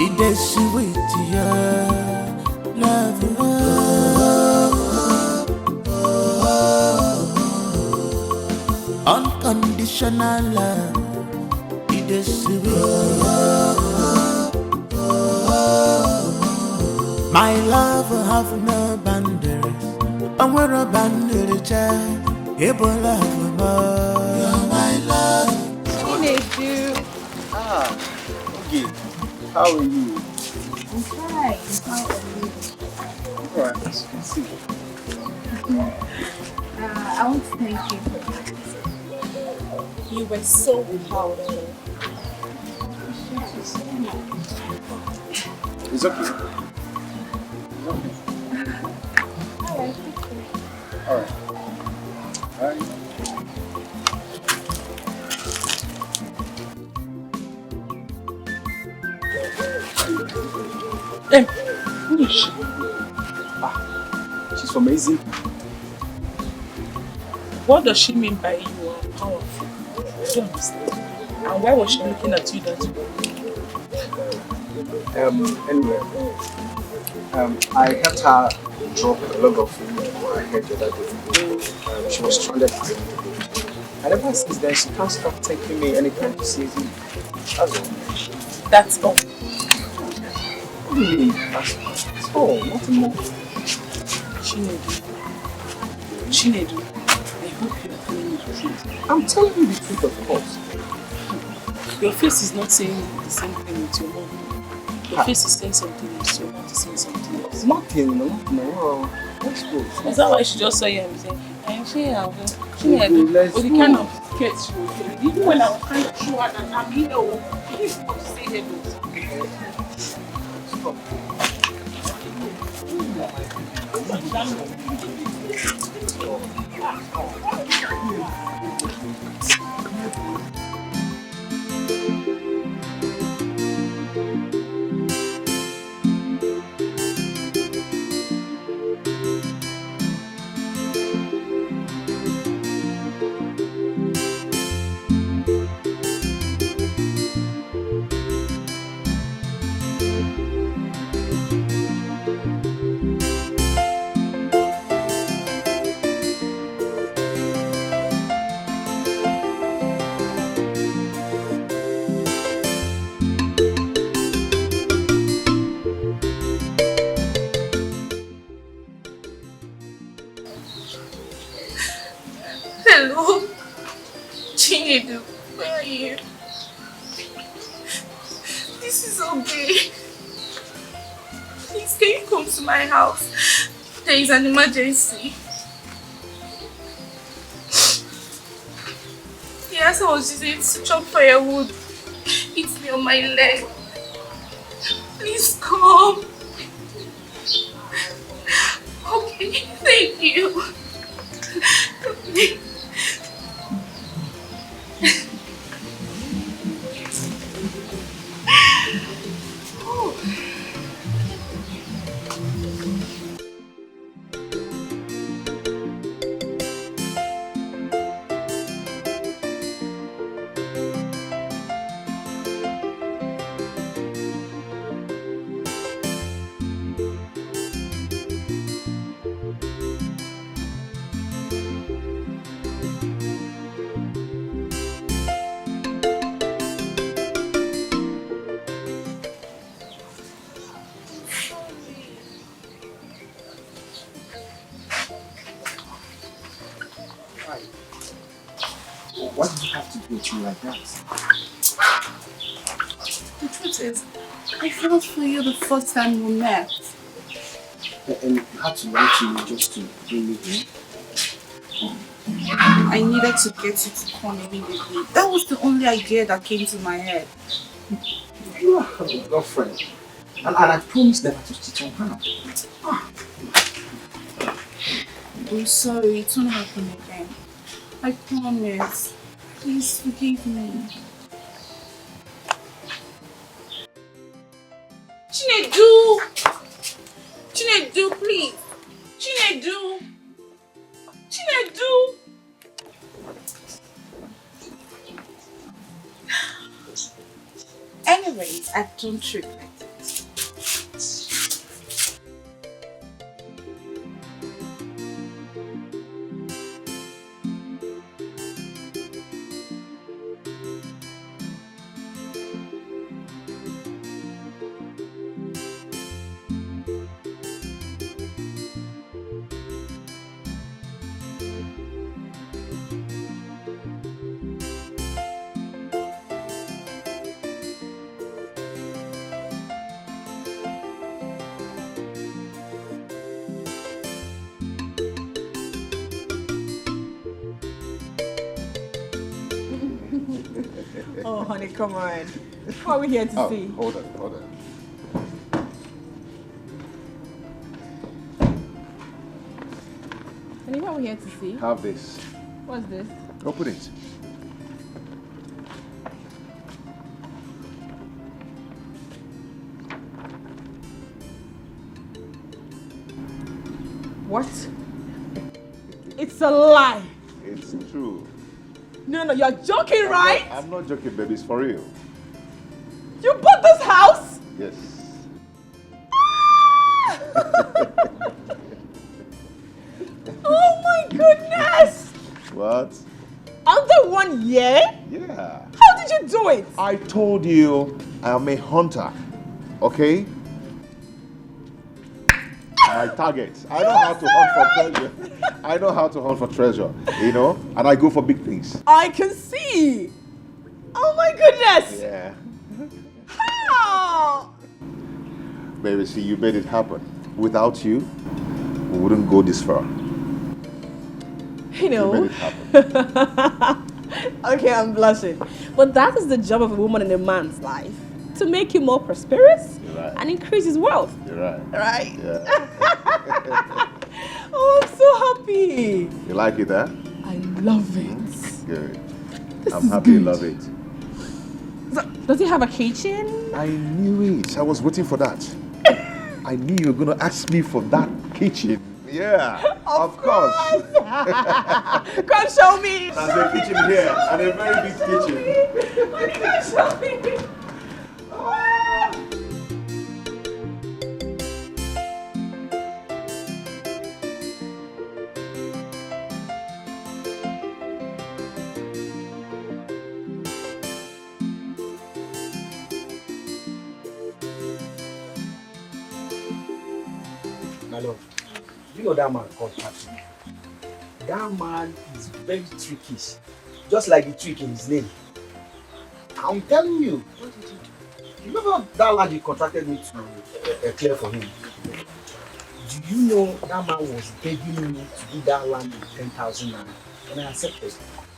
It is sweet, yeah. unconditional love. It is sweet. My love will have no boundaries. I'm where a boundary child. Able love more. You're my love. Chinedu. Ah, okay. How are you? I'm fine. How are you? Alright, let's see. I want to thank you for that. You were so proud of her. It's okay. Alright. Alright. Alright. Who is she? Ah, she's from Amazing. What does she mean by you are powerful? I don't understand. And why was she looking at you that way? Anyway, I helped her drop a log of food on her head the other day. She was stranded for me. And ever since then, she can't stop taking me anytime she sees me. That's all. That's all. Really? That's all. Nothing more. Chinedu, I hope you're telling me the truth. I'm telling you the truth, of course. Your face is not saying the same thing with your mom. Your face is saying something else, your mouth is saying something else. Nothing, no. Let's go. Is that why she just saw you and saying, I'm Chinedu, with the kind of sketch she was doing. Even when I was trying to show her that I'm here, she didn't want to say hello. Stop. Hello? Chinedu, where are you? This is okay. Please, can you come to my house? There is an emergency. Yes, I was using it to chop firewood. It's me on my leg. Please come. Okay, thank you. Okay. Why did you have to do it to me like that? The truth is, I felt for you the first time we met. And you had to lie to me just to bring me here? I needed to get you to come immediately. That was the only idea that came to my head. You are a girlfriend. And I promised never to cheat on her. I'm sorry, it won't happen again. I promise. Please forgive me. Chinedu! Chinedu, please! Chinedu! Chinedu! Anyways, I don't regret it. honey, come on. What are we here to see? Hold on. Honey, what are we here to see? Have this. What's this? Open it. What? It's a lie. It's true. No, you're joking, right? I'm not joking, baby. It's for real. You bought this house? Yes. Oh my goodness! What? Under 1 year? Yeah. How did you do it? I told you I am a hunter. Okay? My target. I know how to hunt for treasure. I know how to hunt for treasure, you know? And I go for big things. I can see. Oh my goodness. Yeah. How? Baby, see, you made it happen. Without you, we wouldn't go this far. You know. You made it happen. Okay, I'm blushing. But that is the job of a woman in a man's life. To make him more prosperous and increase his wealth. You're right. Right? Yeah. Oh, I'm so happy. You like it, huh? I love it. Good. This I'm is happy you good. love it. So, does it have a kitchen? I knew it. I was waiting for that. I knew you were going to ask me for that kitchen. Yeah, of course. Come show me. There's a kitchen here and a very big kitchen. Come show me. My love, you know that man called Patrick. That man is very trickish, just like the trick in his name. I'm telling you. What did you do? Remember that land you contracted me to clear for him? Do you know that man was begging me to do that land with 10,000 naira, and I accepted.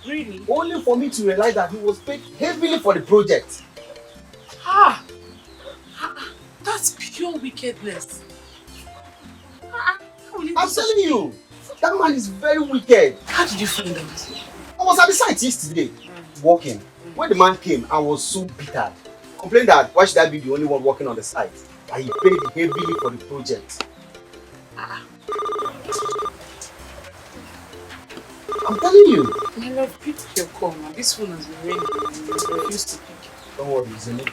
Really? Only for me to realize that he was paid heavily for the project. That's pure wickedness. I'm telling you, that man is very wicked. How did you find out? I was at the site yesterday, walking. When the man came, I was so bitter. Complained that why should I be the only one working on the site? That he paid heavily for the project. I'm telling you. My love, pick your call now. This phone has been ringing and you refuse to pick. Don't worry, it's a neighbor.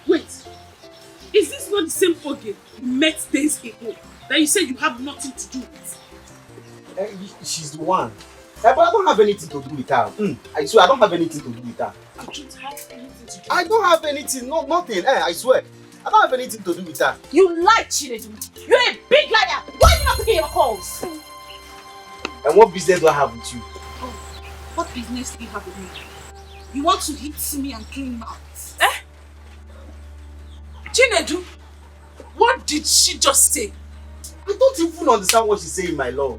Wait, is this not the same Oge you met days ago that you said you have nothing to do with? She's the one. But I don't have anything to do with her. I swear, I don't have anything to do with her. You don't have anything to do. I don't have anything, nothing. I swear. I don't have anything to do with her. You lie, Chinedu. You're a big liar. Why are you not picking your calls? And what business do I have with you? Oh, what business do you have with me? You want to hit me and clean mouth? Eh? Chinedu, what did she just say? I don't even understand what she's saying, my love.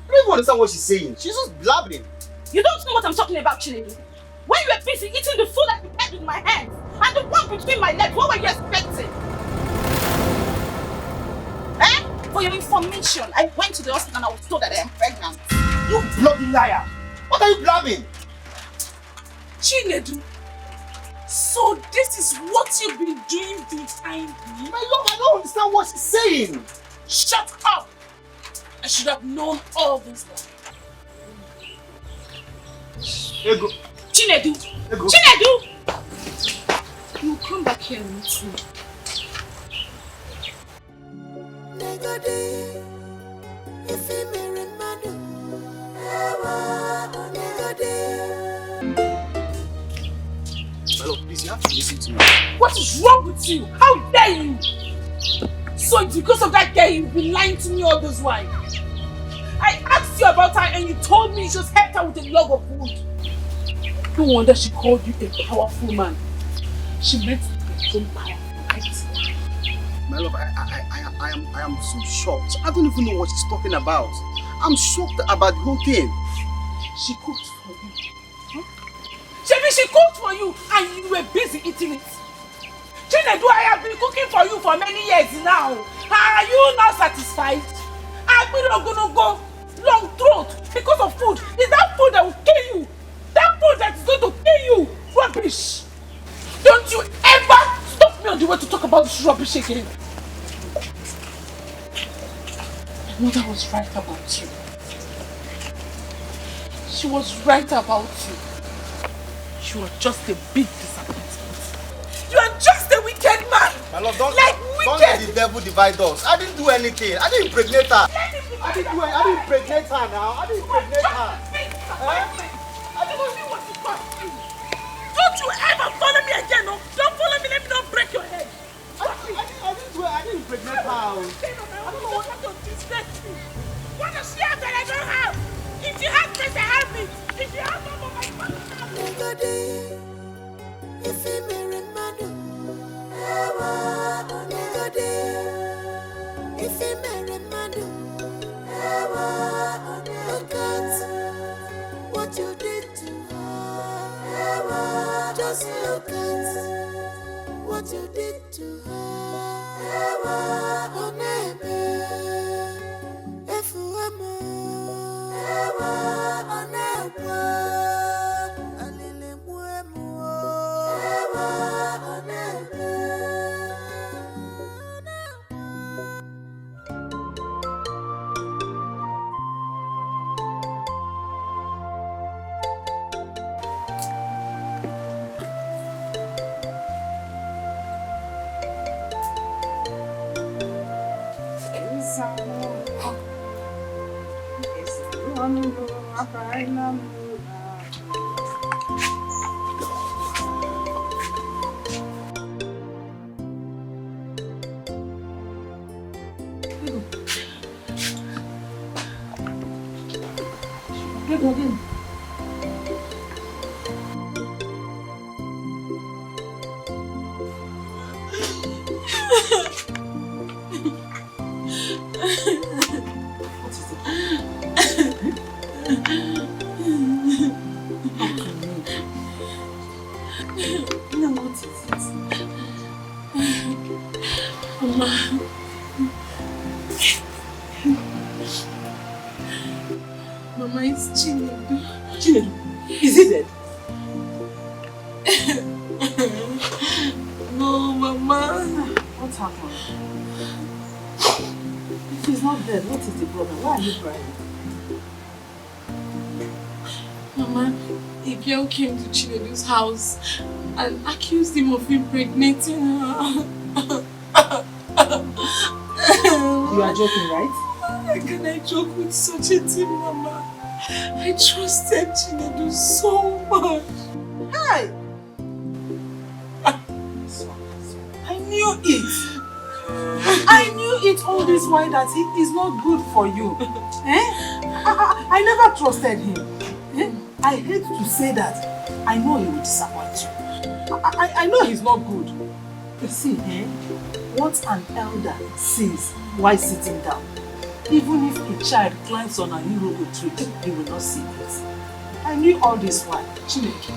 I don't even understand what she's saying. She's just blabbering. You don't know what I'm talking about, Chinedu. When you were busy eating the food I prepared with my hands and the one between my legs, what were you expecting? Eh? For your information, I went to the hospital and I was told that I am pregnant. You bloody liar! What are you blabbing? Chinedu, so this is what you've been doing the time being? My love, I don't understand what she's saying. Shut up! I should have known all this. Ego. Chinedu! Ego. Chinedu! You come back here and meet me. My love, please, you have to listen to me. What is wrong with you? How dare you? So it's because of that girl you've been lying to me all this while. I asked you about her and you told me you just helped her with a log of wood. No wonder she called you a powerful man. She meant to be so powerful, right? My love, I am so shocked. I don't even know what she's talking about. I'm shocked about the whole thing. She cooked for you. Huh? She cooked for you and you were busy eating it. Chinedu, I have been cooking for you for many years now. Are you not satisfied? I've been gonna go long throat because of food. Is that food that will kill you? That food that is going to kill you? Rubbish! Don't you ever stop me on the way to talk about this rubbish again. My mother was right about you. She was right about you. You are just a big disappointment. You are just a wicked man. My love, don't wicked. let the devil divide us. I didn't do anything. I didn't impregnate her. I didn't impregnate her now. I didn't impregnate her. Don't you ever follow me again, no? Don't follow me, let me not break your head. I didn't impregnate her. I don't know what to disrespect me. What does she have that I don't have? If you have this, I have it. If you have some of my father, If you marry Madu, if you marry Madu, look at what you did to her. Just look at what you did to her. Oh, neighbor, if you are oh, neighbor. Mama, it's Chinedu. Chinedu, is he dead? No, Mama. What happened? If he's not dead, what is the problem? Why are you crying? Mama, a girl came to Chinedu's house and accused him of impregnating her. You are joking, right? How can I joke with such a thing, Mama? I trusted Chinedu so much. Hey! I knew it. I knew it all this while that he is not good for you. I never trusted him. I hate to say that. I know he will disappoint you. I know he's not good. You see, what an elder says while sitting down, even if a child climbs on an Irogo tree, he will not see it. I knew all this while. Chineke,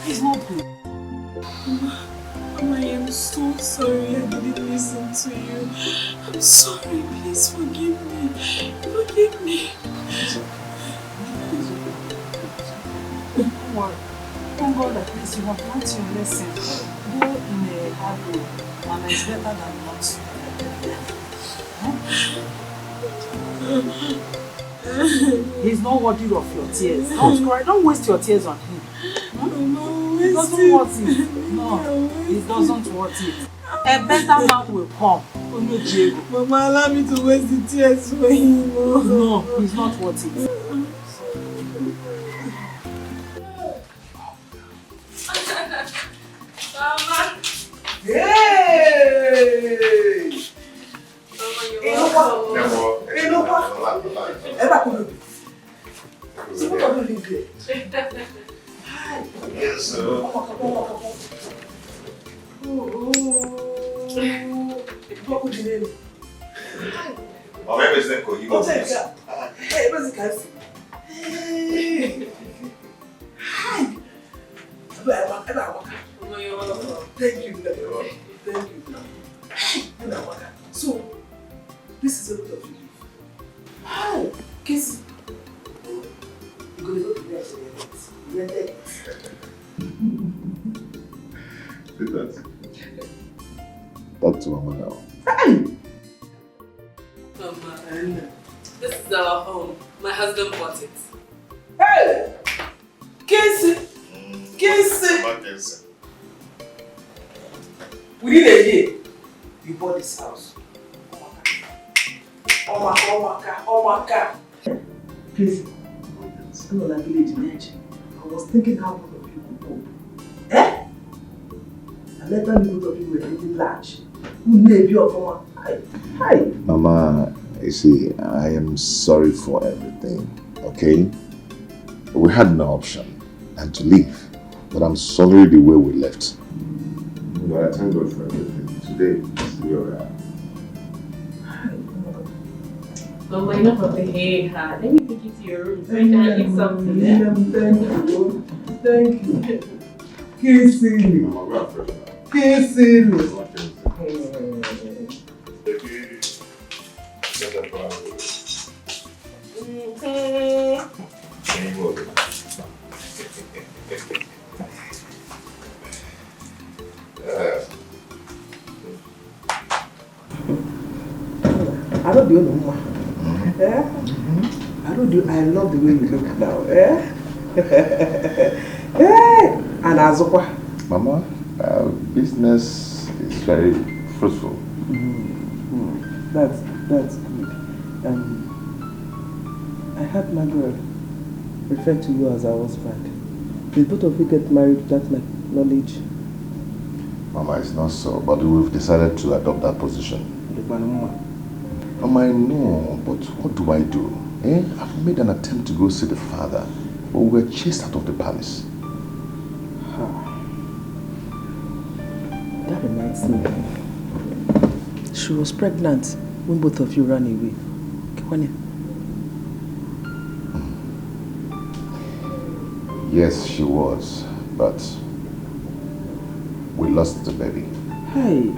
he's not good. Mama, I am so sorry I didn't listen to you. I'm sorry, please forgive me. Forgive me. Don't worry. Thank God at least you have learned your lesson. Go in a hard way, and it's better than not. He's not worthy of your tears. Don't cry. Don't waste your tears on him. He doesn't want it. No, he doesn't want it. A better man will come. Only Diego. Mama, allow me to waste the tears for him. No, he's not worth it. Mama. Hey! What could you name? Oh, maybe it's not good. Hey, where's the castle? Hey. Hi. Thank you. Thank you. So, this is a lot of you. Hi. Casey. You're going to go to bed today. Talk to Mama now. Mama, this is our home. My husband bought it. Hey! Casey! Within a year, you bought this house. Oh my God. Casey, I'm on a village in Nigeria. I was thinking how both of you could cope. And later both of you were getting large. Who may be of Mama? Hi. Mama, you see, I am sorry for everything, okay? We had no option and to leave, but I'm sorry the way we left. But I thank God for everything. Today, we are here. Mama, enough of the hey ha. Let me take you to your room so you can eat something. Thank you. Kissing. I don't do no more. I love the way you look now. And Azokwa. Mama, business is very fruitful. That's good. I heard Margaret refer to you as our husband. Did both of you get married without my knowledge? Mama, it's not so, but we've decided to adopt that position. Mama, I know, but what do I do? I've made an attempt to go see the father, but we were chased out of the palace. That reminds me. She was pregnant when both of you ran away. Yes, she was, but we lost the baby. Hey.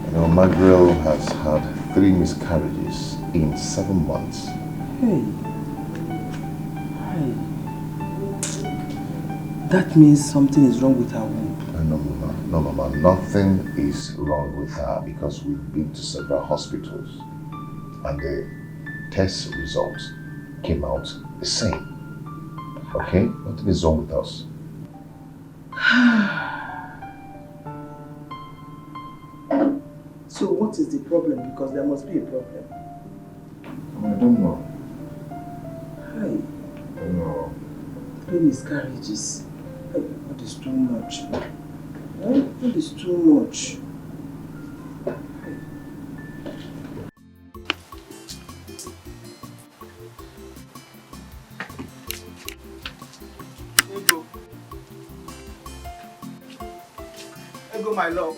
You know, Margaret has had 3 miscarriages in 7 months. Hey. That means something is wrong with her womb. No, Mama, nothing is wrong with her because we've been to several hospitals and the test results came out the same. Okay? Nothing is wrong with us. So what is the problem? Because there must be a problem. I don't know. Hi. No. 3 miscarriages. That is too much. That is too much. Ego, my love.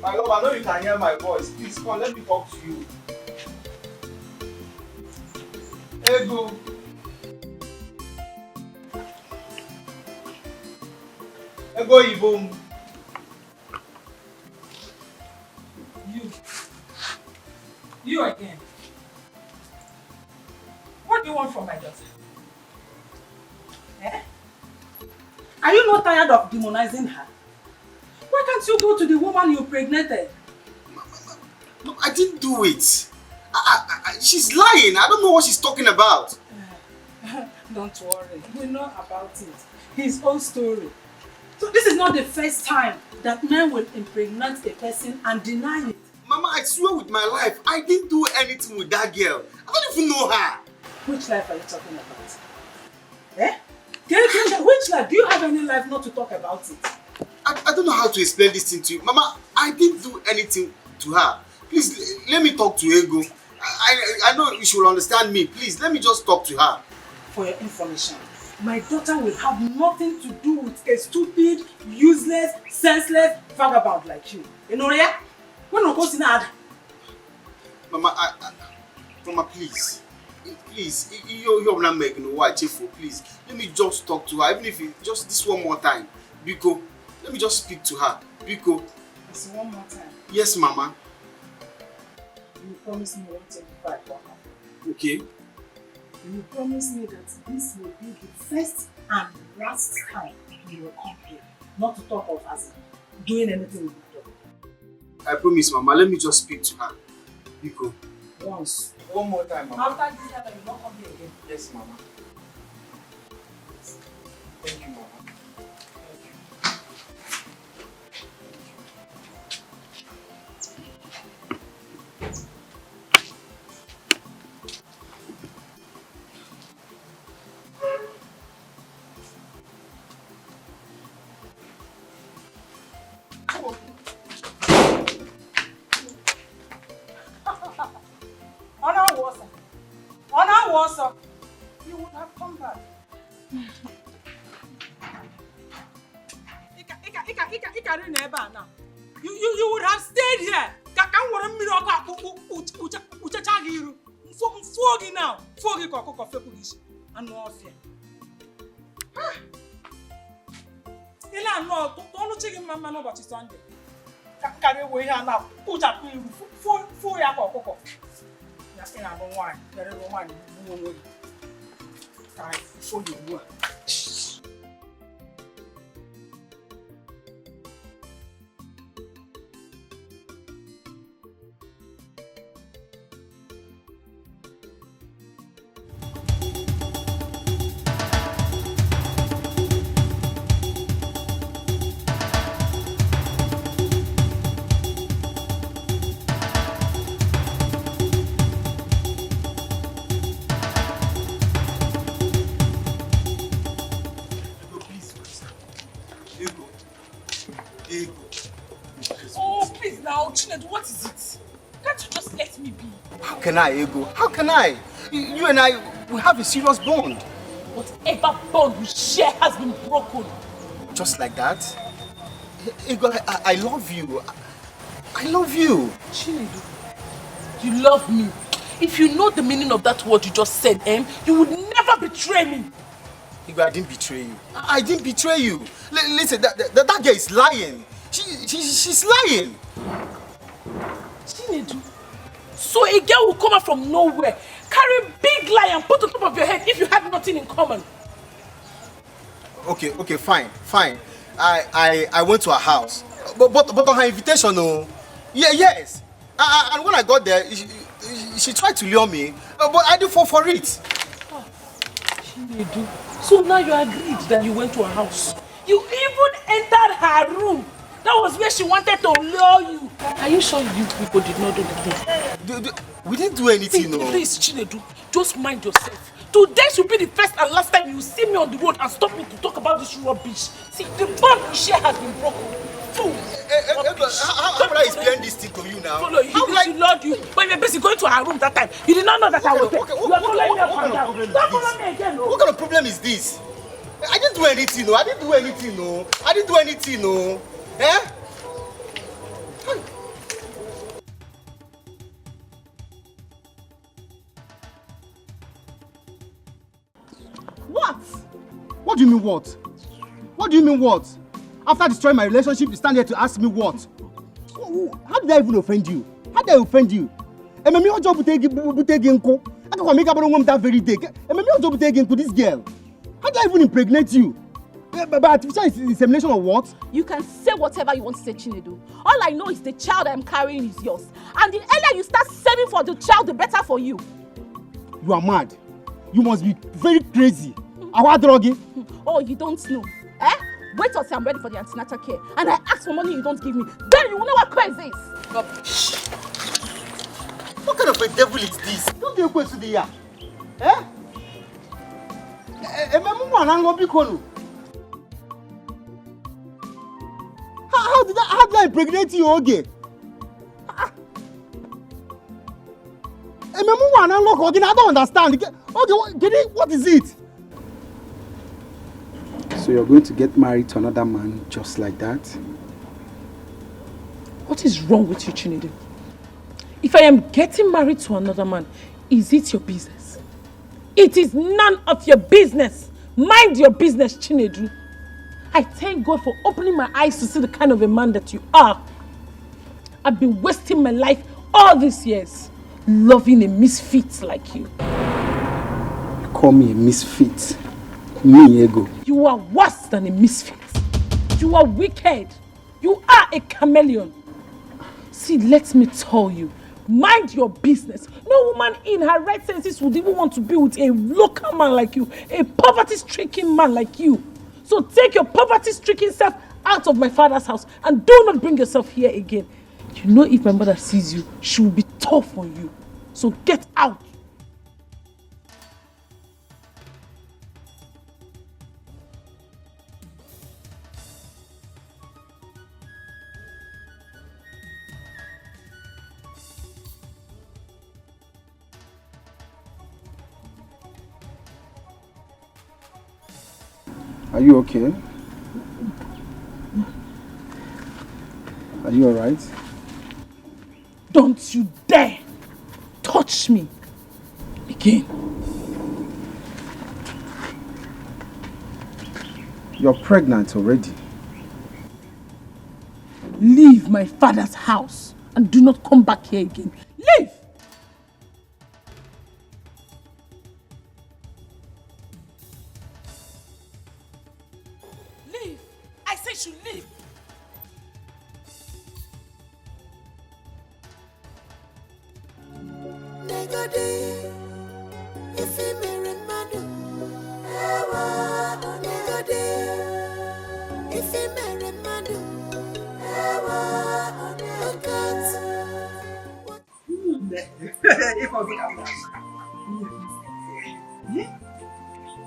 My love, I know you can hear my voice. Please come, let me talk to you. Ego. Ego Ibom. You again. What do you want from my daughter? Are you not tired of demonizing her? Why can't you go to the woman you impregnated? No, I didn't do it. She's lying. I don't know what she's talking about. Don't worry. We know about it. His own story. So this is not the first time that men will impregnate a person and deny it. Mama, I swear with my life, I didn't do anything with that girl. I don't even know her. Which life are you talking about? Which life? Do you have any life not to talk about it? I don't know how to explain this thing to you. Mama, I didn't do anything to her. Please, let me talk to Ego. I know you should understand me. Please, let me just talk to her. for your information, my daughter will have nothing to do with a stupid, useless, senseless vagabond like you. You know, yeah? When we go to Nada. Mama, Mama, please. Please, you're not making no white for please. Let me just talk to her, even if it's just this one more time. Biko, let me just speak to her. Biko. It's one more time. Yes, Mama. You promise me 125. Okay. You promise me that this will be the first and last time you will come here. Not to talk of as doing anything with my daughter. I promise, Mama. Let me just speak to her. Biko. Once. One more time, Mama. After this time, you will not come here again. Yes, Mama. Thank you, Mama. You would have come back. You would have stayed here. Now. And no fear. No, don't check him, Mamma, about his Sunday. Carry away here now. Put up for your cocoa. Nothing I don't want. There is no one who will time for your work. What is it? Can't you just let me be? How can I, Ego? How can I? You and I, we have a serious bond. Whatever bond we share has been broken. Just like that? Ego, I love you. I love you. Chinedu, you love me. If you know the meaning of that word you just said, you would never betray me. Ego, I didn't betray you. I didn't betray you. Listen, that girl is lying. She's lying. Chinedu, so a girl will come out from nowhere, carry a big lie and put on top of your head if you had nothing in common. Okay, fine. I went to her house, but on her invitation, no. Yes. And when I got there, she tried to lure me, but I didn't fall for it. Chinedu, so now you agreed that you went to her house. You even entered her room. That was where she wanted to lure you. Are you sure you people did not do the thing? We didn't do anything, no. Please, Chinedu, just mind yourself. Today should be the first and last time you see me on the road and stop me to talk about this rubbish. See, the bond we share has been broken. Fool! How would I explain this thing to you now? Follow you. She loved you. But you were busy going to her room that time. You did not know that I was there. You are following me up and down. Don't follow me again, no. What kind of problem is this? I didn't do anything, no. I didn't do anything, no. Eh? What? What do you mean what? What do you mean what? After destroying my relationship, you stand here to ask me what? How did I even offend you? How did I offend you? Ememi ojo butegi nko. I can make up that very day. Ememi ojo butegi nko this girl. How did I even impregnate you? But artificial insemination or what? You can say whatever you want to say, Chinedu. All I know is the child I'm carrying is yours. And the earlier you start saving for the child, the better for you. You are mad. You must be very crazy. Oh, you don't know. Wait until I'm ready for the antenatal care. And I ask for money you don't give me. Then you will know what crazy is. Rubbish. What kind of a devil is this? Don't you go to the yard? How did I impregnate you, Oge? I don't understand. Okay, what is it? So you're going to get married to another man just like that? What is wrong with you, Chinedu? If I am getting married to another man, is it your business? It is none of your business. Mind your business, Chinedu. I thank God for opening my eyes to see the kind of a man that you are. I've been wasting my life all these years loving a misfit like you. You call me a misfit? Me, ego. You are worse than a misfit. You are wicked. You are a chameleon. See, let me tell you, mind your business. No woman in her right senses would even want to be with a local man like you, a poverty-stricken man like you. So take your poverty-stricken self out of my father's house and do not bring yourself here again. You know, if my mother sees you, she will be tough on you. So get out. Are you okay? Are you alright? Don't you dare touch me again. You're pregnant already. Leave my father's house and do not come back here again. Leave! Leave! I said you leave! Negode, if you marry Madu, Negode, if you marry Madu, look at.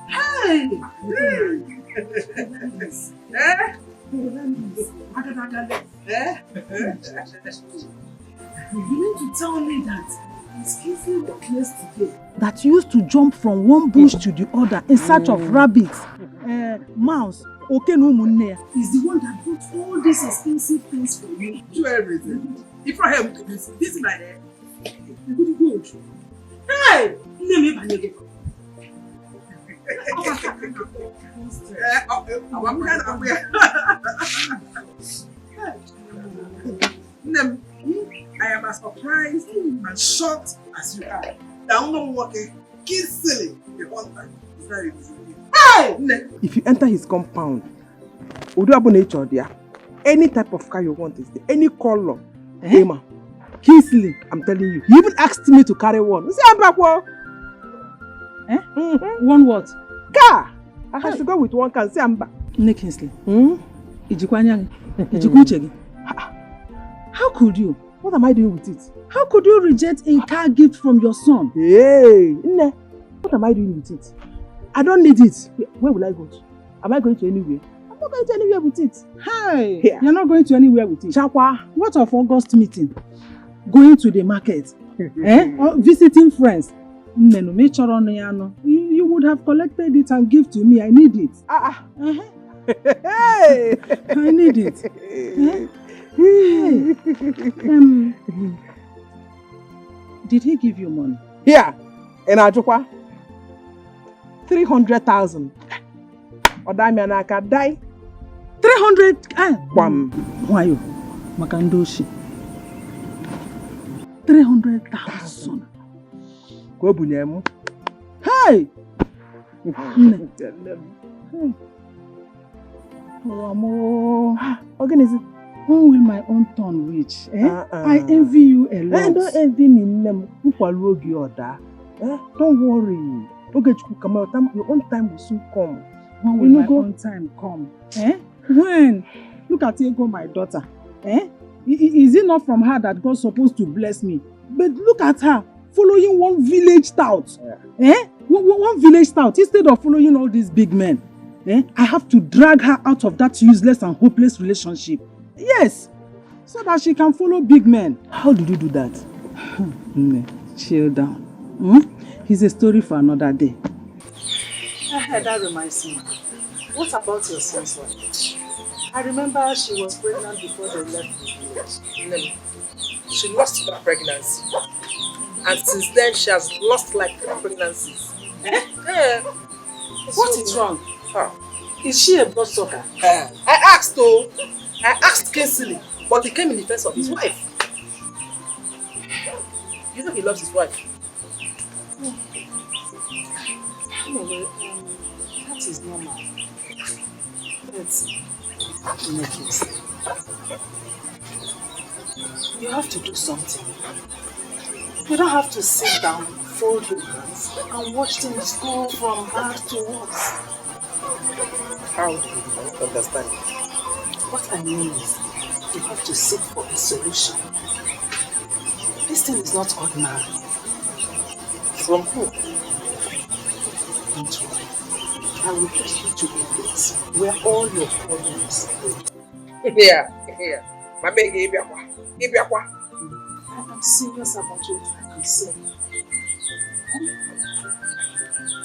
Hey! You mean to tell me that Miss Kingsley was yesterday? That used to jump from one bush to the other in search of rabbits, mouse, Is the one that bought all these expensive things for you. Do everything. If I have this is my head. Good. Hey! I am as surprised and shocked as you are. I'm not working Kingsley the whole time. It's very easy. Hey! If you enter his compound, any type of car you want is there, any color. Hey, ma. Kingsley, I'm telling you, he even asked me to carry one. See, I'm back. One what? Car. I have to go with one car. See, I'm back. Kingsley. How could you? What am I doing with it? How could you reject a car gift from your son? Hey, what am I doing with it? I don't need it. Where will I go to? Am I going to anywhere? I'm not going to anywhere with it. Hey, yeah. You're not going to anywhere with it. Chakwa. What of August meeting? Going to the market? Or visiting friends? You would have collected it and give to me. I need it. Hey. I need it. Hey. Did he give you money? Yeah. In Ajukwa. 300,000. Odamiana can die. 300? Why you? Makandoshi. 300,000. Go bunyemu. Hey! Organism. When will my own turn reach? I envy you a lot. Don't envy me. Don't worry. Your own time will soon come. When will my own time come? When? Look at Ego, my daughter. Is it not from her that God's supposed to bless me? But look at her, following one village tout. One village tout instead of following all these big men. I have to drag her out of that useless and hopeless relationship. Yes, so that she can follow big men. How did you do that? Chill down. It's a story for another day. That reminds me. What about your son's wife? I remember she was pregnant before they left the village. No, she lost that pregnancy. And since then, she has lost like 3 pregnancies. Eh? Yeah. What is wrong? Huh. Is she a bloodsucker? I asked Kingsley, but he came in defense of his wife. You know he loves his wife. Anyway, that is normal. But in a case, you have to do something. You don't have to sit down, fold your hands, and watch things go from bad to worse. How do you not understand? What I mean is, you have to seek for a solution. This thing is not ordinary. From who? Don't worry. I will take you to a place where all your problems are. Here. Mama, give me I am serious about what I am saying.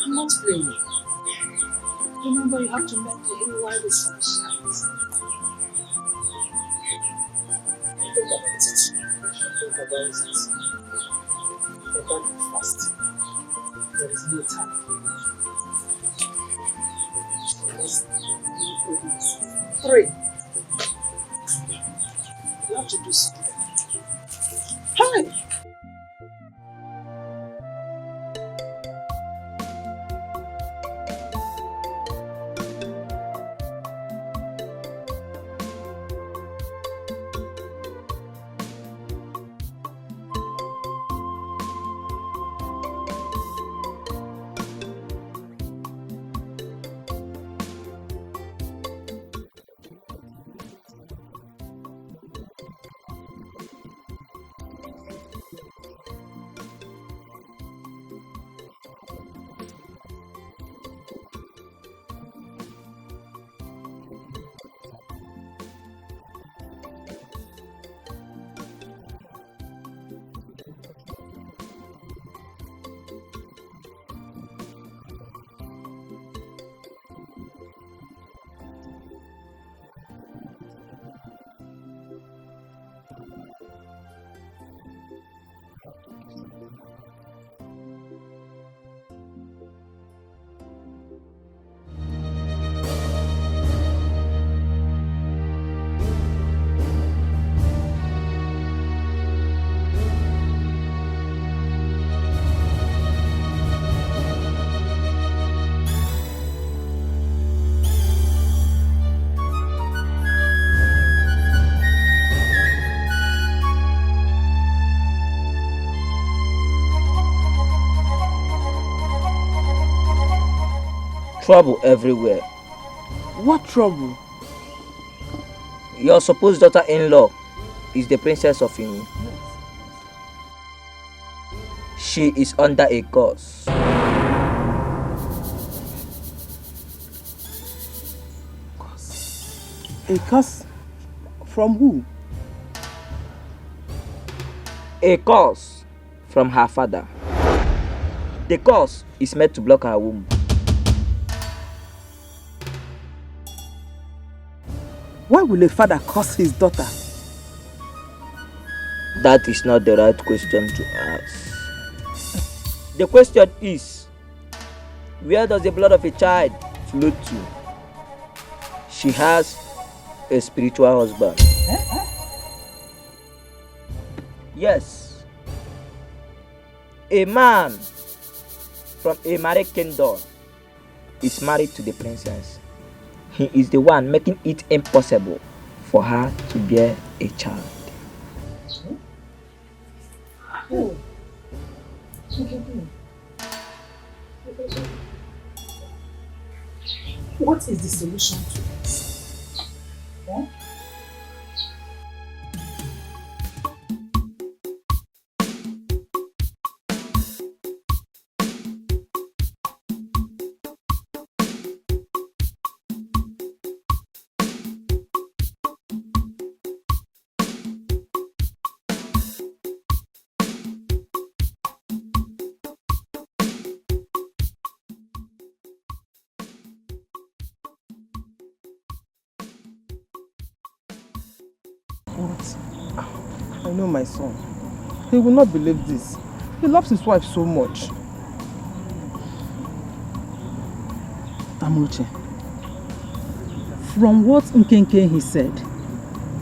I'm not playing. Remember, you have to make the hay while the sun shines. Think about it. Think about it. You're going to be fast. There is no time. Just 3. You have to do something. Hi! Trouble everywhere. What trouble? Your supposed daughter-in-law is the princess of Inu. She is under a curse. A curse? From who? A curse from her father. The curse is meant to block her womb. Why will a father curse his daughter? That is not the right question to ask. The question is, where does the blood of a child flow to? She has a spiritual husband. Yes. A man from a married kingdom is married to the princess. He is the one making it impossible for her to bear a child. Oh. What is the solution to this? Yeah? What? I know my son. He will not believe this. He loves his wife so much. Amuche, from what Nkenke he said,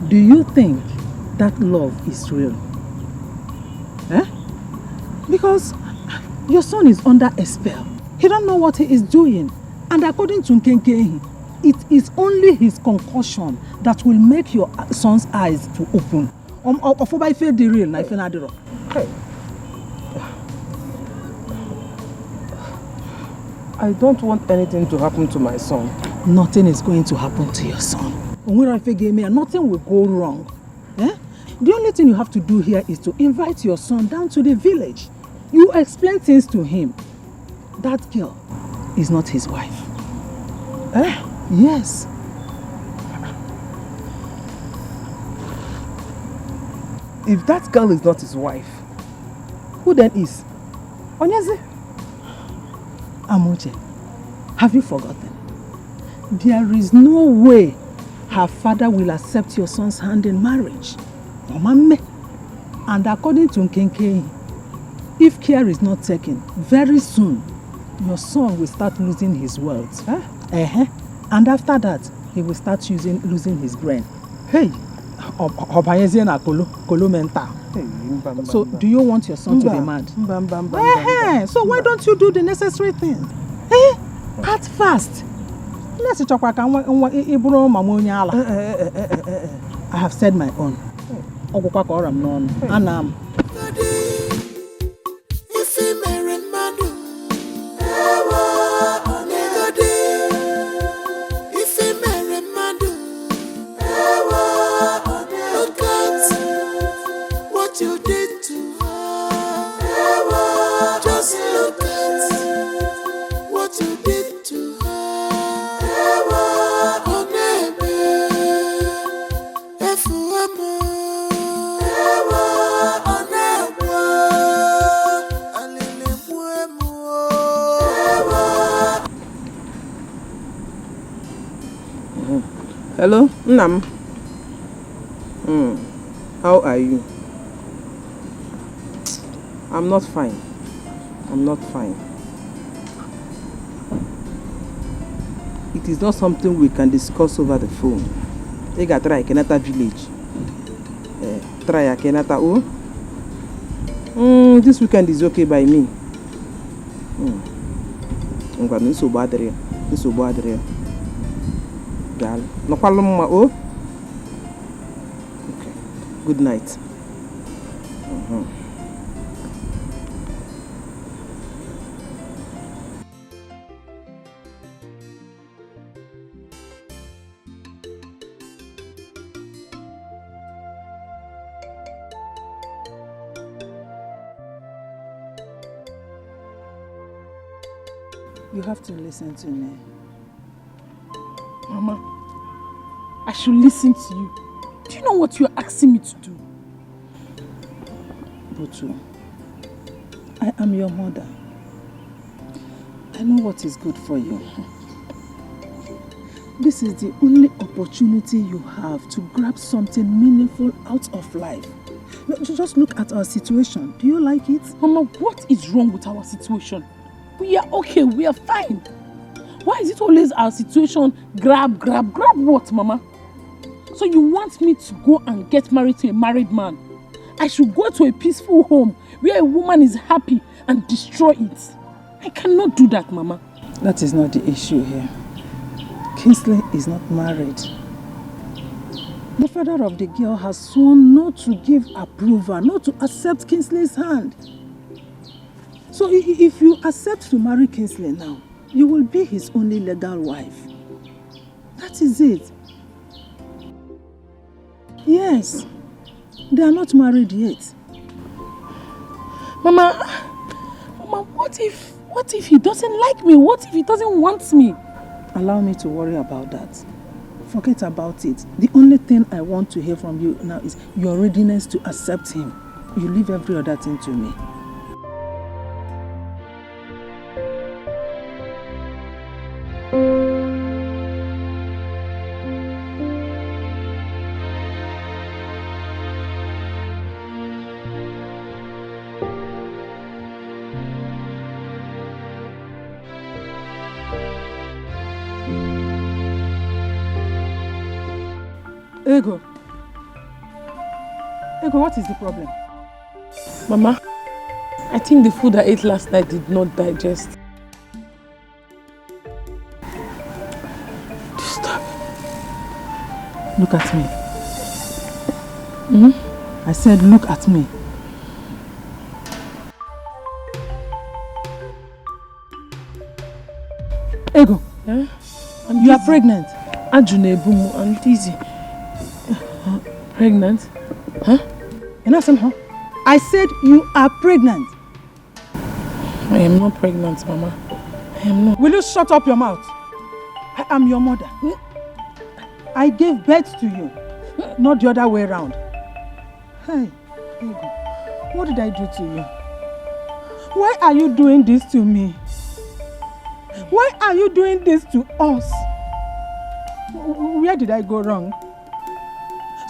do you think that love is real? Eh? Because your son is under a spell. He don't know what he is doing. And according to Nkenke, it is only his concussion that will make your son's eyes to open. Hey. I don't want anything to happen to my son. Nothing is going to happen to your son. Nothing will go wrong. Eh? The only thing you have to do here is to invite your son down to the village. You explain things to him. That girl is not his wife. Eh? Yes. If that girl is not his wife, who then is? Onyeze? Amuche, have you forgotten? There is no way her father will accept your son's hand in marriage. And according to Nkenke, if care is not taken, very soon your son will start losing his wealth. And after that, he will start losing his brain. Hey! So, do you want your son to be mad? So why don't you do the necessary things? Act fast. I have said my own. Anam. Hello, Nam. How are you? I'm not fine. I'm not fine. It is not something we can discuss over the phone. You got try Kenata village. Try Kenata this weekend is okay by me. I'm going to so bad there. So bad there. No problem, okay. Good night. You have to listen to me. Mama, I should listen to you. Do you know what you're asking me to do? Butu, I am your mother. I know what is good for you. This is the only opportunity you have to grab something meaningful out of life. Just look at our situation. Do you like it? Mama, what is wrong with our situation? We are okay, we are fine. Why is it always our situation grab what, Mama? So you want me to go and get married to a married man? I should go to a peaceful home where a woman is happy and destroy it. I cannot do that, Mama. That is not the issue here. Kingsley is not married. The father of the girl has sworn not to give approval, not to accept Kingsley's hand. So if you accept to marry Kingsley now, you will be his only legal wife. That is it. Yes, they are not married yet. Mama, what if he doesn't like me? What if he doesn't want me? Allow me to worry about that. Forget about it. The only thing I want to hear from you now is your readiness to accept him. You leave every other thing to me. Ego. Ego, what is the problem? Mama, I think the food I ate last night did not digest. Stop. Look at me. I said, look at me. Ego, you are pregnant. Ajunebumu, I'm dizzy. Pregnant? Huh? You're not saying, huh? I said you are pregnant. I am not pregnant, Mama. I am not. Will you shut up your mouth? I am your mother. I gave birth to you, not the other way around. Hey, Ego, what did I do to you? Why are you doing this to me? Why are you doing this to us? Where did I go wrong?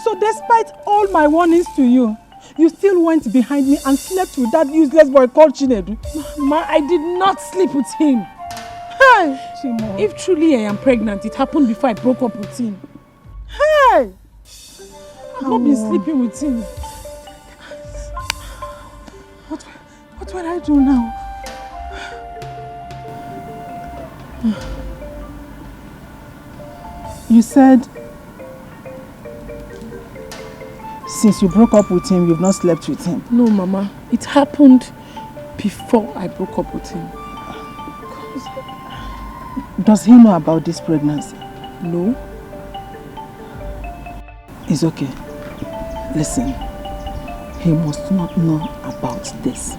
So despite all my warnings to you, you still went behind me and slept with that useless boy called Chinedu. Ma, I did not sleep with him. Hey, Chimo. If truly I am pregnant, it happened before I broke up with him. Hey! I've not been sleeping with him. What will I do now? You said since you broke up with him, you've not slept with him. No, Mama. It happened before I broke up with him. Does he know about this pregnancy? No. It's okay. Listen, he must not know about this.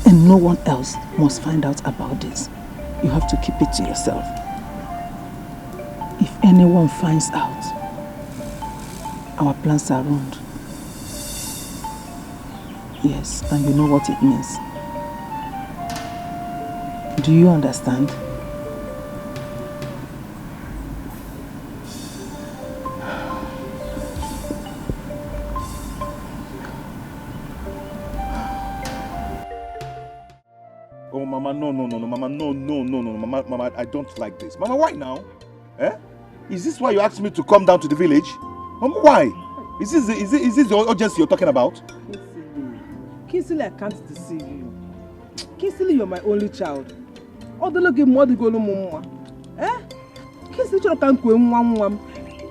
And no one else must find out about this. You have to keep it to yourself. If anyone finds out, our plans are ruined. Yes, and you know what it means. Do you understand? Oh, Mama, no, Mama, no, Mama, I don't like this. Mama, why now? Eh? Is this why you asked me to come down to the village? Mama, why? Is this the urgency you're talking about? Kinsley, I can't deceive you. Kinsley, you're my only child. Kinsley,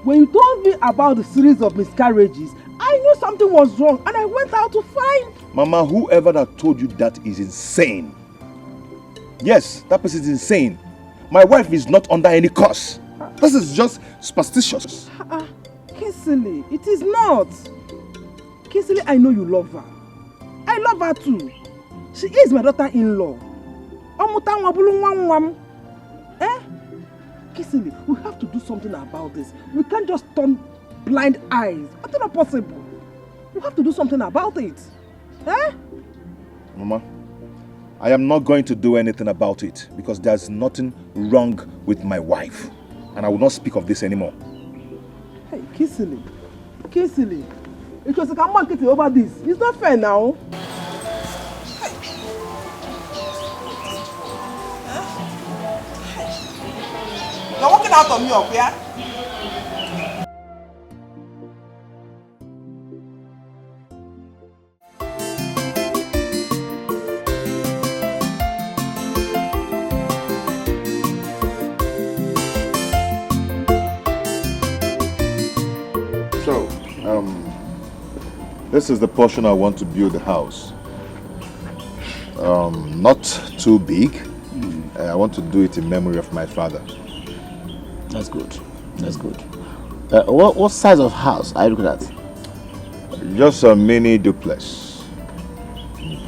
when you told me about the series of miscarriages, I knew something was wrong and I went out to find. Mama, whoever that told you that is insane. Yes, that person is insane. My wife is not under any curse. This is just superstitious. Kinsley, it is not. Kinsley, I know you love her. I love her too. She is my daughter-in-law. Kinsley, we have to do something about this. We can't just turn blind eyes. That's not possible. We have to do something about it. Mama, I am not going to do anything about it because there's nothing wrong with my wife. And I will not speak of this anymore. Hey, Kinsley, it was a come over this. It's not fair now. You're walking out on me up, yeah? So, this is the portion I want to build the house. Not too big. I want to do it in memory of my father. That's good. That's good. What size of house are you looking at? Just a mini duplex.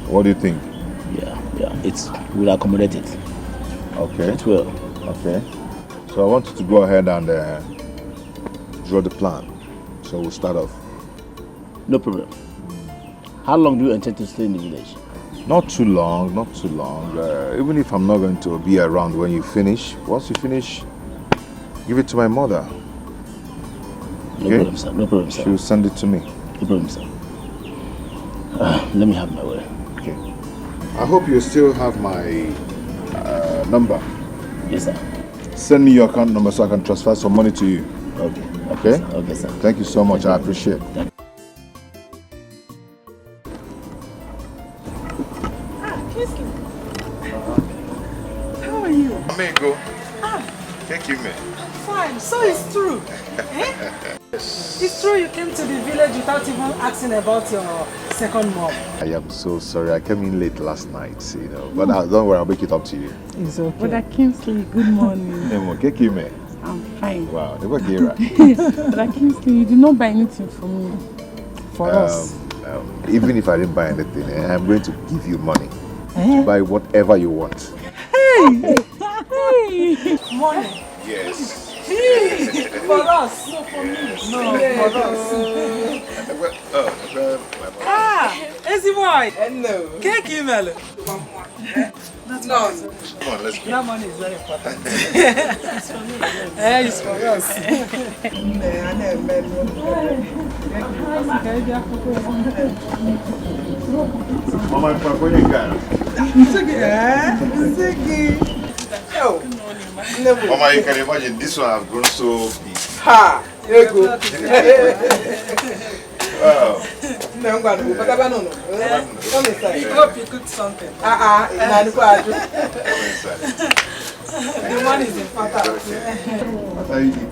What do you think? Yeah. It will accommodate it. Okay. It will. Okay. So I want you to go ahead and draw the plan. So we'll start off. No problem. How long do you intend to stay in the village? Not too long. Even if I'm not going to be around when you finish, once you finish, give it to my mother. No problem, sir. No problem, sir. She'll send it to me. No problem, sir. Let me have my way. Okay. I hope you still have my number. Yes, sir. Send me your account number so I can transfer some money to you. Okay. Okay? Okay, sir. Thank you so much. I appreciate it. How are you? Amigo. Thank you, man. Fine. So it's true. Eh? It's true you came to the village without even asking about your second mom. I am so sorry. I came in late last night, But don't worry, I'll make it up to you. It's okay. Brother Kingsley, good morning. Thank you, man. I'm fine. Wow, never Gira. Brother Kingsley, you did not buy anything for me. For us. Even if I didn't buy anything, I'm going to give you money Eh? to buy whatever you want. Hey! Hey! Money. Yes. Hey! For us. No, for me. No, for us. Easy boy. Hello. Cake email. That's no. Come on, let's go. That money is very important. It's for me. It's for us. Mama, I'm going to go. Mama, you can imagine this one has grown so big. Ha! Here you go. Wow. No, I'm going to go. Come inside. I hope you cooked something. The one is important. What are you eating?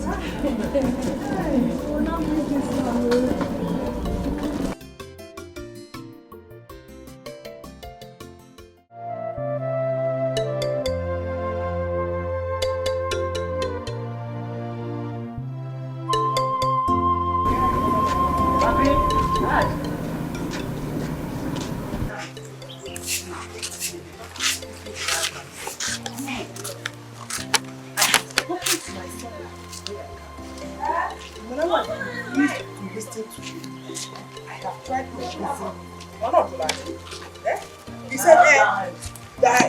He said that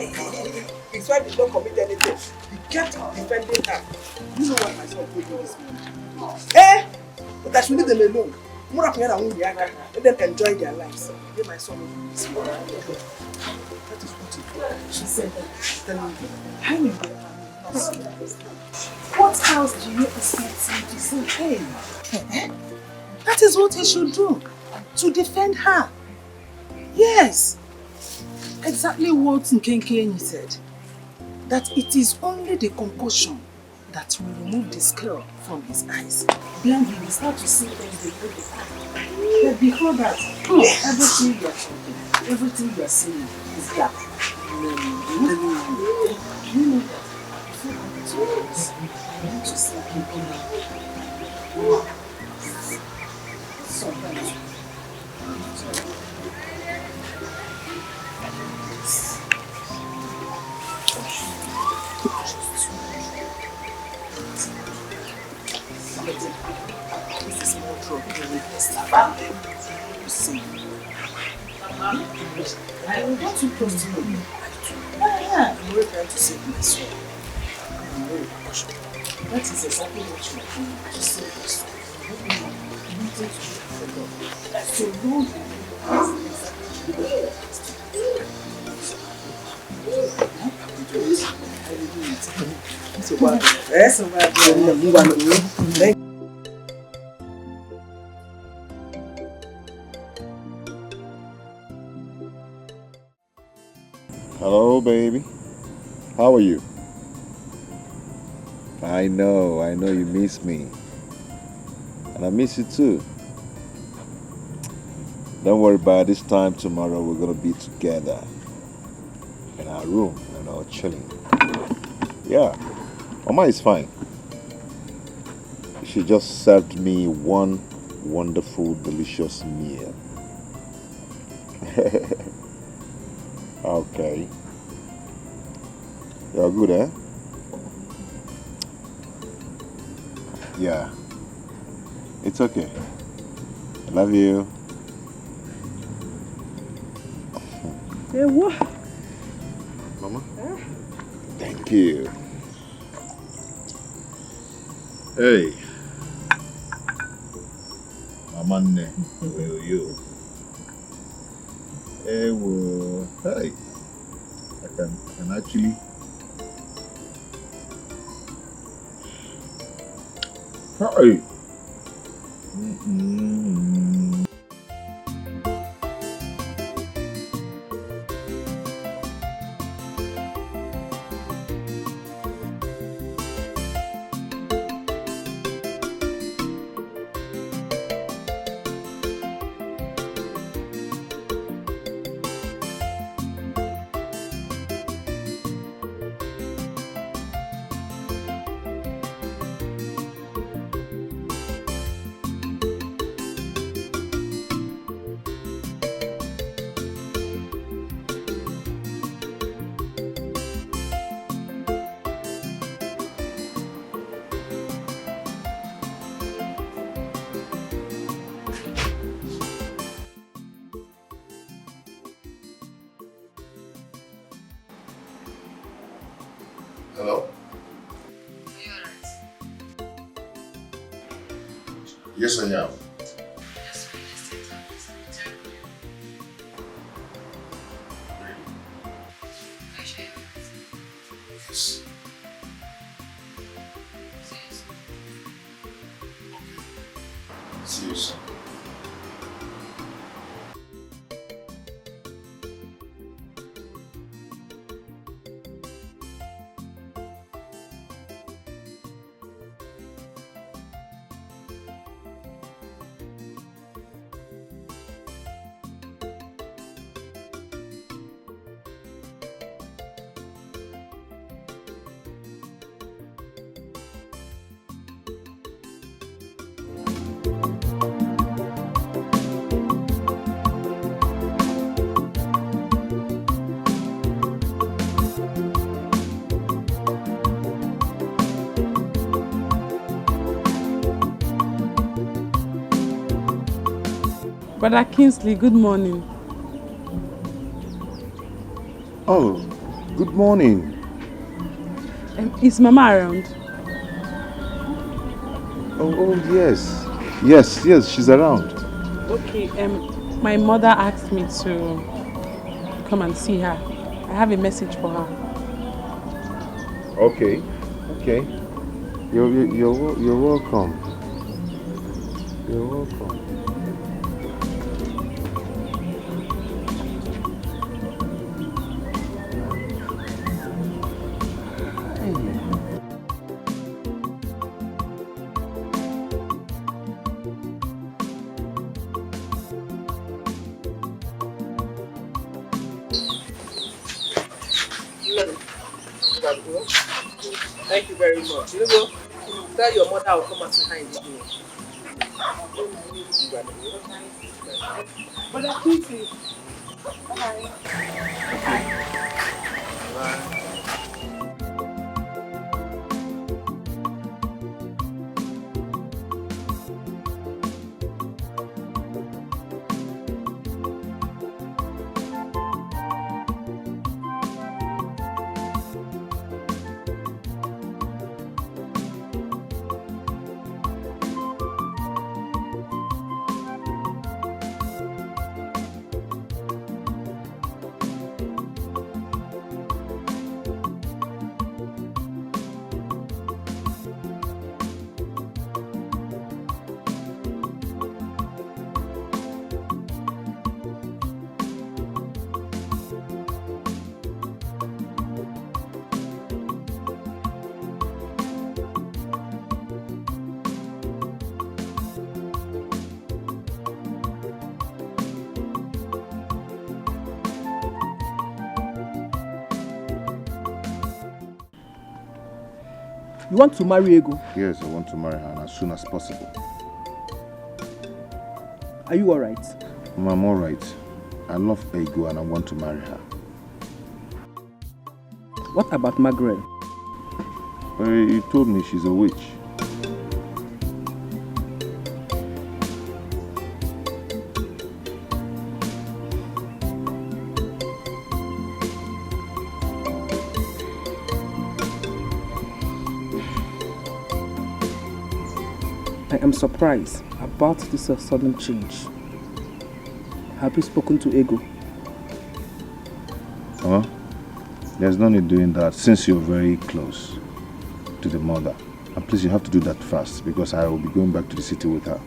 his wife did not commit anything. He kept defending her. You know what my son told you this morning? But I should leave them alone. Let them enjoy their lives. Let my son know this morning. That is what he told. She said, telling me, I know what else do you expect him to say? Hey, that is what he should do. To defend her. Yes. Exactly what Nkenkenyi said. That it is only the concussion that will remove the scale from his eyes. Then he will start to see things the way they are. But before that, everything you are talking, everything you are saying is that. You know that before I do this, I want to see people. Sometimes. This is more trouble with you see. I want to close to you. I'm really trying to save my soul. That is exactly what you are doing. To save my soul. You need to forget. So long Hello, baby. How are you? I know you miss me. And I miss you too. Don't worry about it. This time tomorrow we're gonna be together in our room, chilling. Yeah, Mama is fine. She just served me one wonderful, delicious meal. Okay. You're good, eh? Yeah. It's okay. I love you. Hey, what? Mama? Thank you. Hey. Mama, where are you? Hey, well, hey. I can actually. Hey. Hello? Yes, I am. Yes. See you soon. Brother Kingsley, good morning. Oh, good morning. Is Mama around? Oh, yes. Yes, she's around. Okay, my mother asked me to come and see her. I have a message for her. Okay. You're welcome. You're welcome. Thank you very much. You know, tell your mother I'll come and say hi in the evening. Brother Kingsley. You want to marry Ego? Yes, I want to marry her as soon as possible. Are you alright? I'm alright. I love Ego and I want to marry her. What about Margaret? You told me she's a witch. I am surprised about this sudden change. Have you spoken to Ego? Huh? There's no need doing that since you're very close to the mother. And please, you have to do that fast because I will be going back to the city with her.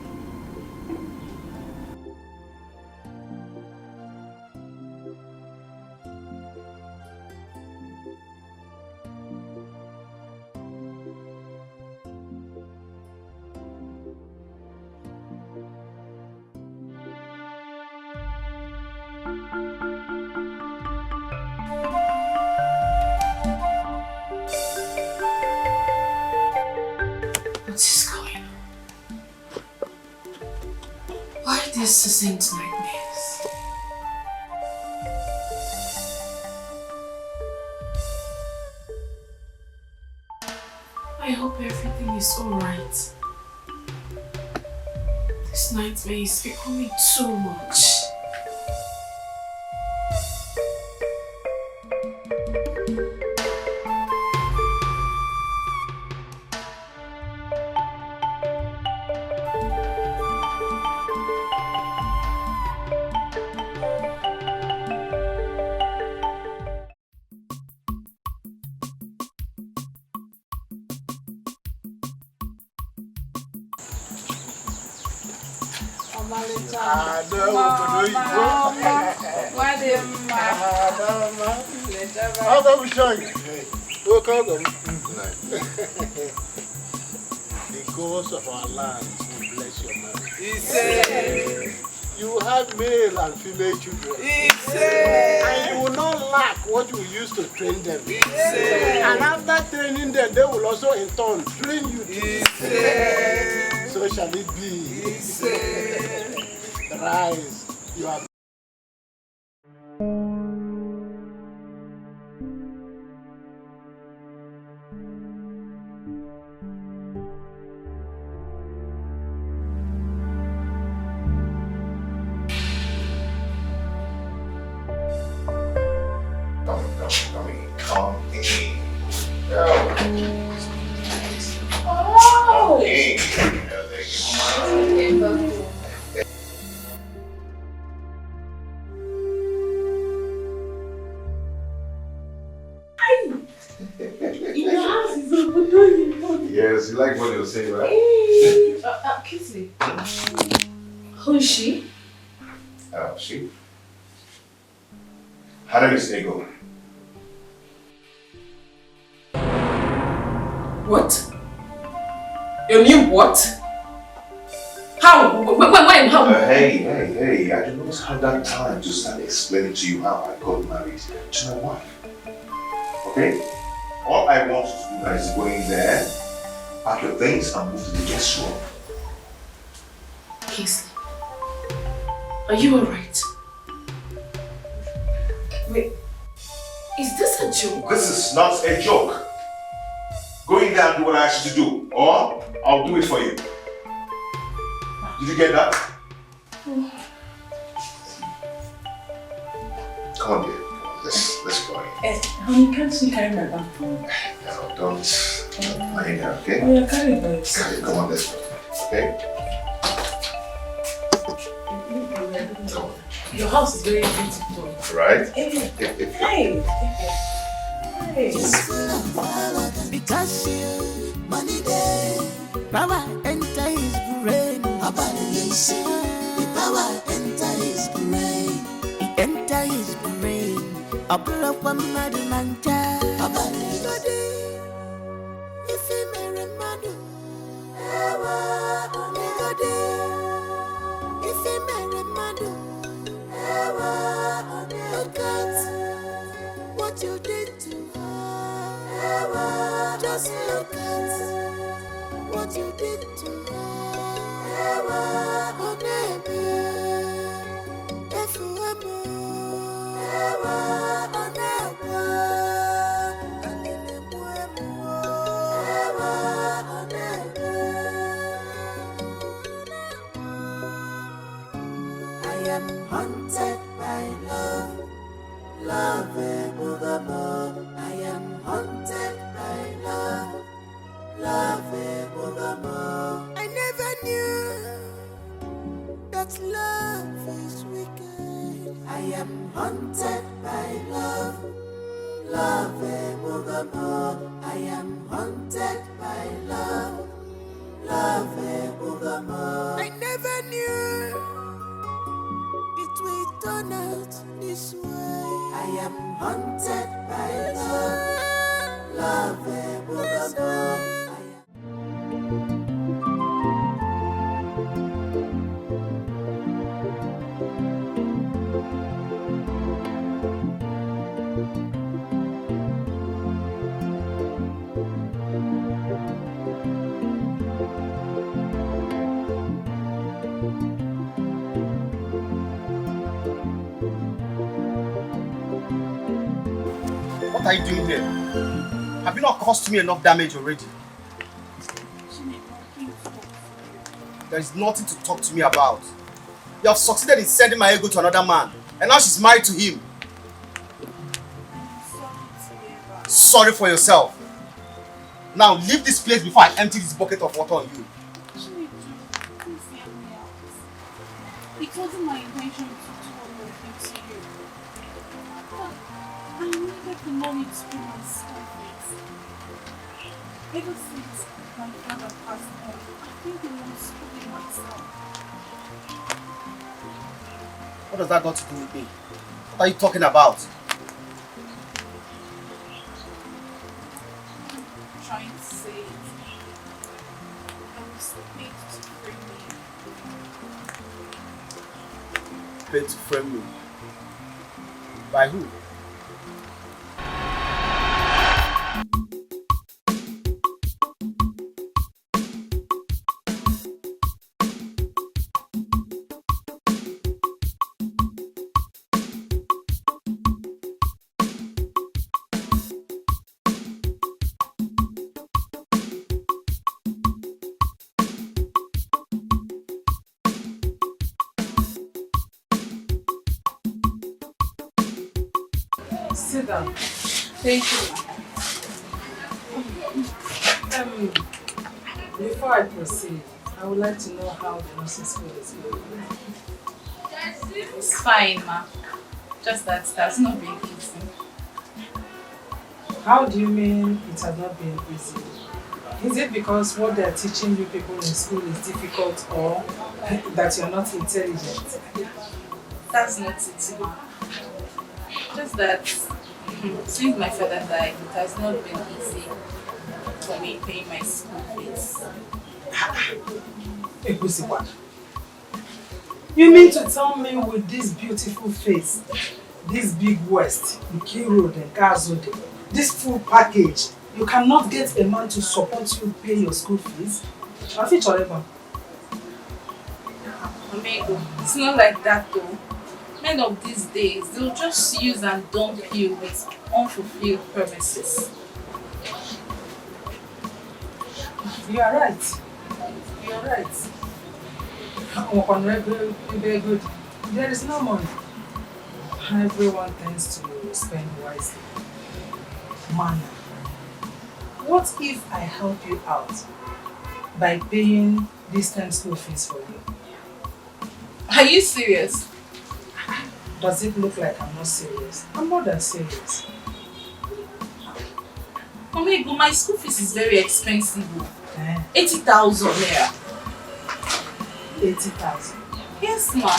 is going on? Why these succinct nightmares? I hope everything is alright. This nightmare is becoming too much. How can we show you? We'll call them. The gods of our land will bless your marriage. You will have male and female children. And you will not lack what you used to train them. And after training them, they will also in turn train you too. So shall it be. Rise. You are Come in. Oh! In your house is open. Yes, you like what you're saying, right? Hey, Kingsley. Who is she? She. Her name is Ego. What? Your name what? How? When? How? Hey, I do not have that time to start explaining to you how I got married to my wife. Okay? All I want you to do now is go in there, pack your things and move to the guest room. Kingsley, are you alright? Wait, is this a joke? This is not a joke. Go in there and do what I asked you to do, or I'll do it for you. Did you get that? Come on, dear. Let's go in. Honey, can't you carry my bag for me? No, don't mind her, okay? Oh, yeah, carry it by yourself. Carry it. Come on, let's go. Okay? Come on. Your house is very beautiful. Right? Hey. Because you money day, power enter his brain. The power enter his brain. It enter his brain. A pull up one mother man child. If he marry madu, if he marry madu, look at what you did to her. Just look at what you did to her. Oh, baby, if you I am haunted by love, love evermore. I am haunted by love, love evermore. I never knew that love is wicked. I am haunted by love, love evermore. I am haunted by love, love evermore. I never knew it will turn out this way. I am haunted by love, love evermore. are you doing here? Have you not caused me enough damage already? There is nothing to talk to me about. You have succeeded in sending my ego to another man, and now she's married to him. Sorry for yourself. Now leave this place before I empty this bucket of water on you. It wasn't my intention to do all of it to you. But I needed the money to pay my school fees. Ever since my father passed on, I've been the one schooling myself. What does that got to do with me? What are you talking about? I'm trying to say it. I was paid to free me. Paid to frame me. By who? Sit down. Thank you. Before I proceed, I would like to know how the nursing school is going. It's fine, ma. Just that it has not been easy. How do you mean it has not been easy? Is it because what they are teaching you people in school is difficult, or that you are not intelligent? That's not it, ma. Just that since my father died, it has not been easy for me paying my school fees. You mean to tell me with this beautiful face, this big waist, the key road and Gazode, this full package, you cannot get a man to support you pay your school fees? Amigo, it's not like that though. Men of these days, they'll just use and dump you with unfulfilled promises. You are right. You are right. Very good. There is no money. Everyone tends to spend wisely. Man, what if I help you out by paying this time school fees for you? Are you serious? Does it look like I'm not serious? I'm more than serious. Amigo, my school fees is very expensive. 80,000 naira. 80,000? Yes, ma.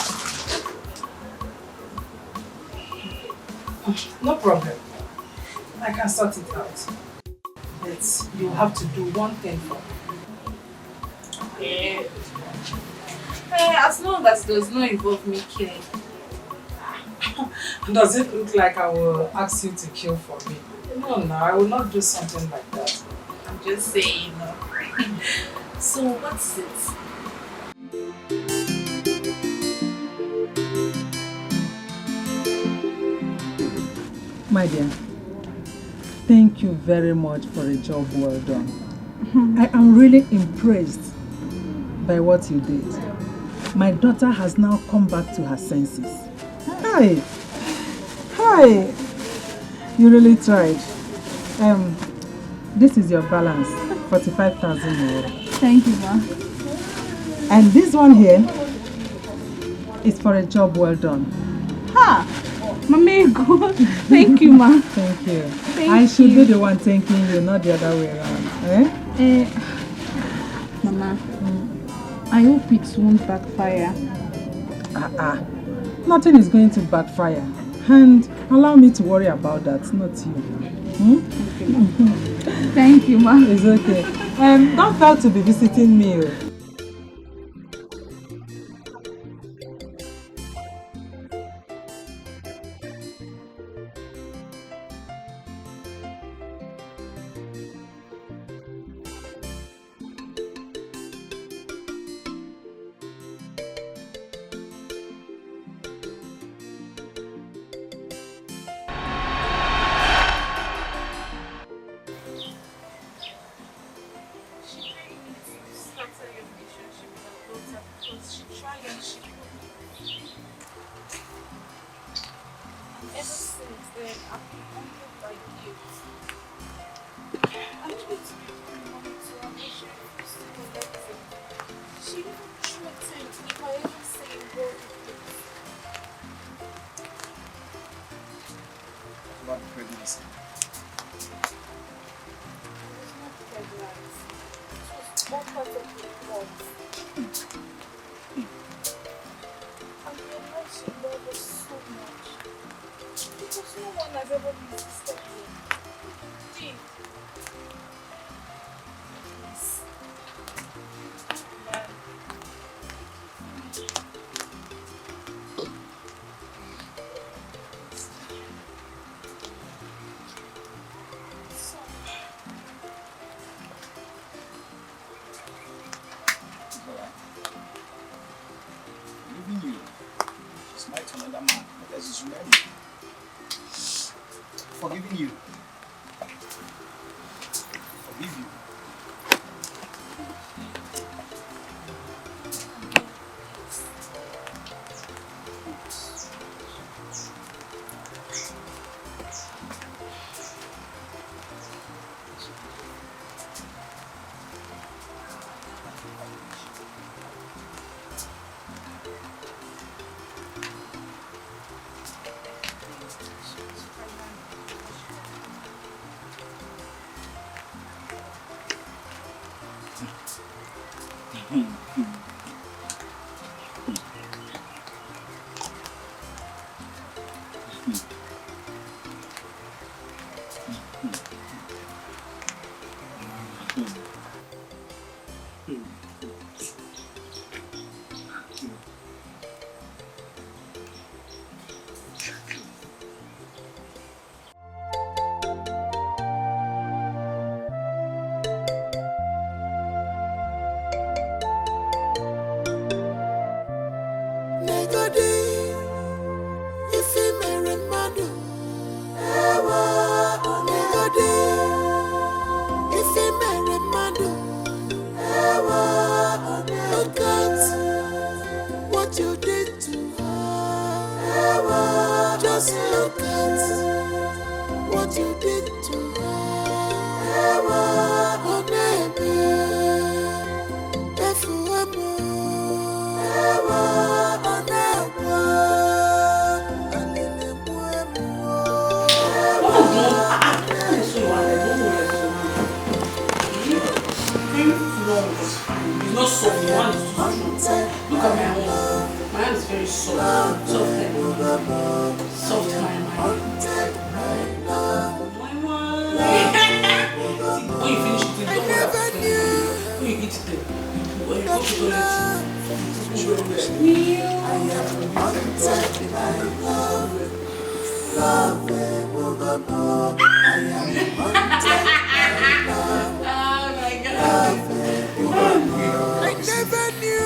No problem. I can sort it out. But you have to do one thing for me. As long as does not involve me killing. Does it look like I will ask you to kill for me? No, I will not do something like that. I'm just saying. So what's it? My dear, thank you very much for a job well done. I am really impressed by what you did. My daughter has now come back to her senses. Hi! Hi! You really tried. This is your balance, 45,000 naira. Thank you, ma. And this one here is for a job well done. Ha! Mamigo, thank you, ma. Thank you. I should be the one thanking you, not the other way around. Mama, I hope it won't backfire. Nothing is going to backfire. And allow me to worry about that, not you. Thank you, ma. It's okay. Don't fail to be visiting me. I tried to be mommy to her, but she refused to connect it. She even threatened if I ever say a word with it. About the pregnancy. I was not pregnant. It was all part of the plot. I realized she loved us so much. Because no one has ever resisted me. Did. Please. Man. Leaving you. She's married to another man. Because she's married. Forgiving you. Forgive you. Look at what you did to her. Just look at what you did to her. Oh, baby, if you were more, oh, never. It's not soft, the one is too strong. Look at my hand. My hand is very soft. Soft hand. Soft hand. See, when you finish eating, don't worry about it. When you eat it, when you go to the I never knew.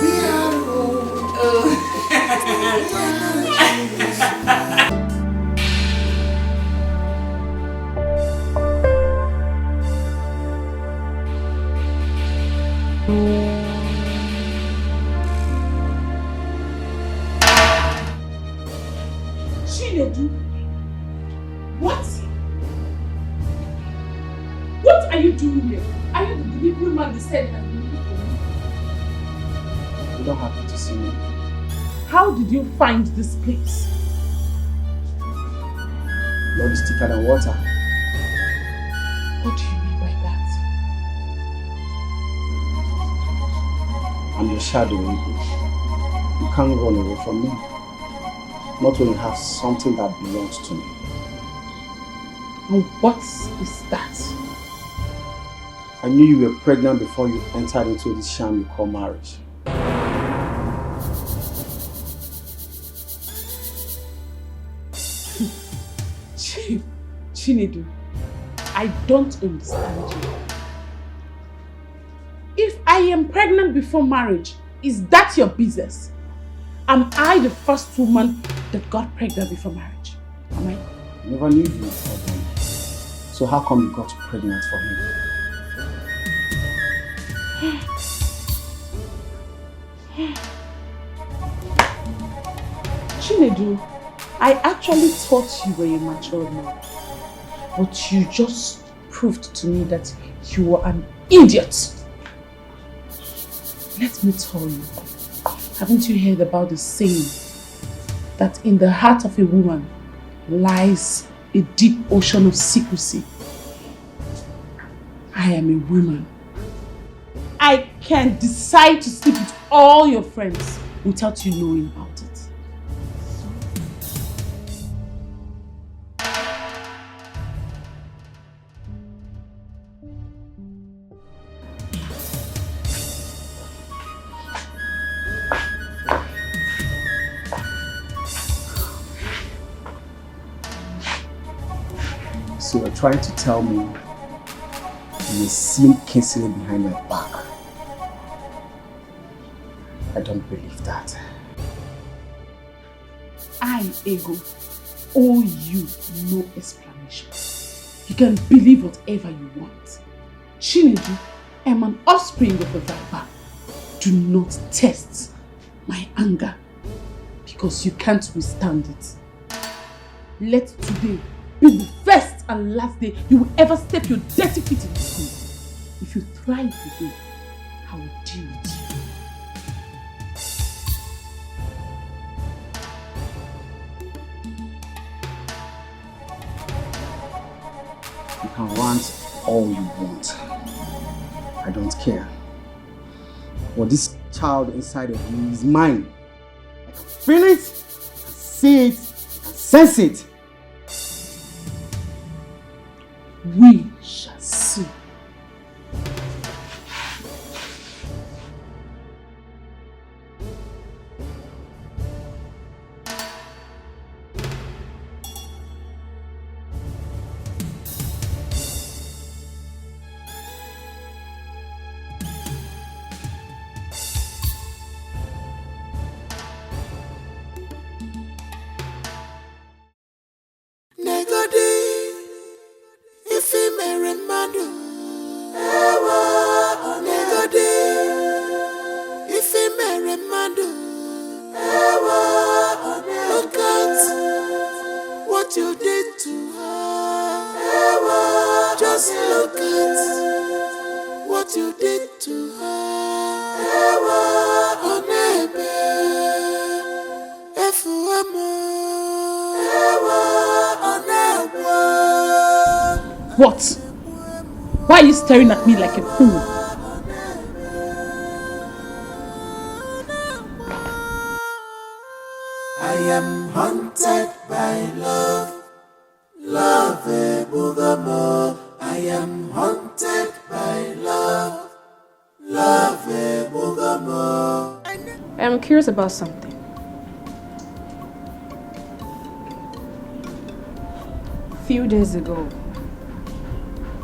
Chinedu, what? What are you doing here? Are you the delivery man they said has been looking for me? You don't have to see me. How did you find this place? Blood is thicker than water. What do you mean by that? I'm your shadow, Igwe. You can't run away from me. Not when you have something that belongs to me. And what is that? I knew you were pregnant before you entered into this sham you call marriage. Chinedu, I don't understand you. If I am pregnant before marriage, is that your business? Am I the first woman that got pregnant before marriage? Am I? I never knew you were pregnant. So how come you got pregnant for him? Chinedu, I actually thought you were a mature man. But you just proved to me that you are an idiot. Let me tell you, haven't you heard about the saying that in the heart of a woman lies a deep ocean of secrecy? I am a woman. I can decide to sleep with all your friends without you knowing about it. So you're trying to tell me you seen Kingsley behind my back? I don't believe that. I, Ego, owe you no explanation. You can believe whatever you want. Chinedu, I am an offspring of a viper. Do not test my anger because you can't withstand it. Let today be the first and last day you will ever step your dirty feet in this room. If you thrive today, I will deal with you. You can rant all you want. I don't care. But this child inside of you is mine. I can feel it, I can see it, I can sense it. We shall see. What? Why are you staring at me like a fool? I am haunted by love, love Bugamo. I am haunted by love, love Bugamo. I'm curious about something. A few days ago,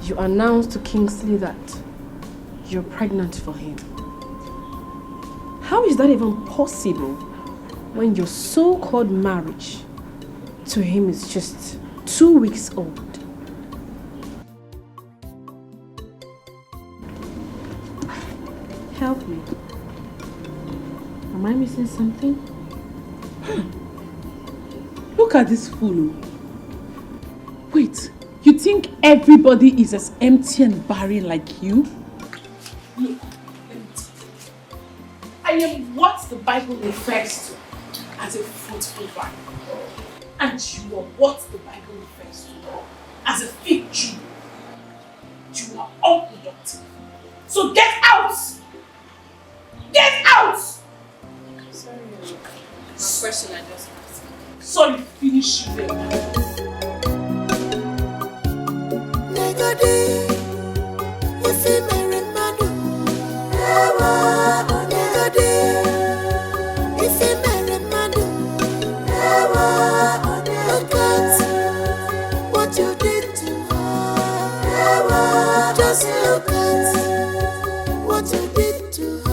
you announced to Kingsley that you're pregnant for him. How is that even possible when your so-called marriage to him is just 2 weeks old? Help me. Am I missing something? Look at this fool. Wait, you think everybody is as empty and barren like you? Look, let me tell you. I am what the Bible refers to as a fruitful vine. And you are what the Bible refers to as a fig tree. You are unproductive. So get out! Get out! Sorry, my question I just asked. Sorry, finish you there. Just look at what you did to her.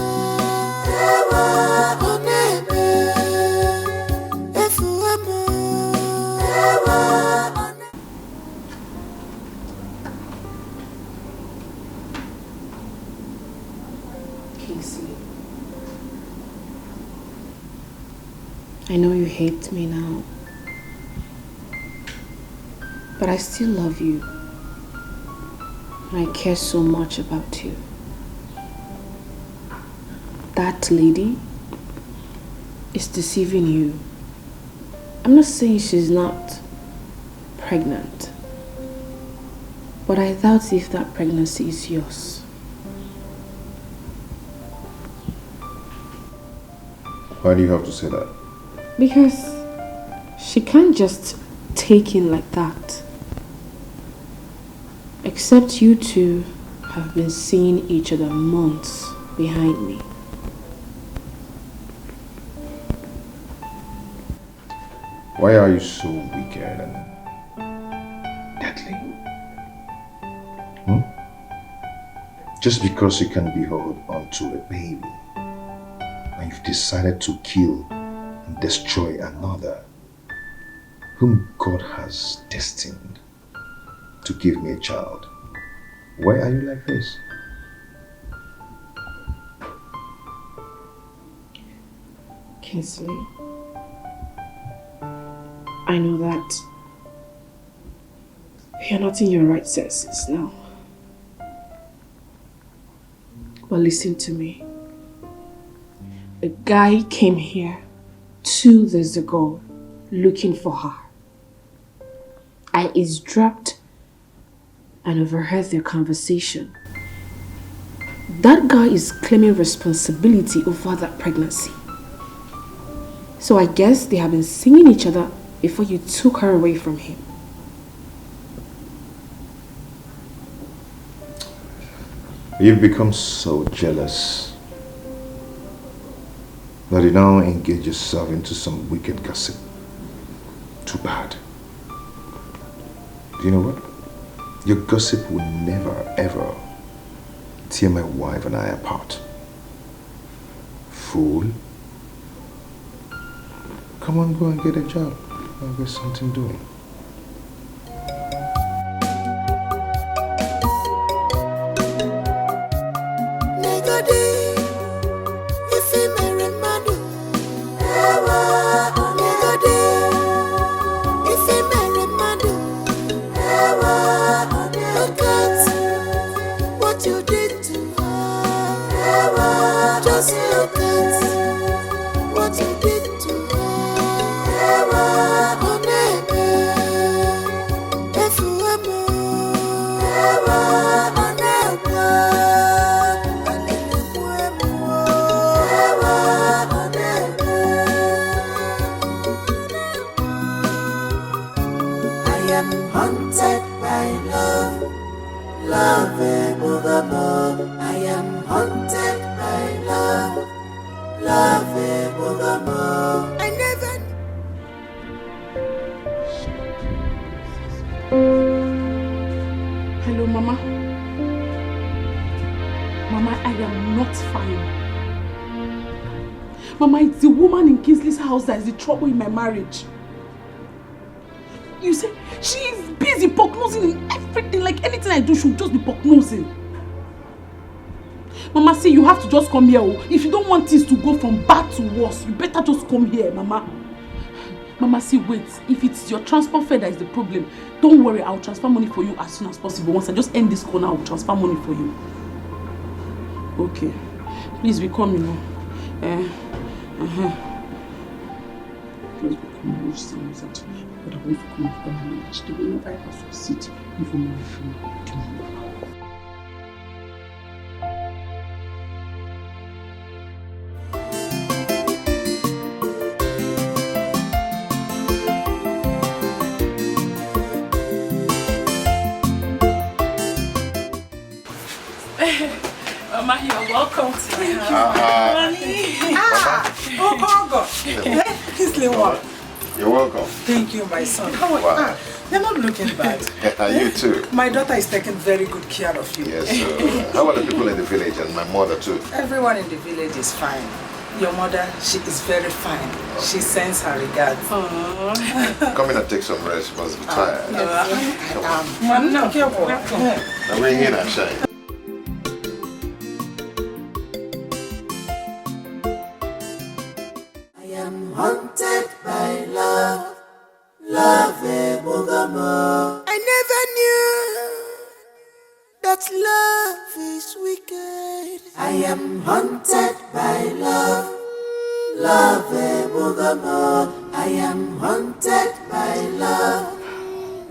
Kingsley, I know you hate me now. But I still love you. And I care so much about you. That lady is deceiving you. I'm not saying she's not pregnant. But I doubt if that pregnancy is yours. Why do you have to say that? Because she can't just take in like that. Except you two have been seeing each other months behind me. Why are you so wicked and deadly? Just because you can behold onto a baby, and you've decided to kill and destroy another whom God has destined to give me a child. Why are you like this? Kinsley, I know that you're not in your right senses now. But listen to me. A guy came here 2 days ago looking for her. I eavesdropped and overheard their conversation. That guy is claiming responsibility over that pregnancy. So I guess they have been seeing each other before you took her away from him. You've become so jealous that you now engage yourself into some wicked gossip. Too bad. Do you know what? Your gossip will never ever tear my wife and I apart. Fool. Come on, go and get a job. I'll get something doing. Hello, Mama. Mama, I am not fine. Mama, it's the woman in Kinsley's house that is the trouble in my marriage. You see, she is busy prognosing in everything. Like anything I do, she'll just be prognosing. Mama, see, you have to just come here. If you don't want things to go from bad to worse, you better just come here, Mama. Mama, see, wait. If it's your transport fare that is the problem, don't worry. I'll transfer money for you as soon as possible. Once I just end this corner, I'll transfer money for you. Okay. Please be coming now. Please be coming. Which time is that? But I want to come after my marriage. The way I have to sit before my phone. Mama, you're welcome to my house. Oh God. Kinsley, what? You're welcome. Thank you, my son. How are you? Wow. You're not looking bad. You too. My daughter is taking very good care of you. Yes, how are the people in the village and my mother too? Everyone in the village is fine. Your mother, she is very fine. She sends her regards. Come in and take some rest. You must be tired. No, careful. Now bring in and shine. Haunted by love, love, Bugamo. I I am haunted by love. Love, I am haunted by love.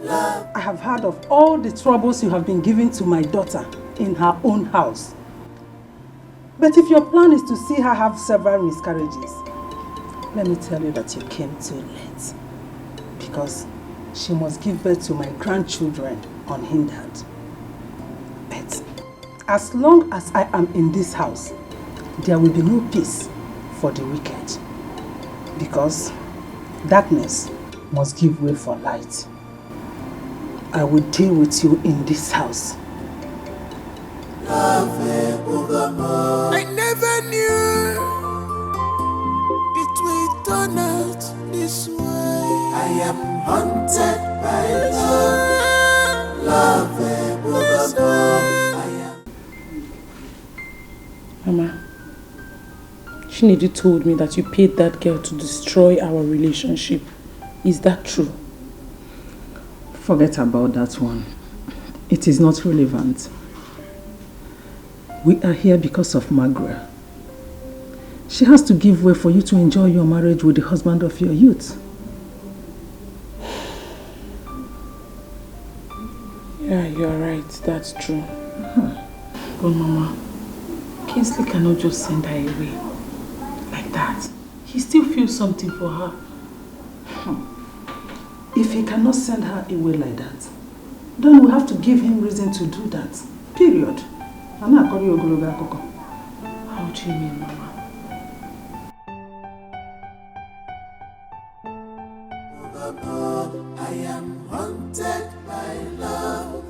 Love. I have heard of all the troubles you have been giving to my daughter in her own house. But if your plan is to see her have several miscarriages, let me tell you that you came too late. Because she must give birth to my grandchildren unhindered. But as long as I am in this house, there will be no peace for the wicked. Because darkness must give way for light. I will deal with you in this house. I never knew it will turn out this way. I am haunted by love. Mama, Chinedu told me that you paid that girl to destroy our relationship. Is that true? Forget about that one. It is not relevant. We are here because of Magra. She has to give way for you to enjoy your marriage with the husband of your youth. Yeah, you're right. That's true. But Mama, Kingsley cannot just send her away like that. He still feels something for her. If he cannot send her away like that, then we have to give him reason to do that. Period. How do you mean, Mama? I am haunted by love.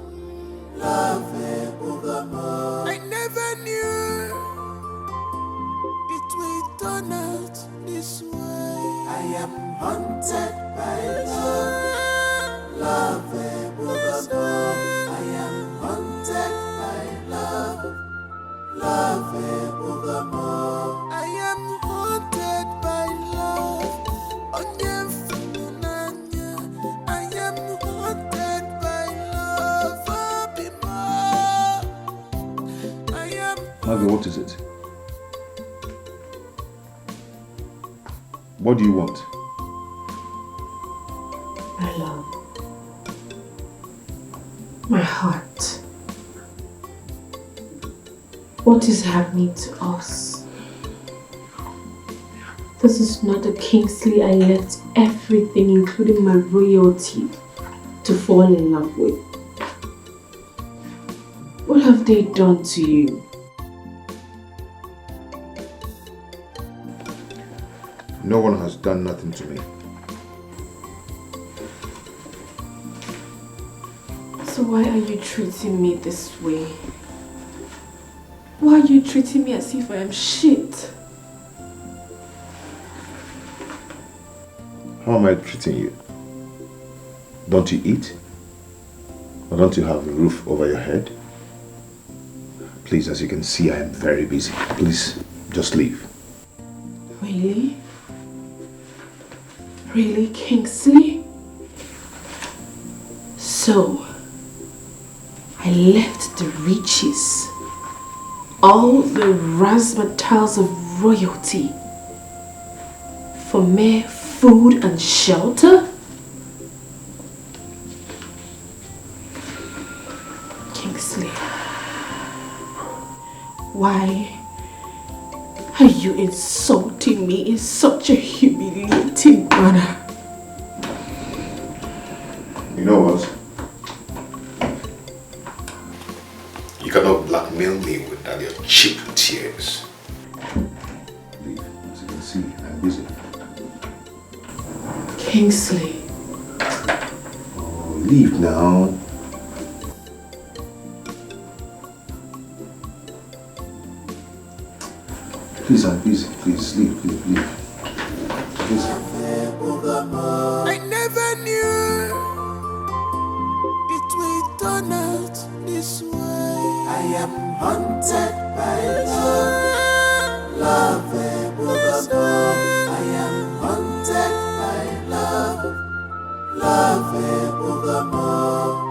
I never knew it will turn out this way. I am haunted by love. I am haunted by love. I am haunted by love. I am haunted by love. Marvin, what is it? What do you want? My love. My heart. What is happening to us? This is not the Kingsley I left everything, including my royalty, to fall in love with. What have they done to you? No one has done nothing to me. So why are you treating me this way? Why are you treating me as if I am shit? How am I treating you? Don't you eat? Or don't you have a roof over your head? Please, as you can see, I am very busy. Please, just leave. Really? Really, Kingsley? So, I left the riches, all the razzmatazz of royalty, for mere food and shelter? Kingsley, why are you insulting me in such a humiliating manner? You know what? You cannot blackmail me with that your cheap tears. Leave. As you can see, I'm busy. Kingsley. Oh, leave now. Please, I'm busy. Please, leave, leave. Please. I never knew it will turn out this way. I am haunted by love. I am haunted by love.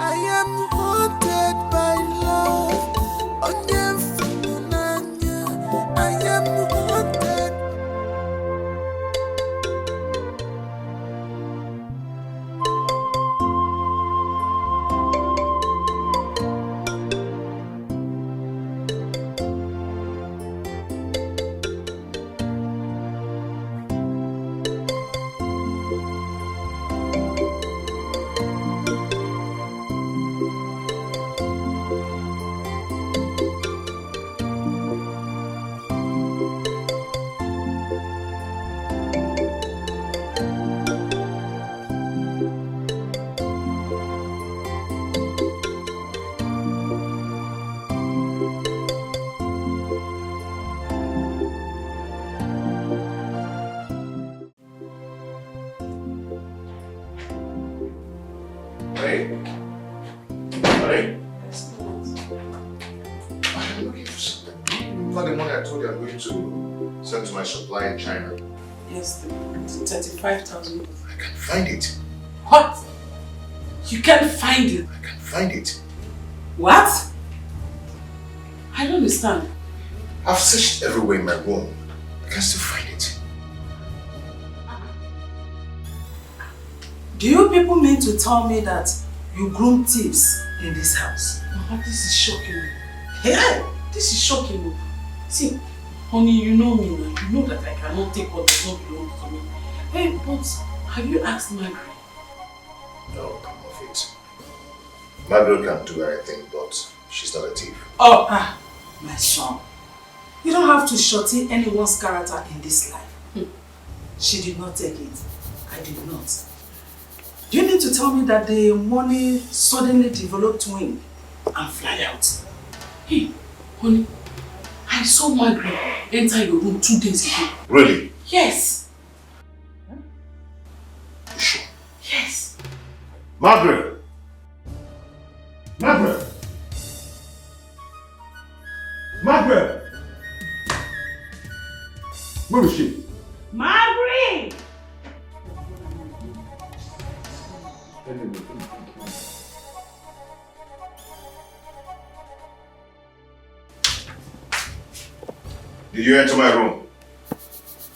I am haunted by love. Not the money I told you I'm going to send to my supplier in China. Yes, the 35,000. I can find it. What? You can't find it? I can find it. What? I don't understand. I've searched everywhere in my room. I can still find it. Do you people mean to tell me that you groom thieves in this house? Mama, this is shocking. Hey, this is shocking. See, honey, you know me now. You know that I cannot take what does not belong to me. Hey, but have you asked Margaret? No, come off it. Margaret can do anything, but she's not a thief. Oh, my son. You don't have to shorty anyone's character in this life. She did not take it. I did not. Do you need to tell me that the money suddenly developed wing and fly out? Hey, honey, I saw Margaret enter your room 2 days ago. Really? Yes. You sure? Yes. Margaret! Margaret! Margaret! Where is she? Margaret! Did you enter my room?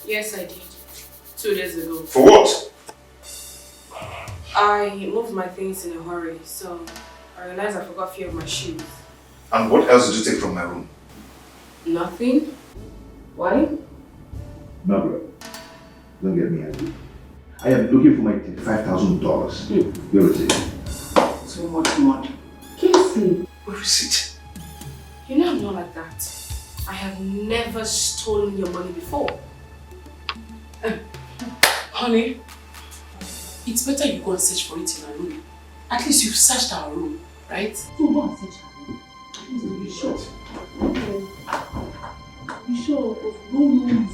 Yes, I did. 2 days ago. For what? I moved my things in a hurry, so I realized I forgot a few of my shoes. And what else did you take from my room? Nothing? Why? Margaret, don't get me angry. I am looking for my $35,000. Where is it? So much money. Casey. Where is it? You know I'm not like that. I have never stolen your money before. Honey, it's better you go and search for it in our room. At least you've searched our room, right? So go and search our room. At least you'll be sure. Okay. Be sure of no room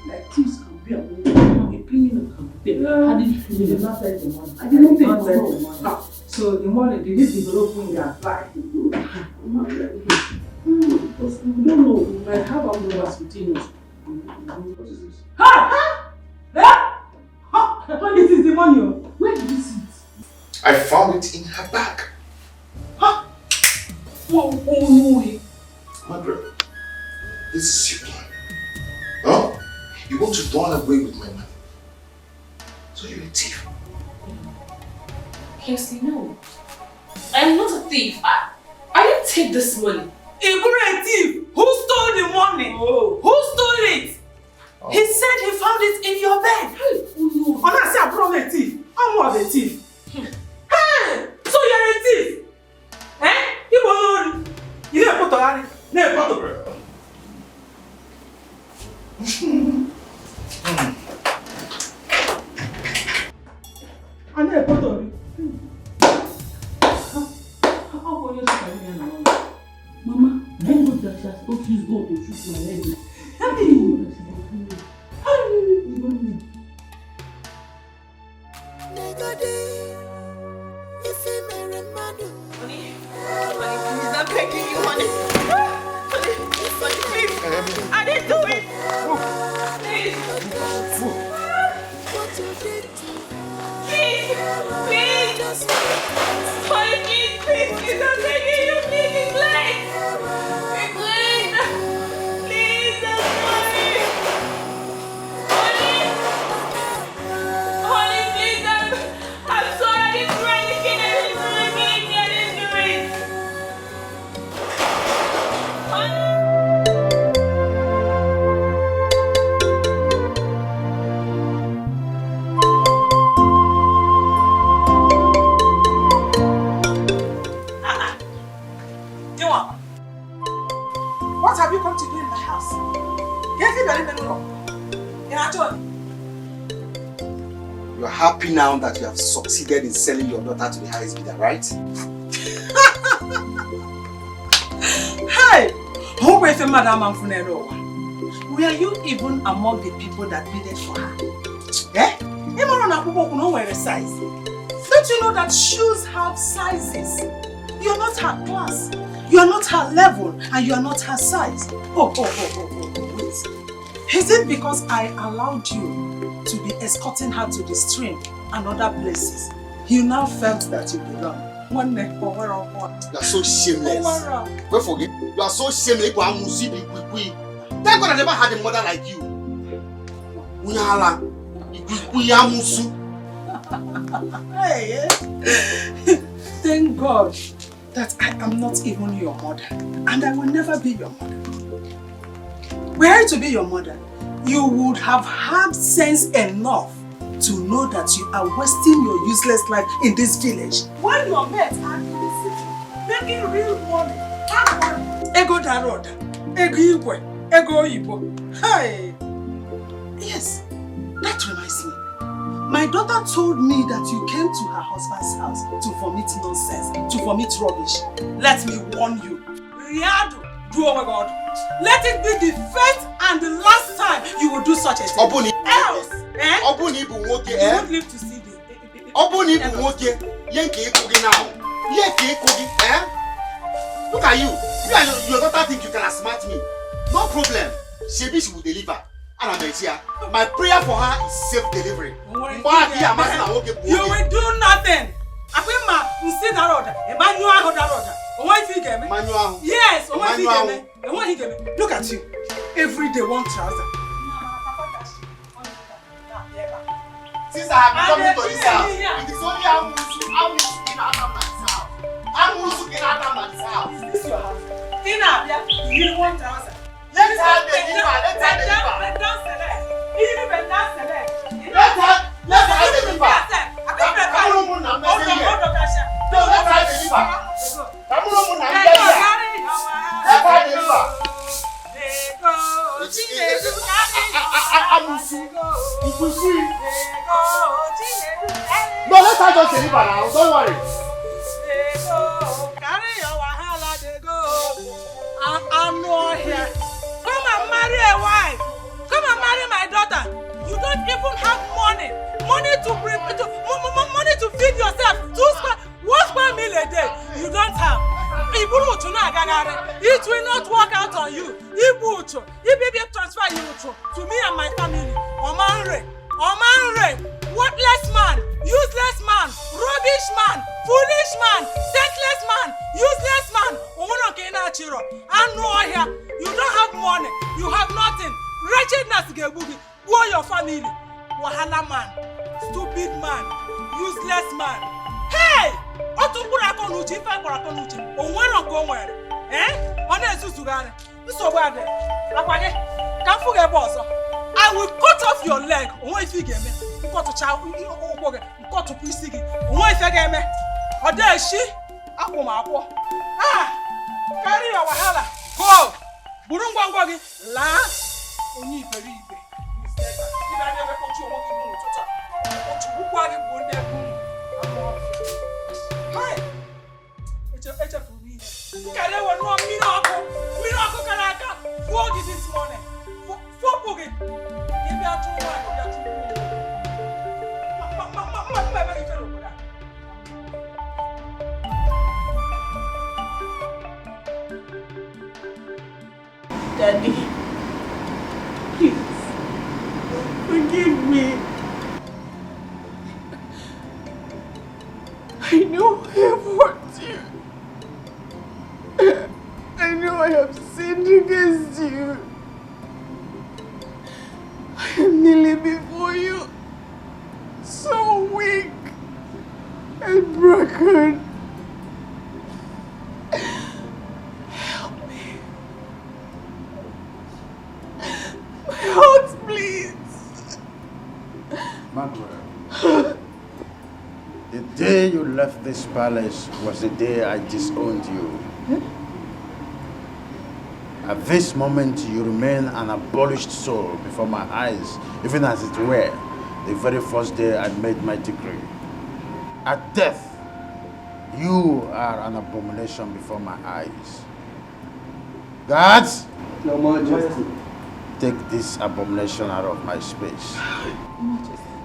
like thieves can be around. A criminal can be there. How did you feel? You did not take the money. I did not take the money. So the money, did it develop when you applied? Because we don't know, we might have our numbers within us. What is this? Ha! This is the money. Where did you see it? I found it in her bag. Huh? Oh, no way. Margaret, this is your plan. Huh? You want to run away with my money. So you're a thief. Kingsley, no. I am not a thief. I didn't take this money. A thief! Who stole the money? Oh. Who stole it? Oh. He said he found it in your bed. Oh, no. And I said, I'm a thief. I'm not a thief. Hey! So you're a thief? Eh? You didn't put on it. Never put on I never put on it. How can you say Mama, I know that she has not used God to shoot my head. How do you know that she's not doing it? How do you know that? He's not begging you, honey. Honey, please. I didn't do it. Please. Please. Honey, please. He's not begging you. Please, please. Please, that's money. Honey, please, I'm sorry. I didn't do anything. I didn't do it. What have you come to do in the house? You're happy now that you have succeeded in selling your daughter to the highest bidder, right? Hey! Who were you, Madam Amfunero? Were you even among the people that bidded for her? Eh? Don't you know that shoes have sizes? You're not her class. You are not her level and you are not her size. Wait. Is it because I allowed you to be escorting her to the stream and other places? You now felt that you belong. You are so shameless. Don't forget, you are so shameless. Thank God I never had a mother like you. Hey, thank God that I am not even your mother, and I will never be your mother. Were I to be your mother, you would have had sense enough to know that you are wasting your useless life in this village. When your mates are in the city, making real money, ego daroda, ego igwe, ego ibo. Hey! Yes, that reminds me. My daughter told me that you came to her husband's house to vomit nonsense, to vomit rubbish. Let me warn you. Riadu, oh my God. Let it be the first and the last time you will do such a thing. Obuni. Else, Obuni bu woke, you won't live to see the Obuni bu woke. Yenke kogi now. Yenke kogi, Look at you. Your daughter think you can outsmart me. No problem. She will deliver. And I'm here. My prayer for her is safe delivery. You will do nothing. Yes, look at you. Every day one trouser. Since I have been coming to this house, it is only Amusu in Adam's house. Amusu in Adam's house. This is your house. You want trouser. Let her deliver. Let her deliver. Let her deliver. No, let her just deliver now. Don't worry. I'm not here. Come and marry a wife. Come and marry my daughter. You don't even have money. Money to feed yourself. 1 square meal a day. You don't have. It will not work out on you. If you transfer you to me and my family. Omanre. Worthless man. Useless man. Rubbish man. Foolish man. Senseless man. Useless man. You don't have money. You have nothing. Wretchedness gebugi. Who your family? Wahala man. Stupid man. Useless man. Hey! I will cut off your leg. Carry your wahala. Go! Burungwangwagi. La. Onyi iberibe. Ida never put you walking on to talk. Hi. It's a for me. Carry one more miracle. Miracle Kanaka. 4 this morning. 4 boogie. Give me a 2 Daddy, please, forgive me. I know I have hurt you. I know I have sinned against you. I am kneeling before you, so weak and broken. Heart, please. Margaret, the day you left this palace was the day I disowned you. At this moment, you remain an abolished soul before my eyes, even as it were the very first day I made my decree. At death, you are an abomination before my eyes. Guards! Your Majesty. Take this abomination out of my space.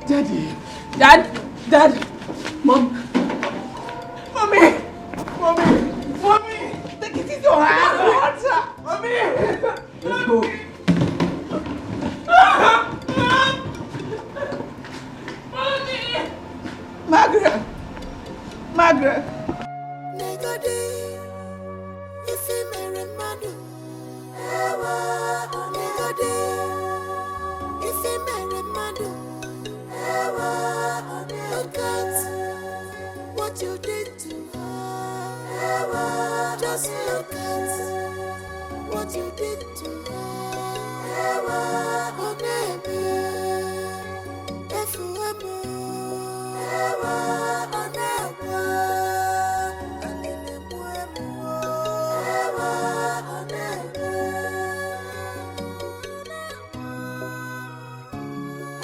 Daddy! Dad! Mom! Mommy! Take it easy! Mommy! Let's go. Margaret! Margaret! Look at what you did to her. Just look at what you did to her. Oh, baby.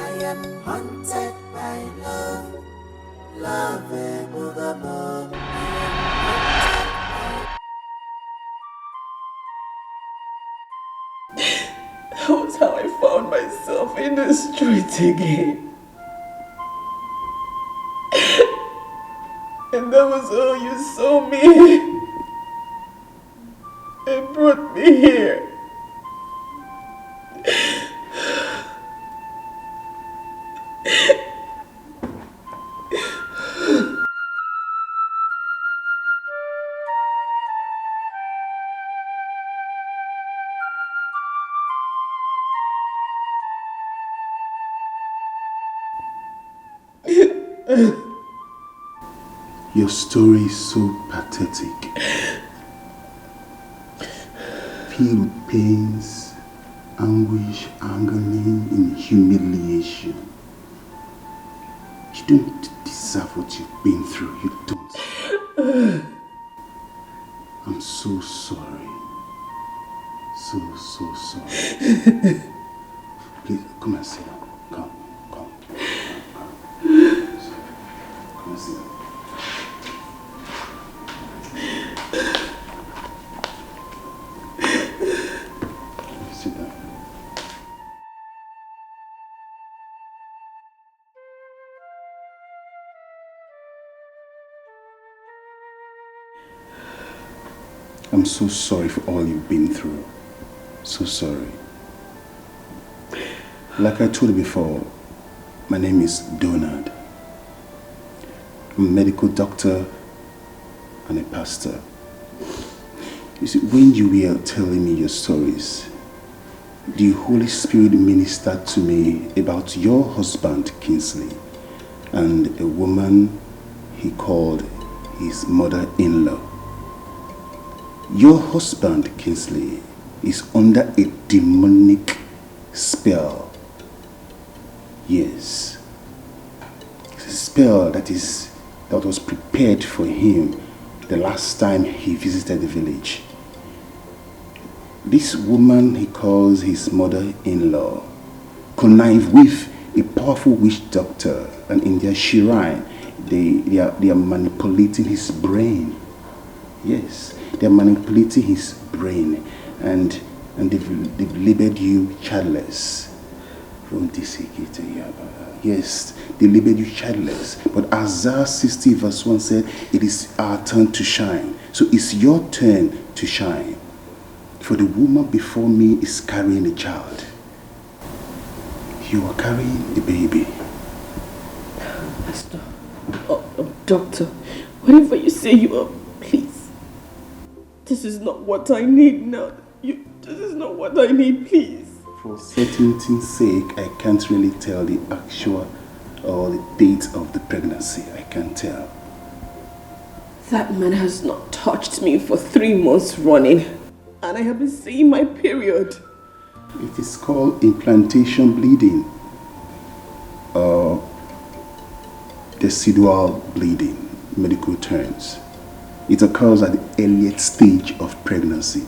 I am haunted by love, love evermore. That was how I found myself in the street again. And that was how you saw me and brought me here. Your story is so pathetic. Filled with pains, anguish, agony, and humiliation. You don't deserve what you've been through. You don't. I'm so sorry. So sorry. Please, come and sit down. Come. Come and sit down. Sit down. I'm so sorry for all you've been through. So sorry. Like I told you before, my name is Donald. I'm a medical doctor and a pastor. You see, when you were telling me your stories, the Holy Spirit ministered to me about your husband, Kingsley, and a woman he called his mother-in-law. Your husband, Kingsley, is under a demonic spell. Yes. It's a spell that was prepared for him the last time he visited the village. This woman he calls his mother-in-law connived with a powerful witch doctor, and in their shrine they are manipulating his brain. Yes, they are manipulating his brain, and they've labeled you childless. Yes, they labeled you childless. But Isaiah 60 verse 1 said, it is our turn to shine. So it's your turn to shine. For the woman before me is carrying a child. You are carrying a baby. Pastor, doctor, whatever you say you are, please. This is not what I need now. This is not what I need, please. For certainty's sake, I can't really tell the actual or the date of the pregnancy. I can't tell. That man has not touched me for 3 months running, and I have been seeing my period. It is called implantation bleeding or decidual bleeding, medical terms. It occurs at the earliest stage of pregnancy.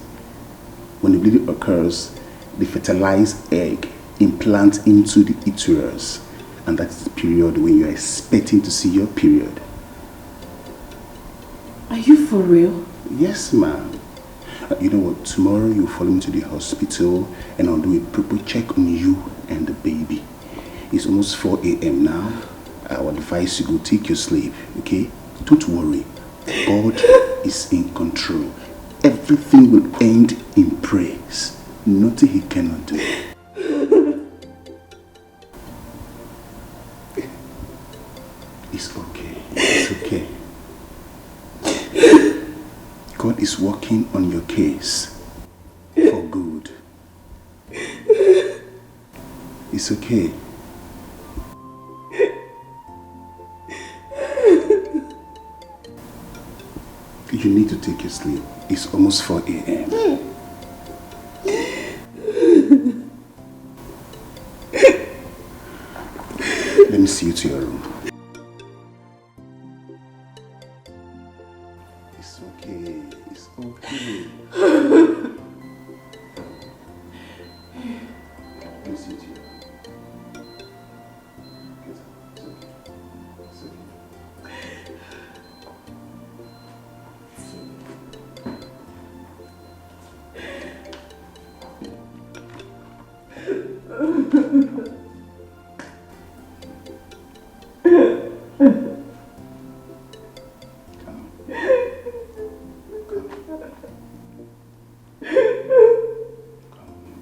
When the bleeding occurs, the fertilized egg implants into the uterus, and that is the period when you are expecting to see your period. Are you for real? Yes, ma'am. You know what? Tomorrow you follow me to the hospital and I'll do a proper check on you and the baby. It's almost 4 a.m. now. I would advise you go take your sleep, okay? Don't worry. God is in control. Everything will end in prayer. nothing he cannot do. It's okay. It's okay. God is working on your case for good. It's okay. You need to take your sleep. It's almost 4 a.m. Let me see you to your room. It's okay. It's okay. Let me see you to your room. Get up. It's okay. It's okay.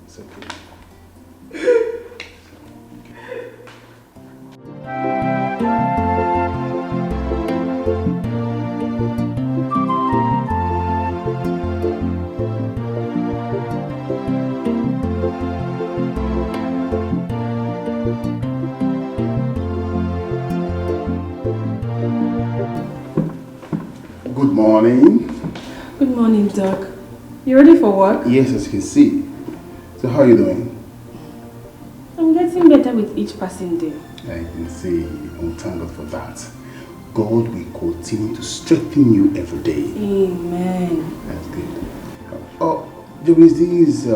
It's okay. Good morning. Good morning, Doc. You ready for work? Yes, as you can see. So how are you doing? I'm getting better with each passing day. I can see. Oh, thank God for that. God will continue to strengthen you every day. Amen. That's good. Oh, there is this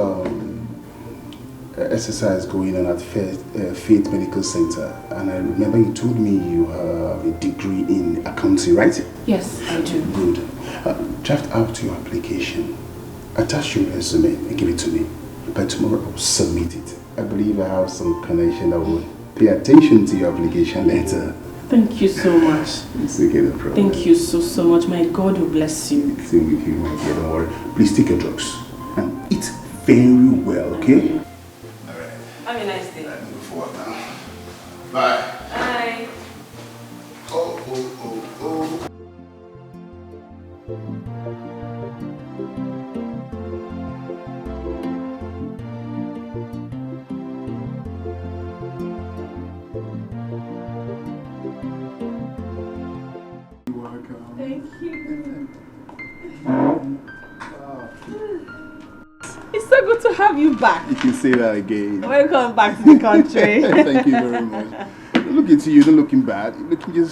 exercise going on at Faith Medical Center, and I remember you told me you have a degree in accounting, right? Yes, I do. Good. Draft out your application, attach your resume, and give it to me. By tomorrow, I'll submit it. I believe I have some connection that will pay attention to your application later. Thank you so much. It's okay, no problem. Thank you so much. My God will bless you. Same with you, my dear. Don't worry. Please take your drugs and eat very well, okay? Have a nice day. I'm moving forward now. Bye. Bye. Oh. Thank you. It's so good to have you back. You can say that again. Welcome back to the country. Thank you very much. Look at you, you're not looking bad. You're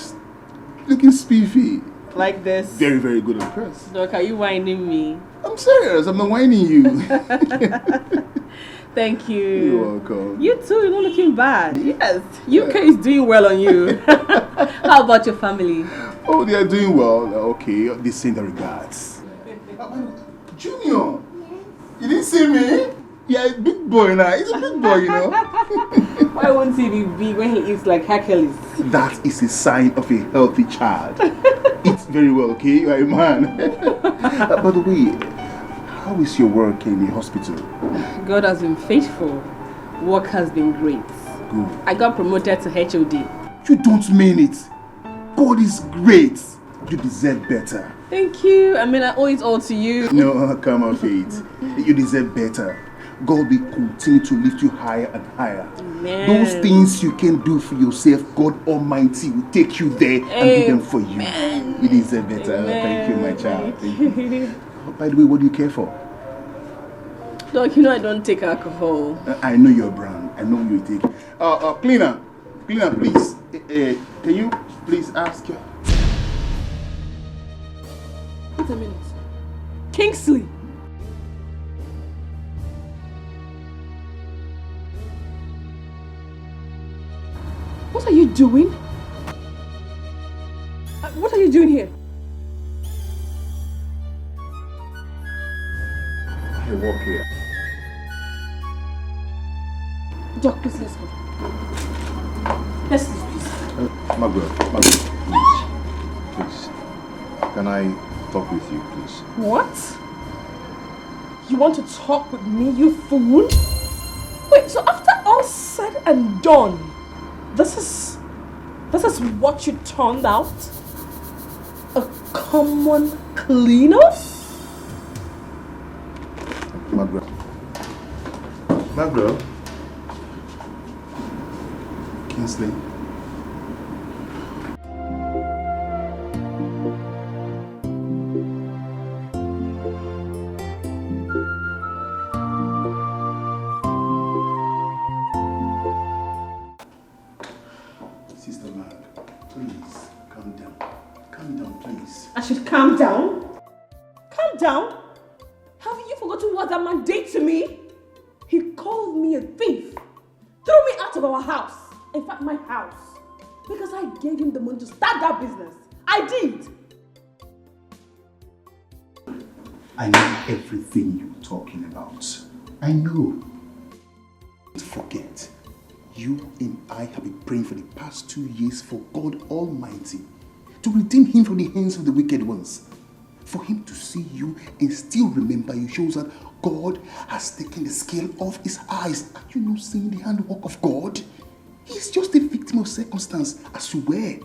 looking spiffy. Like this. Very, very good at first. Doc, are you whining me? I'm serious, I'm not whining you. Thank you. You're welcome. You too, you're not looking bad. Yes. UK is doing well on you. How about your family? Oh, they are doing well. Okay, they send their regards. Junior, you didn't see me? Yeah, a big boy now. He's a big boy, you know. Why won't he be big when he eats like Hercules? That is a sign of a healthy child. Eat very well, okay? You are a man. By the way, how is your work in the hospital? God has been faithful. Work has been great. Good. I got promoted to HOD. You don't mean it. God is great. You deserve better. Thank you. I mean, I owe it all to you. No, come on, Faith. You deserve better. God will continue to lift you higher and higher. Amen. Those things you can do for yourself, God Almighty will take you there and do them for you. You deserve better. Amen. Thank you, my child. Thank you. By the way, what do you care for? Doc, you know I don't take alcohol. I know your brand. I know what you take. Cleaner, please. Can you please ask your... Wait a minute. Kingsley. What are you doing? What are you doing here? I work here. Doc, please, let's go. Let's leave, please. Margaret, please. Can I talk with you, please? What? You want to talk with me, you fool? Wait, so after all said and done, this is what you turned out? A common cleaner? Margaret. Kingsley. Sister Mag, please, calm down. Calm down, please. I should calm down? Calm down? Have you forgotten what that man did to me? He called me a thief, threw me out of our house, in fact my house, because I gave him the money to start that business. I did. I know everything you're talking about. I know. Don't forget, you and I have been praying for the past 2 years for God Almighty to redeem him from the hands of the wicked ones. For him to see you and still remember you shows that God has taken the scale off his eyes. Are you not seeing the handwork of God? He's just a victim of circumstance, as you were.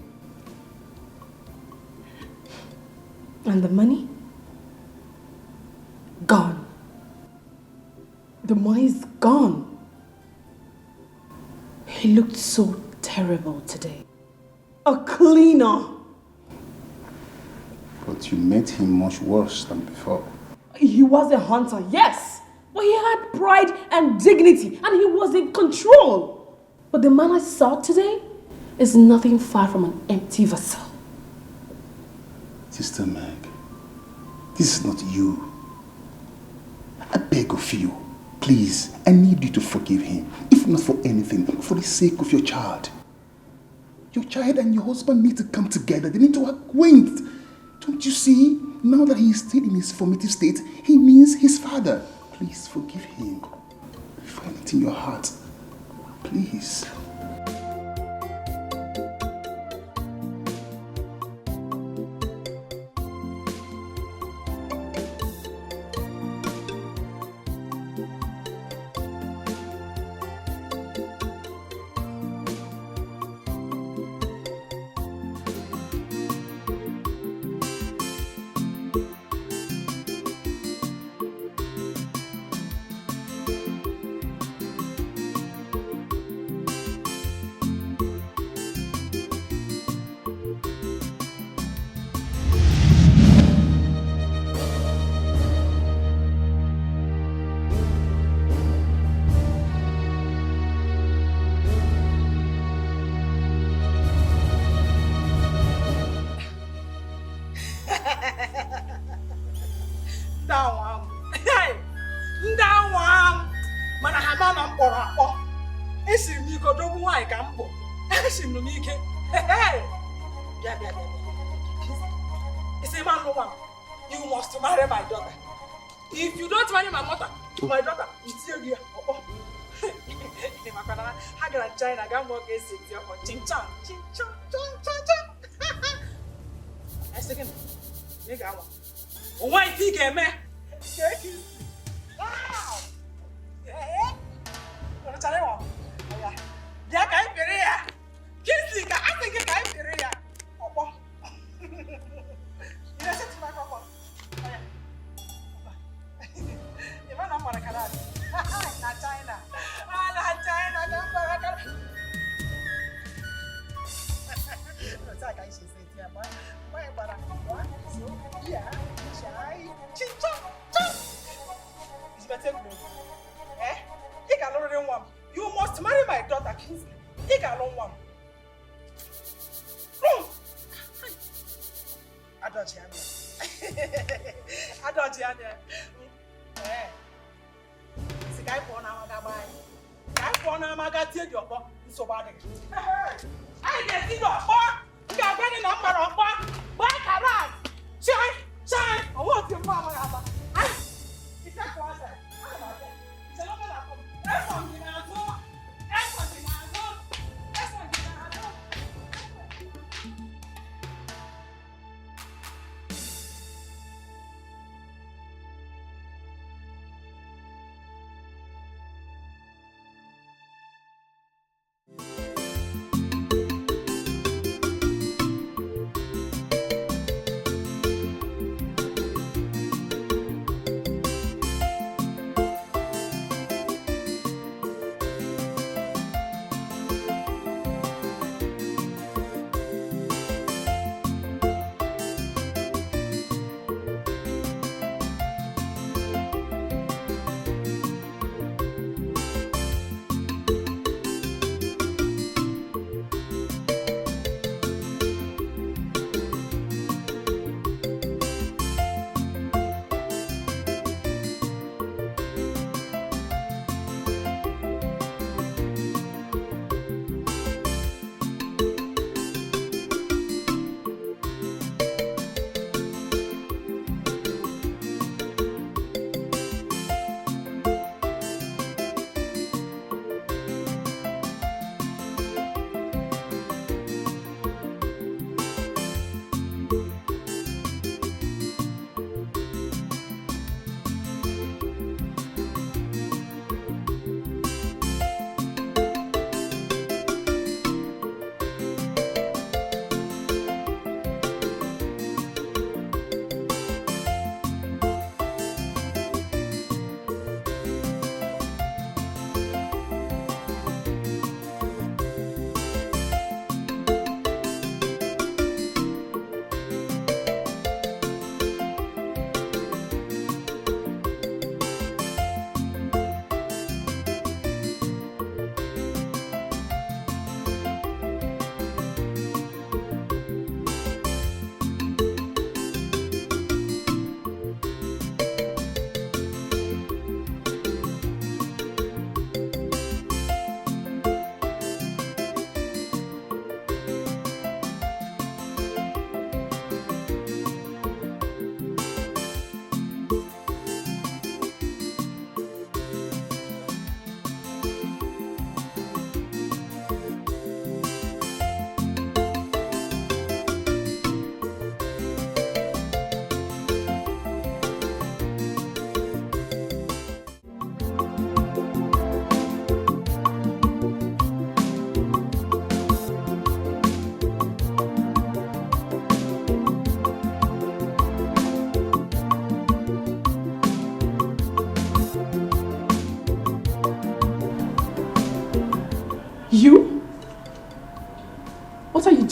And the money? Gone. The money's gone. He looked so terrible today. A cleaner. But you made him much worse than before. He was a hunter, yes. But he had pride and dignity and he was in control. But the man I saw today is nothing far from an empty vessel. Sister Meg, this is not you. I beg of you, please, I need you to forgive him. If not for anything, for the sake of your child. Your child and your husband need to come together. They need to acquaint. Don't you see? Now that he is still in his formative state, he means his father. Please forgive him. Find it in your heart. Please. You must marry my daughter. If you don't marry my daughter, it's your dear. I got China, I got more cases. Ching chong, ching chong, chong, chong, chong. I second. Nigga, why think I man? Wow! Yeah, what a challenge. Yeah, I can't be here. Kiss I think I can't be here. Oh, you listen to my papa. You want to know what I can do? Not China. Not China. Don't worry. It's like I should say, yeah, boy. Why, but I'm so yeah, shy. Ching chong, chong. It's better than eh? He can already want. You must marry my daughter, Kingsley. He can alone want. I don't hear. Eh. Si guy for na maga buy. Guy for na maga tie di obo so bad. I get see the obo. You are getting number obo. Buy carrot. Shine. I want your mama aba. Ai. It's a class. It's a local account. That's something I do.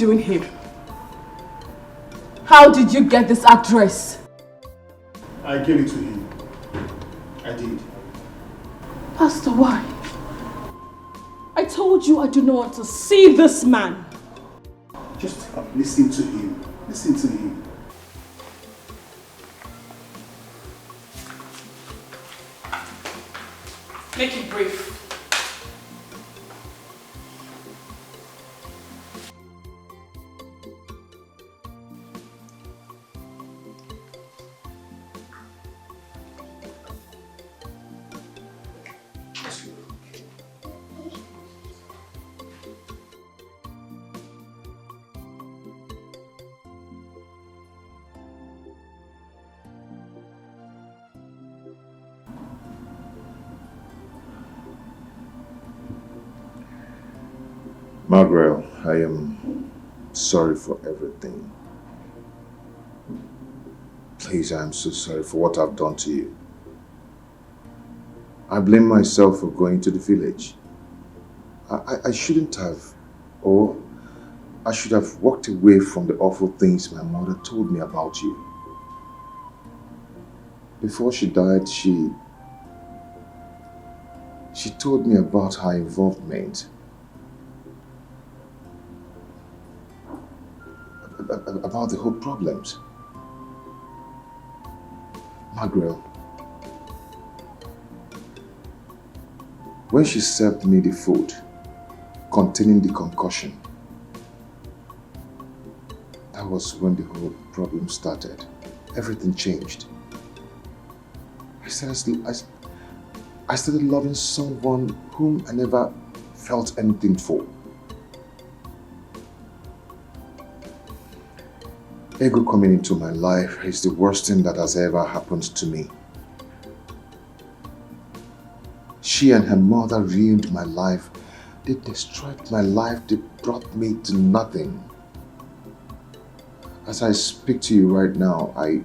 doing here? How did you get this address? I gave it to him. I did. Pastor, why? I told you I do not want to see this man. Just listen to him. Listen to him. Make it brief. Margaret, I am sorry for everything. Please, I am so sorry for what I've done to you. I blame myself for going to the village. I shouldn't have, or I should have walked away from the awful things my mother told me about you. Before she died, she told me about her involvement. About the whole problems. Margaret, when she served me the food containing the concussion, that was when the whole problem started. Everything changed. I started loving someone whom I never felt anything for. Ego coming into my life is the worst thing that has ever happened to me. She and her mother ruined my life. They destroyed my life. They brought me to nothing. As I speak to you right now, I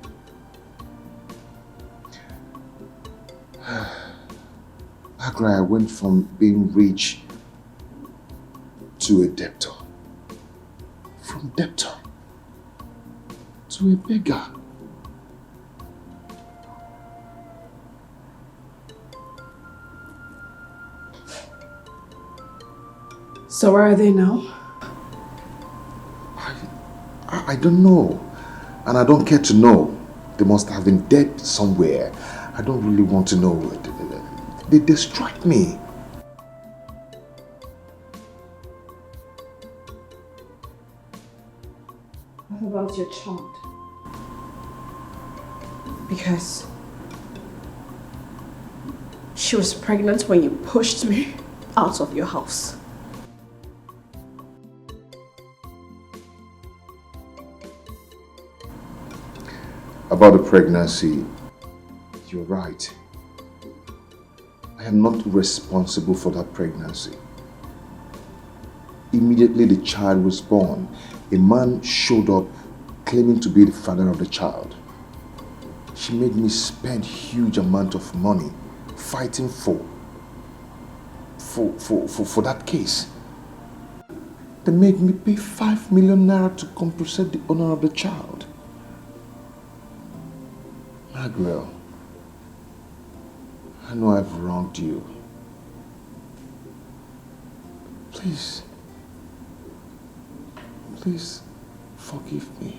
went from being rich to a debtor. From debtor to a beggar. So where are they now? I don't know. And I don't care to know. They must have been dead somewhere. I don't really want to know. They destroyed me. What about your child? Because she was pregnant when you pushed me out of your house. About the pregnancy, you're right. I am not responsible for that pregnancy. Immediately the child was born, a man showed up claiming to be the father of the child. She made me spend huge amount of money fighting for that case. They made me pay 5 million naira to compensate the owner of the child. Margaret, I know I've wronged you. Please forgive me.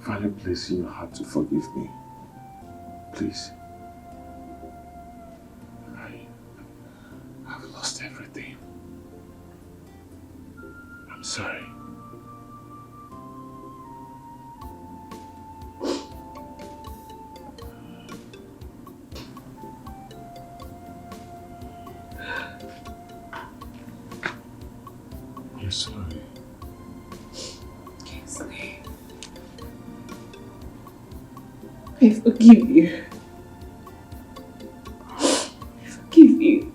Find a place in your heart to forgive me. Please. I've lost everything. I'm sorry. I'm sorry. It's okay. I forgive you. I forgive you.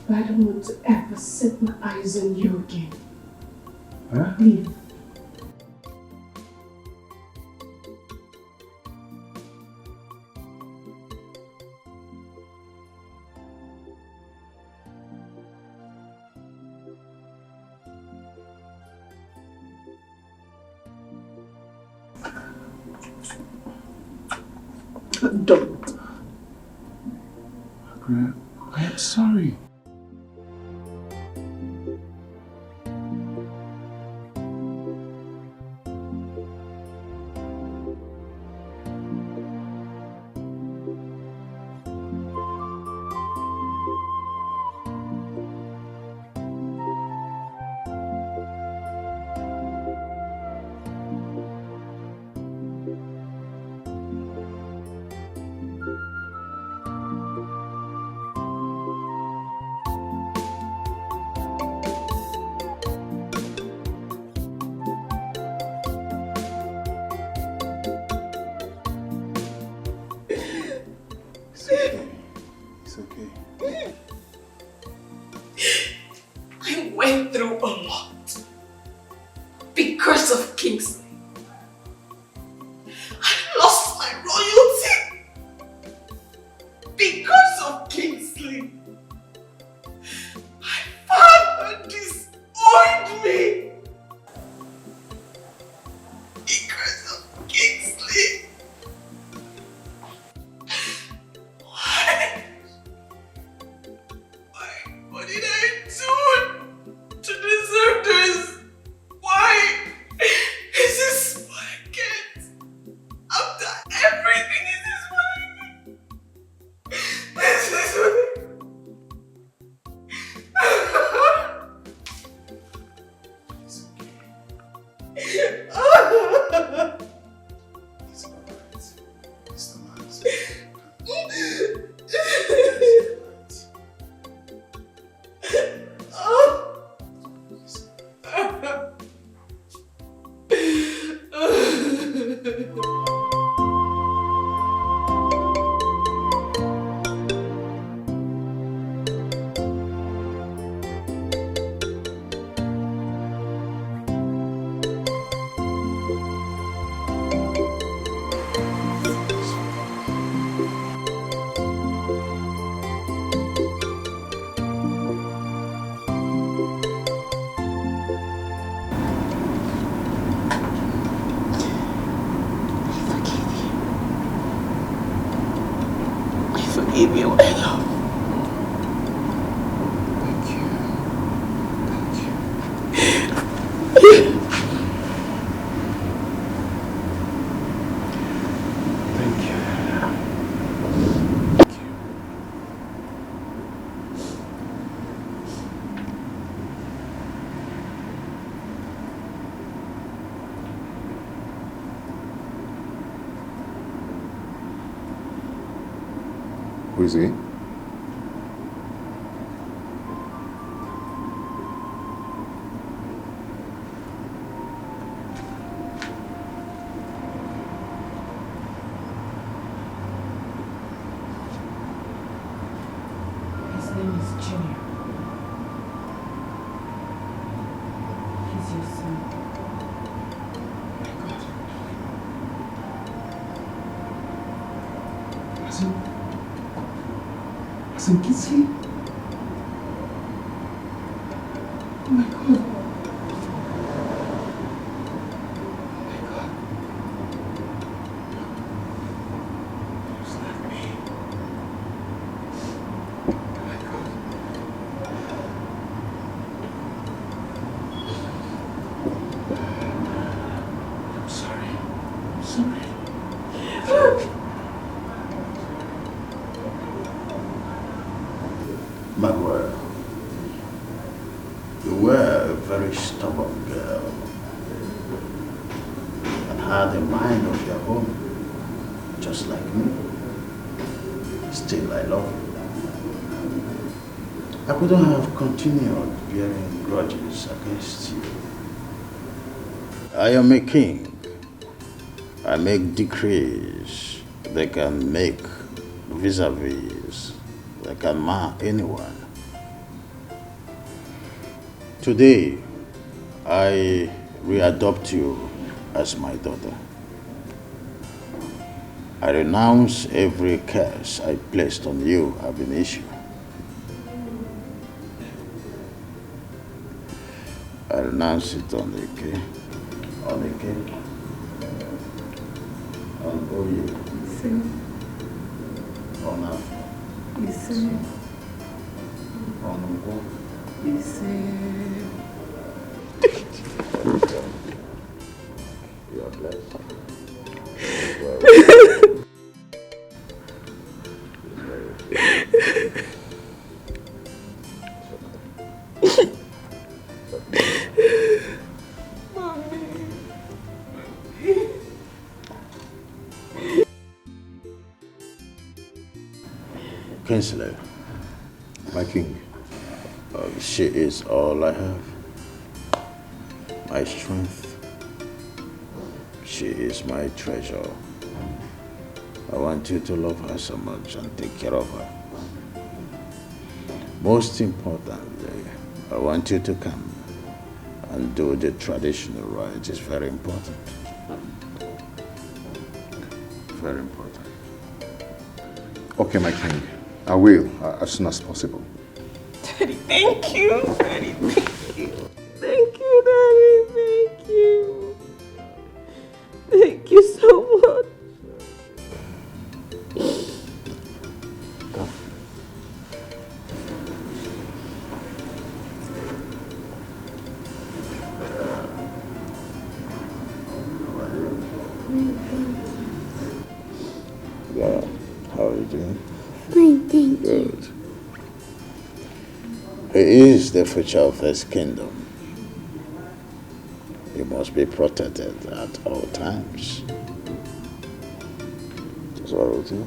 But I don't want to ever set my eyes on you again. Huh? Leave. Don't. Margaret, I am sorry. It's okay. I went through a lot because of Kingsley. I lost my royalty because of Kingsley. My father disowned me because of Kingsley. What did I do to deserve this? Why is this what I get? After everything, is this what I get? This is what I get. It's alright. It's alright. Forgive you, I love. Who is he? His name is Junior. He's your son. My God. As in Kingsley? Oh my God. Margaret, you were a very stubborn girl and had a mind of your own, just like me. Still, I love you. I couldn't have continued bearing grudges against you. I am a king. I make decrees. They can make vis-a-vis. They can mar anyone. Today, I readopt you as my daughter. I renounce every curse I placed on you ab initio. I renounce it on Ike, on Oye, on Afro, on Ngwo. You are blessed. Kinsley, my king. She is all I have. My strength. She is my treasure. I want you to love her so much and take care of her. Most importantly, I want you to come and do the traditional rites. It's very important. Very important. Okay, my king. I will, as soon as possible. Daddy, thank you. Daddy, thank you. Thank you, Daddy. Thank you. Thank you so much. Yeah, how are you doing? Fine, thank you. Good. He is the future of this kingdom. He must be protected at all times. That's what I will do.